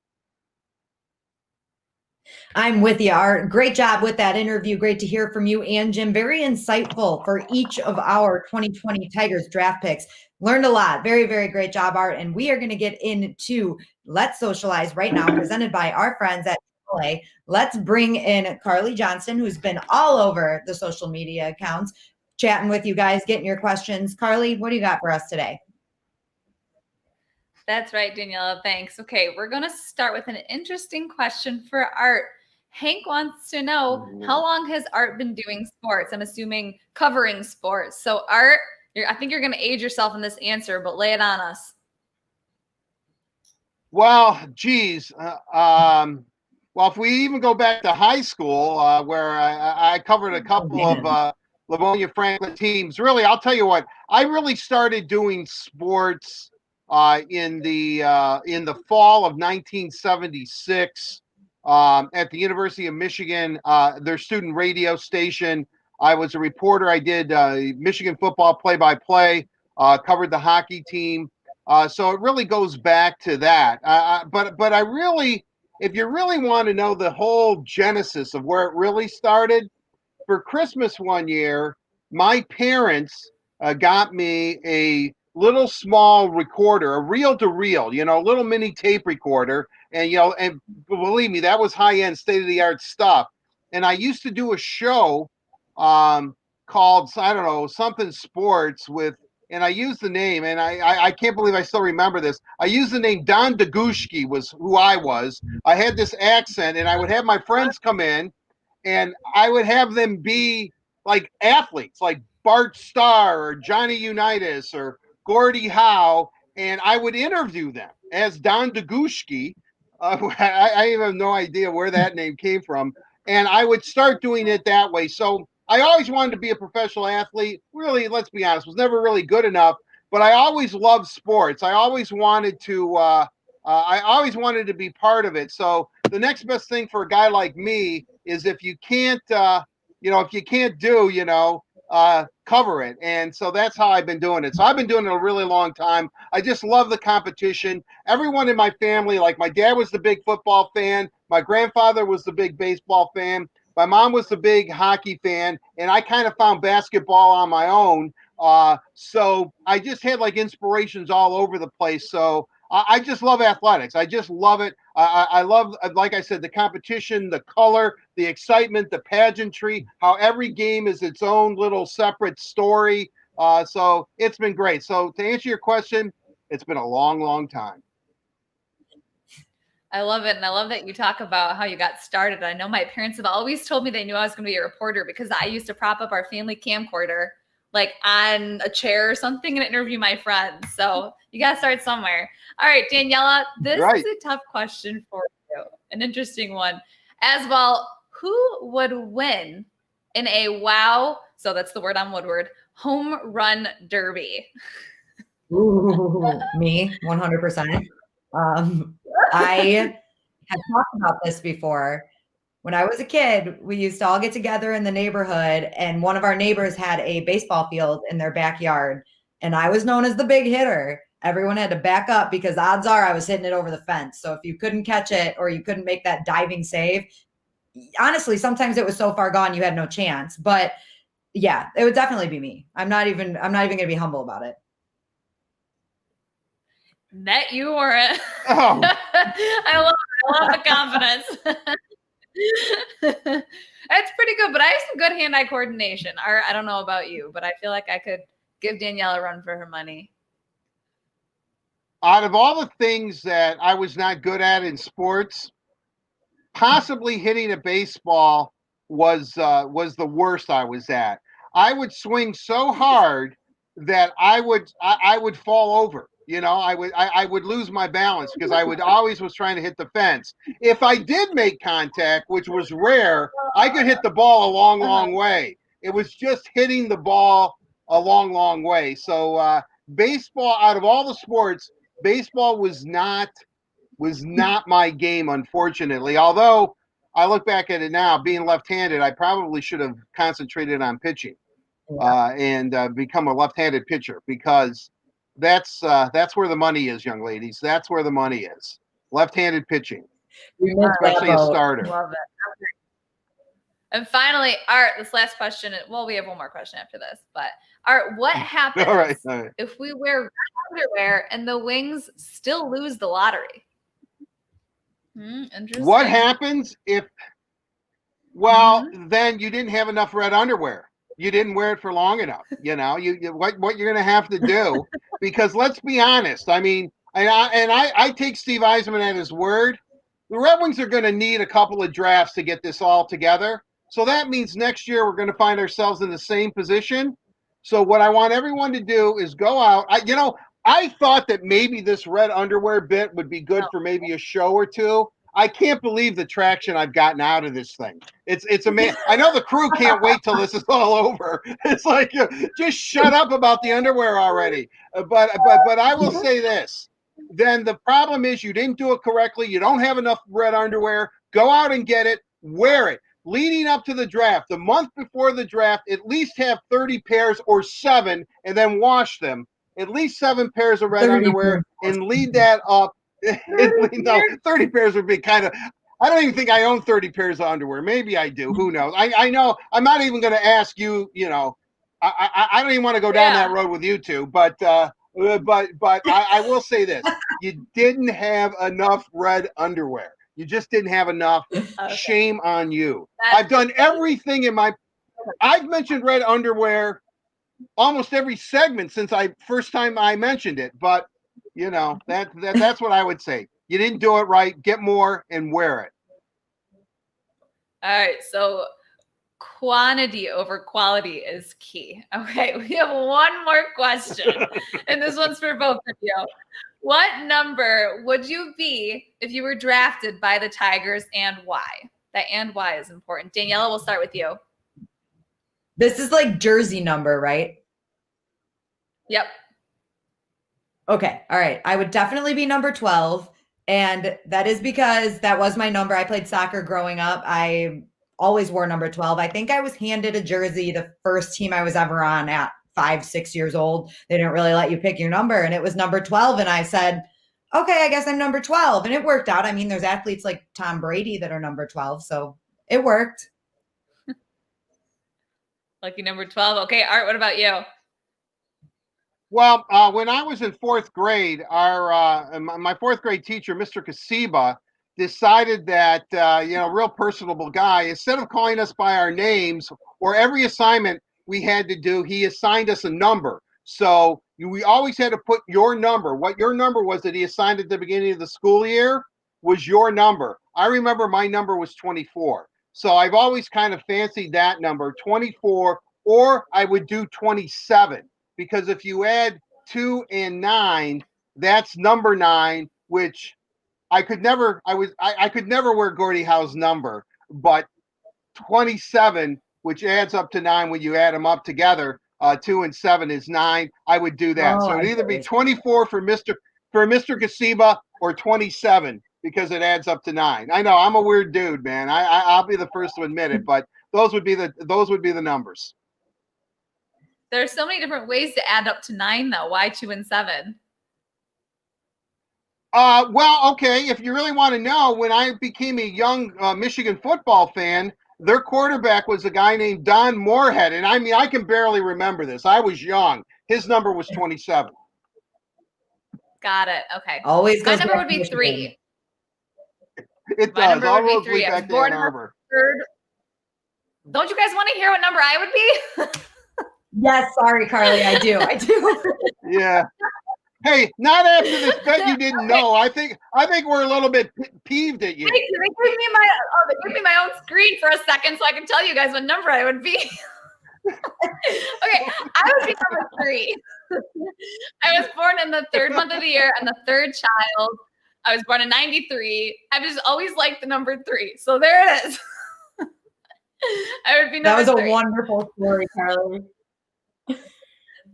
Speaker 1: I'm with you, Art. Great job with that interview. Great to hear from you and Jim. Very insightful for each of our 2020 Tigers draft picks. Learned a lot. Very, very great job, Art. And we are going to get into Let's Socialize right now, presented by our friends at AAA. Let's bring in Carly Johnson, who's been all over the social media accounts, chatting with you guys, getting your questions. Carly, what do you got for us today?
Speaker 7: That's right, Daniela. Thanks. Okay, we're going to start with an interesting question for Art. Hank wants to know, how long has Art been doing sports? I'm assuming covering sports. So, Art, I think you're going to age yourself in this answer, but lay it on us.
Speaker 2: Well, geez. Well, if we even go back to high school, where I covered a couple of Livonia Franklin teams, really, I'll tell you what, I really started doing sports in the fall of 1976 at the University of Michigan, their student radio station. I was a reporter. I did Michigan football play-by-play, covered the hockey team. So it really goes back to that. But I really, if you really want to know the whole genesis of where it really started, for Christmas one year, my parents got me a little small recorder, a reel-to-reel, a little mini tape recorder. And, and believe me, that was high-end, state-of-the-art stuff. And I used to do a show called, I don't know, something sports with, and I used the name, and I can't believe I still remember this. I used the name Don Dagushki was who I was. I had this accent, and I would have my friends come in, and I would have them be like athletes, like Bart Starr or Johnny Unitas or Gordie Howe, and I would interview them as Don Dagushki. I have no idea where that name came from. And I would start doing it that way. So I always wanted to be a professional athlete. Really, let's be honest, was never really good enough. But I always loved sports. I always wanted to be part of it. So the next best thing for a guy like me is if you can't, cover it. And so that's how I've been doing it. So I've been doing it a really long time. I just love the competition. Everyone in my family, like my dad was the big football fan. My grandfather was the big baseball fan. My mom was the big hockey fan. And I kind of found basketball on my own. So I just had like inspirations all over the place. So I just love athletics. I just love it. I love, like I said, the competition, the color, the excitement, the pageantry, how every game is its own little separate story. So it's been great. So to answer your question, it's been a long, long time.
Speaker 7: I love it. And I love that you talk about how you got started. I know my parents have always told me they knew I was going to be a reporter because I used to prop up our family camcorder like on a chair or something and interview my friends. So you got to start somewhere. All right, Daniela, this is a tough question for you. An interesting one as well. Who would win in a WOW? So that's the word on Woodward, home run derby.
Speaker 1: Ooh, me, 100%. I had talked about this before. When I was a kid, we used to all get together in the neighborhood, and one of our neighbors had a baseball field in their backyard, and I was known as the big hitter. Everyone had to back up because odds are I was hitting it over the fence. So if you couldn't catch it or you couldn't make that diving save, honestly, sometimes it was so far gone you had no chance. But yeah, it would definitely be me. I'm not even going to be humble about it.
Speaker 7: That you weren't.
Speaker 2: Oh.
Speaker 7: I love the confidence. That's pretty good, but I have some good hand-eye coordination. I don't know about you, but I feel like I could give Daniela a run for her money.
Speaker 2: Out of all the things that I was not good at in sports, possibly hitting a baseball was the worst I was at. I would swing so hard that I would fall over. You know, I would lose my balance because I would always was trying to hit the fence. If I did make contact, which was rare, I could hit the ball a long, long way. It was just hitting the ball a long, long way. So baseball, out of all the sports, baseball was not my game, unfortunately. Although I look back at it now, being left-handed, I probably should have concentrated on pitching and become a left-handed pitcher, because that's where the money is, young ladies. That's where the money is. Left-handed pitching, especially a starter.
Speaker 7: Love it. Okay. And finally, Art, this last question. Well, we have one more question after this, but Art, what happens
Speaker 2: All right.
Speaker 7: if we wear red underwear and the Wings still lose the lottery? Interesting.
Speaker 2: What happens if? Well, then you didn't have enough red underwear. You didn't wear it for long enough. You know, what you're going to have to do, because let's be honest. I mean, I take Steve Eisman at his word. The Red Wings are going to need a couple of drafts to get this all together. So that means next year we're going to find ourselves in the same position. So what I want everyone to do is go out. I thought that maybe this red underwear bit would be good for maybe a show or two. I can't believe the traction I've gotten out of this thing. It's amazing. I know the crew can't wait till this is all over. It's like, just shut up about the underwear already. But I will say this. Then the problem is you didn't do it correctly. You don't have enough red underwear. Go out and get it. Wear it. Leading up to the draft, the month before the draft, at least have 30 pairs or 7, and then wash them. At least 7 pairs of red underwear, and lead that up. No, 30 pairs would be kind of. I don't even think I own 30 pairs of underwear. Maybe I do. Who knows? I know. I'm not even going to ask you. You know, I don't even want to go down that road with you two. But I will say this: you didn't have enough red underwear. You just didn't have enough. Okay. Shame on you. I've done everything in my. I've mentioned red underwear almost every segment since first time I mentioned it, but. You know, that's what I would say. You didn't do it right. Get more and wear it.
Speaker 7: All right. So quantity over quality is key. Okay. We have one more question. And this one's for both of you. What number would you be if you were drafted by the Tigers, and why? That and why is important. Daniela, we'll start with you.
Speaker 1: This is like jersey number, right?
Speaker 7: Yep.
Speaker 1: Okay. All right. I would definitely be number 12. And that is because that was my number. I played soccer growing up. I always wore number 12. I think I was handed a jersey the first team I was ever on at 5-6 years old. They didn't really let you pick your number, and it was number 12. And I said, okay, I guess I'm number 12. And it worked out. I mean, there's athletes like Tom Brady that are number 12. So it worked.
Speaker 7: Lucky number 12. Okay. Art, what about you?
Speaker 2: Well, when I was in 4th grade, my 4th grade teacher, Mr. Kasiba, decided that, real personable guy, instead of calling us by our names or every assignment we had to do, he assigned us a number. So we always had to put your number. What your number was that he assigned at the beginning of the school year was your number. I remember my number was 24. So I've always kind of fancied that number, 24, or I would do 27. Because if you add 2 and 9, that's number 9, which I could never wear Gordie Howe's number, but 27, which adds up to 9 when you add them up together, 2 and 7 is 9. I would do that. So it'd either be 24 for Mr. Kasiba or 27 because it adds up to 9. I know I'm a weird dude, man. I'll be the first to admit it, but those would be the numbers.
Speaker 7: There's so many different ways to add up to 9, though. Why 2 and 7?
Speaker 2: Well, okay. If you really want to know, when I became a young Michigan football fan, their quarterback was a guy named Don Moorhead. And I mean, I can barely remember this. I was young. His number was 27.
Speaker 7: Got it. Okay.
Speaker 1: Always
Speaker 7: my
Speaker 1: goes
Speaker 7: number
Speaker 1: back
Speaker 7: would be
Speaker 1: to
Speaker 7: 3.
Speaker 2: It
Speaker 7: My
Speaker 2: does.
Speaker 7: number
Speaker 2: All
Speaker 7: would be
Speaker 2: roads
Speaker 7: 3.
Speaker 2: lead
Speaker 7: I was
Speaker 2: back to
Speaker 7: born
Speaker 2: Ann
Speaker 7: in the
Speaker 2: Arbor.
Speaker 7: 3rd. Don't you guys want to hear what number I would be?
Speaker 1: Yes, sorry, Carly. I do.
Speaker 2: Yeah. Hey, not after this bet you didn't know. I think we're a little bit peeved at you.
Speaker 7: Hey, they gave me my own screen for a second so I can tell you guys what number I would be. Okay, I would be number 3. I was born in the 3rd month of the year and the 3rd child. I was born in 93. I've just always liked the number 3. So there it is. I would be number 3.
Speaker 1: That was a wonderful story, Carly.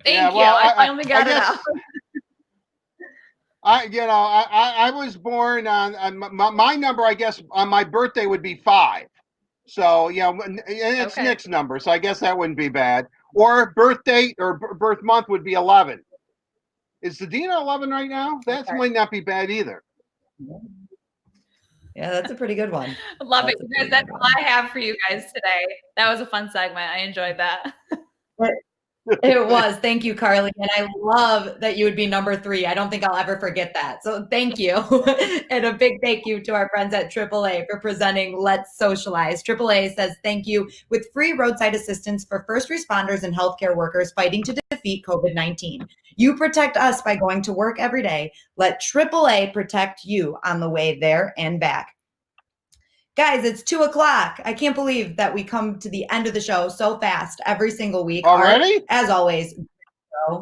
Speaker 7: Thank you. I finally got it
Speaker 2: guess,
Speaker 7: out.
Speaker 2: I was born on my number, I guess, on my birthday would be 5. So, it's
Speaker 7: Okay.
Speaker 2: Nick's number. So I guess that wouldn't be bad. Or birth date or birth month would be 11. Is Sedina 11 right now? That might not be bad either.
Speaker 1: Yeah, that's a pretty good one.
Speaker 7: Love it. You guys, that's all I have for you guys today. That was a fun segment. I enjoyed that.
Speaker 1: It was. Thank you, Carly. And I love that you would be number 3. I don't think I'll ever forget that. So thank you. And a big thank you to our friends at AAA for presenting Let's Socialize. AAA says thank you with free roadside assistance for first responders and healthcare workers fighting to defeat COVID-19. You protect us by going to work every day. Let AAA protect you on the way there and back. Guys, it's 2:00. I can't believe that we come to the end of the show so fast every single week.
Speaker 2: Already?
Speaker 1: Art, as always.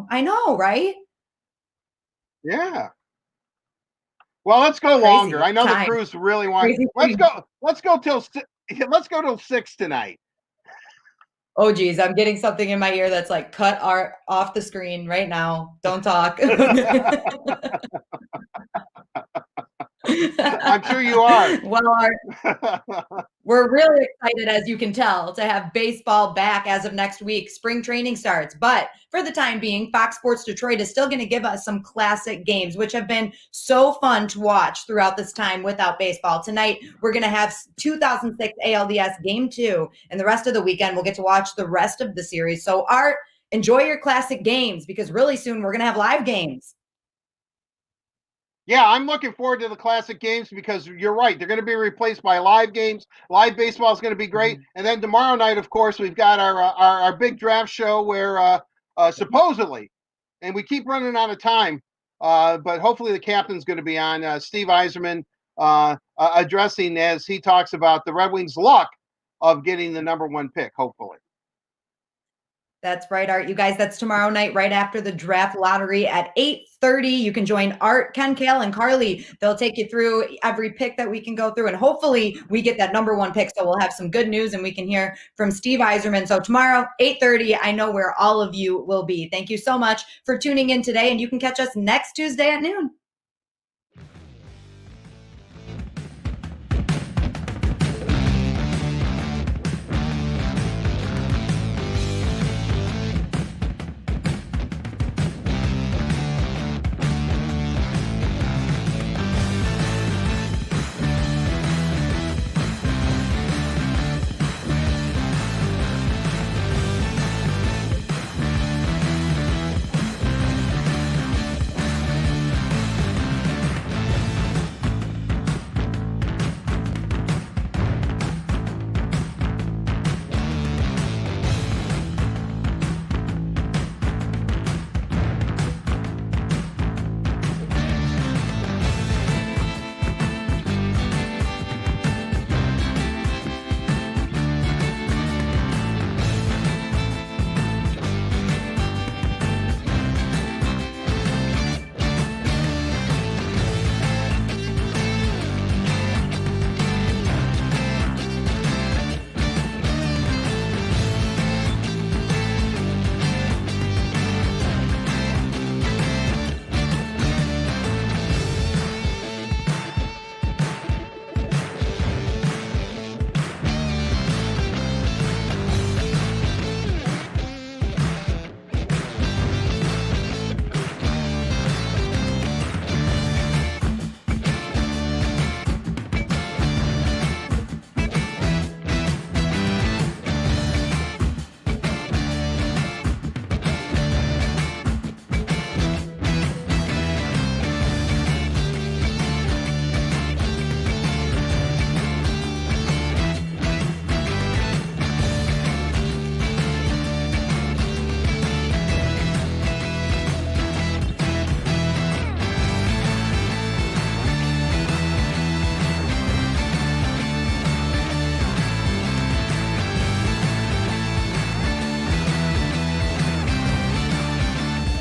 Speaker 1: I know, right?
Speaker 2: Yeah. Well, let's go
Speaker 1: Crazy
Speaker 2: longer. I know
Speaker 1: time.
Speaker 2: the crews really want.
Speaker 1: Crazy
Speaker 2: Let's go till 6 tonight.
Speaker 1: Oh, geez. I'm getting something in my ear that's like, cut Art off the screen right now. Don't talk.
Speaker 2: I'm sure you are.
Speaker 1: Well, Art, we're really excited, as you can tell, to have baseball back as of next week. Spring training starts. But for the time being, Fox Sports Detroit is still going to give us some classic games, which have been so fun to watch throughout this time without baseball. Tonight, we're going to have 2006 ALDS Game 2, and the rest of the weekend, we'll get to watch the rest of the series. So, Art, enjoy your classic games, because really soon we're going to have live games.
Speaker 2: Yeah, I'm looking forward to the classic games because you're right. They're going to be replaced by live games. Live baseball is going to be great. And then tomorrow night, of course, we've got our big draft show where supposedly, and we keep running out of time, but hopefully the captain's going to be on, Steve Yzerman, addressing as he talks about the Red Wings' luck of getting the number 1 pick, hopefully.
Speaker 1: That's right, Art. You guys, that's tomorrow night, right after the draft lottery at 8:30. You can join Art, Ken, Kale, and Carly. They'll take you through every pick that we can go through. And hopefully we get that number 1 pick. So we'll have some good news and we can hear from Steve Yzerman. So tomorrow, 8:30, I know where all of you will be. Thank you so much for tuning in today. And you can catch us next Tuesday at noon.